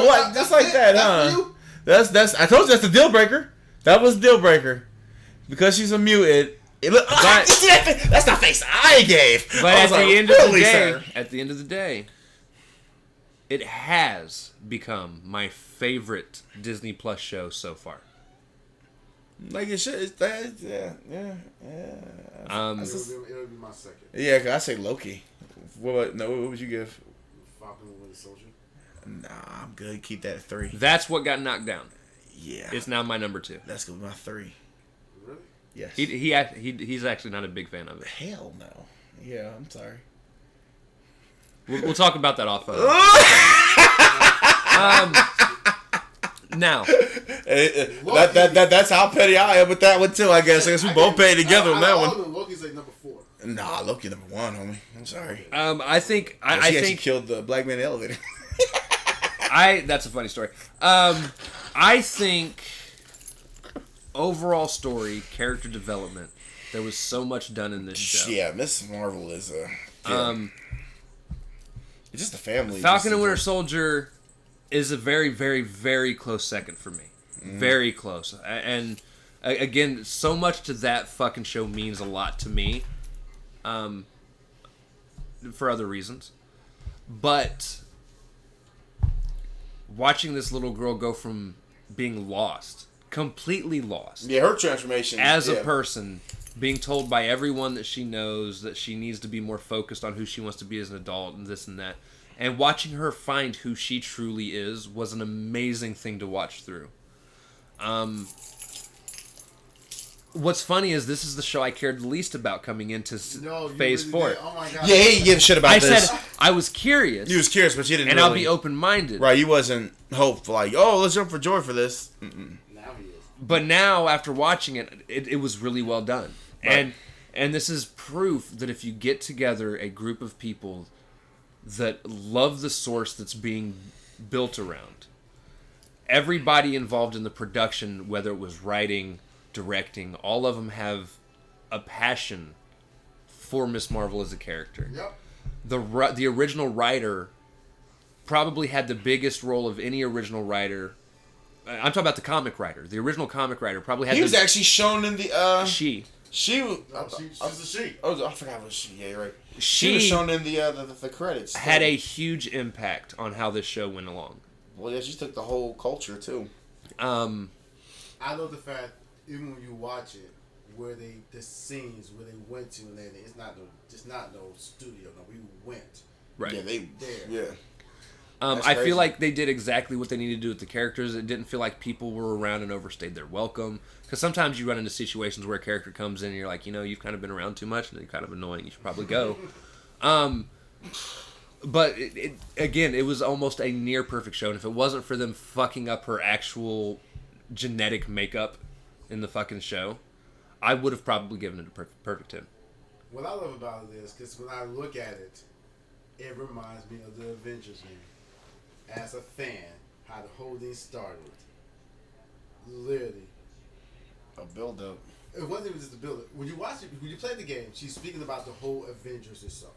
it. What? Just like that, That's huh? for you? That's. I told you that's the deal breaker. That was the deal breaker. Because she's a mutant. It look, But- that's the face I gave. But I at was the like, end of the really, day, sir? it has become my favorite Disney Plus show so far. Like it should. It's that. Yeah. Um, It'll be my second. Yeah, 'cause I say Loki. What would you give? Falcon and Winter Soldier. Nah, I'm good. Keep that at 3. that's what got knocked down. Yeah. It's now my number 2. That's gonna be my 3. Really? Yes. He's actually not a big fan of it. Hell no. Yeah, I'm sorry. We'll talk about that off. Now, that's how petty I am with that one too. I guess we both paid together on that one. Loki's like number 4. Nah, Loki number 1, homie. I'm sorry. I think I think killed the black man in the elevator. That's a funny story. I think overall story, character development, there was so much done in this show. Yeah, Miss Marvel is it's just a family. Falcon and Winter Soldier is a very, very, very close second for me. Very close. And again, so much to that fucking show means a lot to me. For other reasons. But watching this little girl go from being lost, completely lost. Yeah, her transformation. As a person, being told by everyone that she knows that she needs to be more focused on who she wants to be as an adult and this and that. And watching her find who she truly is was an amazing thing to watch through. What's funny is this is the show I cared the least about coming into Phase 4. Oh my God. Yeah, he didn't give a shit about this. I said I was curious. You was curious, but you didn't. And really, I'll be open-minded. Right, you wasn't hopeful. Like, oh, let's jump for joy for this. Mm-mm. Now he is. But now, after watching it was really well done. Right. And this is proof that if you get together a group of people that love the source that's being built around, everybody involved in the production, whether it was writing, directing, all of them have a passion for Miss Marvel as a character. Yep. The original writer probably had the biggest role of any original writer. I'm talking about the comic writer. The original comic writer probably had. He was actually shown in the. She. She was. She's a she. Oh, I forgot what she. Yeah, you're right. She was shown in the credits. Had a huge impact on how this show went along. Well, yeah, she took the whole culture too. I love the fact, even when you watch it, where the scenes where they went to and everything, it's not no studio. No, we went. Right. Yeah, they. There. Yeah. I feel like they did exactly what they needed to do with the characters. It didn't feel like people were around and overstayed their welcome. Because sometimes you run into situations where a character comes in and you're like, you've kind of been around too much and you're kind of annoying. You should probably go. But again, it was almost a near perfect show. And if it wasn't for them fucking up her actual genetic makeup in the fucking show, I would have probably given it a perfect 10. What I love about it is, because when I look at it, it reminds me of the Avengers game. As a fan, how the whole thing started. Literally. A build-up. It wasn't even just a build-up. When you watch it, when you play the game, she's speaking about the whole Avengers herself.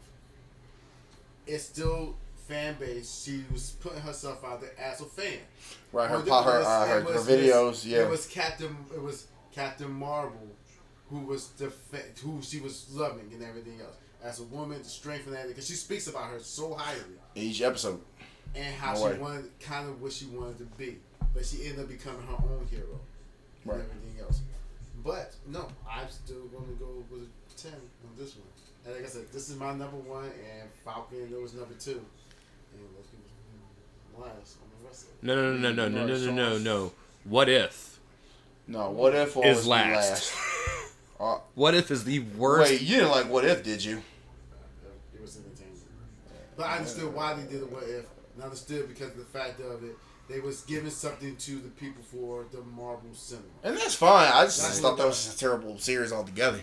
It's still fan base. She was putting herself out there as a fan. Right, her videos. Yeah. It was Captain Marvel, who she was loving and everything else. As a woman, the strength and everything, because she speaks about her so highly. Each episode. And how she wanted, kind of what she wanted to be, but she ended up becoming her own hero. And everything else. But no, I'm still going to go with a 10 on this one. And like I said, this is my number 1, and Falcon was number 2. And let's give last on the rest of it. No. What if? No, what if is last? What if is the worst? Wait, you didn't like What If, did you? It was entertaining. But I understood why they did a What If. And I understood because of the fact of it. They was giving something to the people for the Marvel cinema. And that's fine. I just thought that was a terrible series altogether.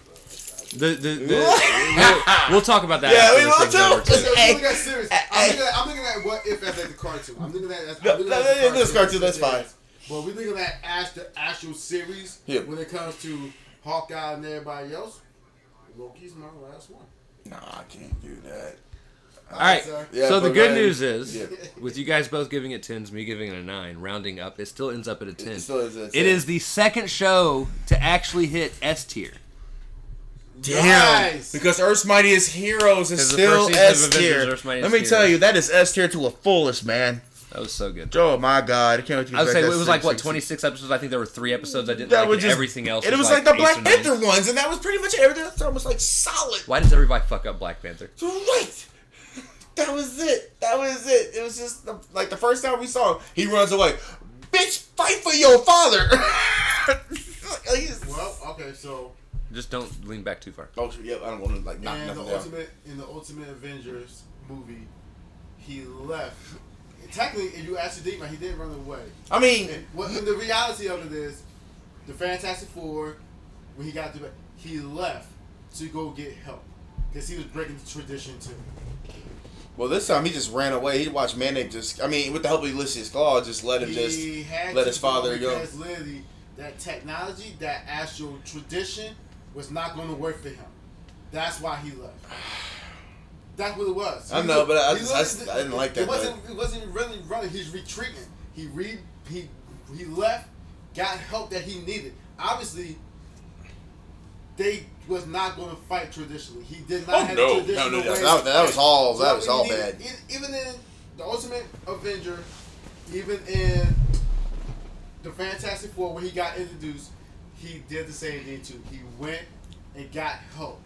We'll talk about that. Yeah, we will too. I'm looking at What If as like the cartoon. I'm looking at this cartoon. That's fine. But we're looking at the actual series when it comes to Hawkeye and everybody else. Loki's my last one. Nah, I can't do that. All right. Yeah, so the good news is, with you guys both giving it 10s, me giving it a 9, rounding up, it still ends up at a 10. It still is a 10. It is the second show to actually hit S tier. Damn. Nice. Because Earth's Mightiest Heroes is still S tier. Let me tell you, that is S tier to a fullest, man. That was so good. Oh my God! I can't wait to get I would back say to it was like, what, 26 episodes? I think there were 3 episodes I didn't that like, was and everything else it was like the Black 8 or 9. Panther ones, and that was pretty much everything. That was like solid. Why does everybody fuck up Black Panther? Right. That was it. It was just like the first time we saw him, he runs away. Bitch, fight for your father. Well, okay, so Just don't lean back too far. Oh, yeah, I don't want to like knock And nothing down. in the Ultimate Avengers movie, he left. Technically, if you actually think about it, he didn't run away. I mean, And the reality of it is, the Fantastic Four, when he got to he left to go get help because he was breaking the tradition too. well, this time he just ran away. He watched Manape just. I mean, with the help of Ulysses Claw, just let him let his father go. Because literally, that technology, that actual tradition, was not going to work for him. That's why he left. That's what it was. I know, but I didn't like that. It wasn't really running. He's retreating. He left, got help that he needed. Obviously, they was not going to fight traditionally. He did not have a traditional way. That was all bad. Even in the Ultimate Avenger, even in the Fantastic Four, when he got introduced, he did the same thing too. He went and got help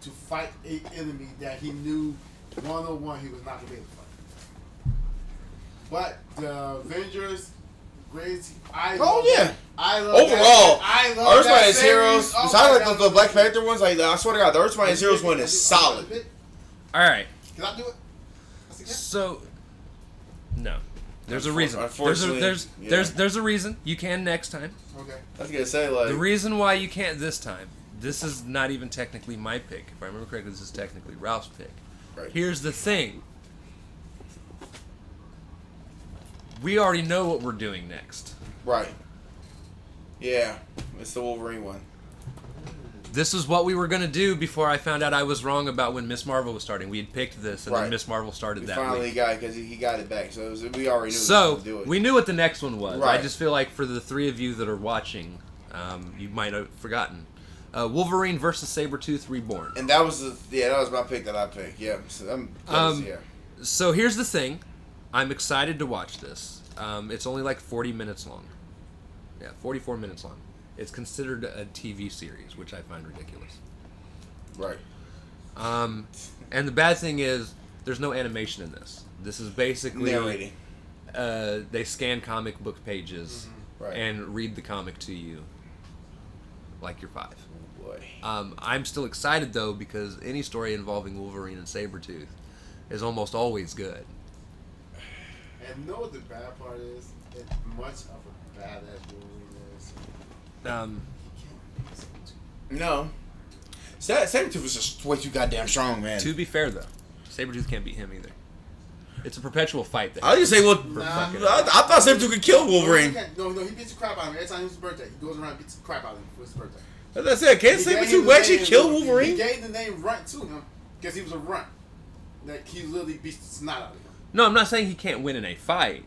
to fight an enemy that he knew 1-on-1 he was not going to be able to fight. But the Avengers, great. I love Earth Mightiest Heroes. Oh Besides like the Black Panther ones, like I swear to God, the Earth Mightiest Heroes one is solid. All right. Can I do it? So, no. There's a reason. Unfortunately, There's a reason. You can next time. Okay. I was gonna say like The reason why you can't this time. This is not even technically my pick. If I remember correctly, this is technically Ralph's pick. Right. Here's the thing. We already know what we're doing next. right. Yeah, it's the Wolverine one. This is what we were going to do before I found out I was wrong about when Miss Marvel was starting. We had picked this, and then Right. Miss Marvel started We that finally week. got it because he got it back. So we already knew. So, to do it. we knew what the next one was. I Right. just feel like for the three of you that are watching, you might have forgotten. Wolverine versus Sabretooth Reborn. And that was that was my pick that I picked. Yeah. So yeah. So here's the thing. I'm excited to watch this. It's only like 40 minutes long. Yeah, 44 minutes long. It's considered a TV series, which I find ridiculous. Right. And the bad thing is, there's no animation in this. This is basically Narrating. They scan comic book pages Right. and read the comic to you like you're 5. Boy. I'm still excited though because any story involving Wolverine and Sabretooth is almost always good. And you know what the bad part is? As much of a badass Wolverine is, Um, he can't beat Sabretooth. No. Sabretooth was just way too goddamn strong, man. to be fair though, Sabretooth can't beat him either. It's a perpetual fight. I was gonna say, well, fucking- I thought Sabretooth could kill Wolverine. No, he beats the crap out of him. Every time it's his birthday, he goes around and beats the crap out of him for his birthday. As I said, can't He gave Sabretooth the actually name- kill He Wolverine? gave the name Runt to him because he was a runt. That he literally beats the snot out of him. No, I'm not saying he can't win in a fight,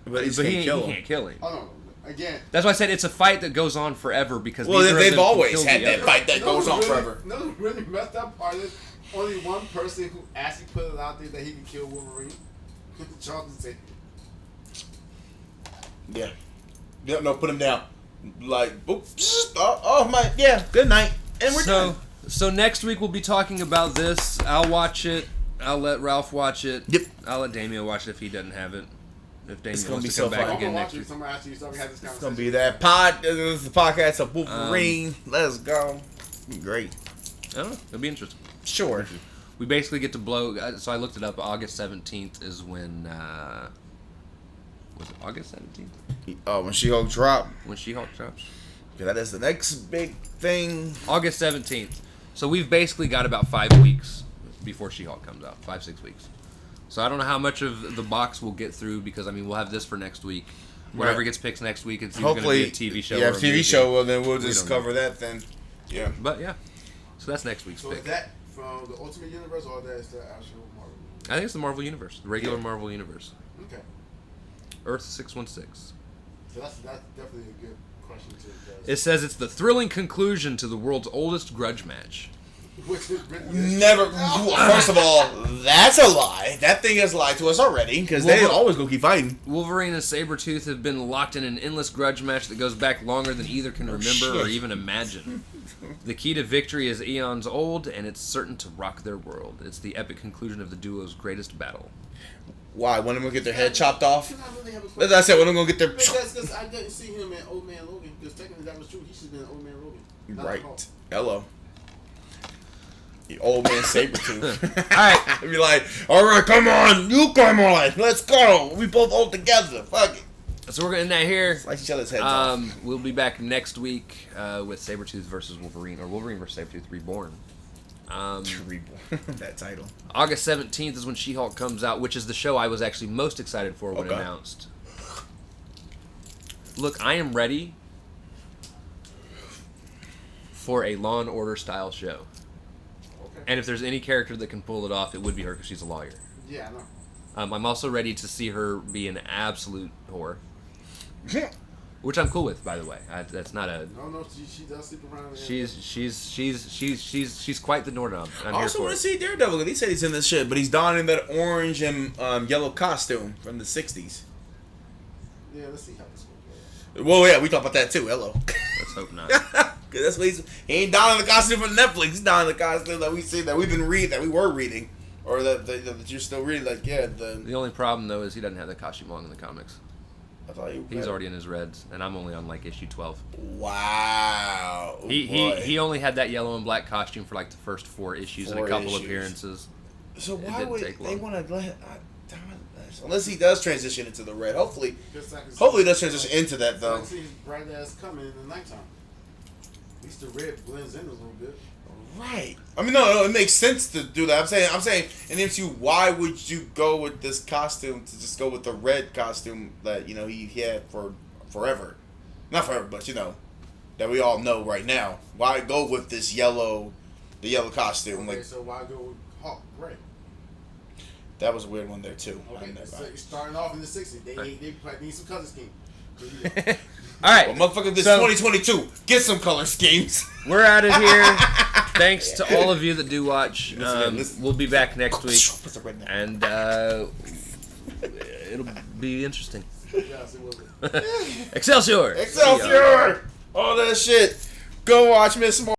But he he can't kill can't him. kill him. Oh no! Again, That's why I said it's a fight that goes on forever because Well, neither of they've them can always kill had the that other. fight that goes on really, forever. No, the really messed up part is only one person who actually put it out there that he can kill Wolverine. Charles Xavier. Yeah. Yep, no, put him down. Like, oops. Oh my, yeah, good night. And we're done. So next week we'll be talking about this. I'll watch it. I'll let Ralph watch it. Yep. I'll let Damien watch it if he doesn't have it. If Damien gonna wants be to so come back fun. I'm again gonna next watch it. week. Someone actually so we had this conversation. It's gonna be that pod. This is the podcast of Wolverine. Let's go. Be great. I don't know. It'll be interesting. Sure. We basically get to blow. So I looked it up. August 17th is when. Was it August 17th? Oh, when She-Hulk drop. When She-Hulk drops? Okay, that is the next big thing. August 17th. So we've basically got about 5 weeks before She-Hulk comes out. 5-6 weeks. So I don't know how much of the box we'll get through because, I mean, we'll have this for next week. Whatever Right. gets picked next week, it's either going to Hopefully, be a TV show yeah, or a TV movie. show. Well, then we'll We just don't cover that then. Yeah. But yeah. So that's next week's So pick. is that from the Ultimate Universe or that's the actual Marvel? I think it's the Marvel Universe. The regular Yeah. Marvel Universe. Okay. Earth 616. So that's definitely a good question too. It says it's the thrilling conclusion to the world's oldest grudge match. Which is written Never. First of all, that's a lie. That thing has lied to us already because they always go keep fighting. Wolverine and Sabretooth have been locked in an endless grudge match that goes back longer than either can remember or shit. even imagine. The key to victory is eons old, and it's certain to rock their world. It's the epic conclusion of the duo's greatest battle. Why? When I'm gonna get their head chopped off? Because I really have a As question. I said, when I'm gonna get their Because I didn't see him in Old Man Logan. Because technically that was true. He should have been Old Man Logan. Not right. the Hulk. Hello. The old man Sabretooth. Alright. Be like, all right, come on, you come on, let's go. We both all together. Fuck it. So we're gonna end that here. Slice each other's heads off. We'll be back next week with Sabretooth versus Wolverine, or Wolverine versus Sabretooth Reborn. That title. August 17th is when She-Hulk comes out, which is the show I was actually most excited for when Okay. announced. Look, I am ready for a Law and Order style show. Okay. And if there's any character that can pull it off, it would be her because she's a lawyer. Yeah, I know. I'm also ready to see her be an absolute whore, which I'm cool with, by the way. That's not a. No, she does sleep around. She's quite the doorknob. I'm I here also for want it. to see Daredevil. He said he's in this shit, but he's donning that orange and yellow costume from the 60s. Yeah, let's see how this goes. Well, yeah, we talked about that too. Hello. Let's hope not. Cause that's what he ain't donning the costume from Netflix. He's donning the costume that we see that we've been reading, that we were reading, or that you're still reading. Like, yeah, The only problem though is he doesn't have the costume long in the comics. I thought you. He's already in his reds, and I'm only on like issue 12. Wow. He only had that yellow and black costume for like the first 4 issues and a 4 couple issues. appearances. So It why didn't would take they long. want to let? Unless he does transition into the red. Hopefully he Hopefully does transition into that I though. can see his bright ass coming in the nighttime. At least the red blends in a little bit. Right. I mean, no, it makes sense to do that. I'm saying, in MCU, why would you go with this costume to just go with the red costume that he had for forever? Not forever, but that we all know right now. Why go with this the yellow costume? Okay, Like so why go with Hawk Gray? that was a weird one there too. Okay, so starting off in the 60s, they probably need some color scheme. All right, Well, motherfucker, this So- 2022. Get some color schemes. we're out of here. Thanks to all of you that do watch. Listen. We'll be back next week, What's the red now? and it'll be interesting. Yes, it will. Excelsior! Excelsior! All that shit. Go watch Miss Marvel.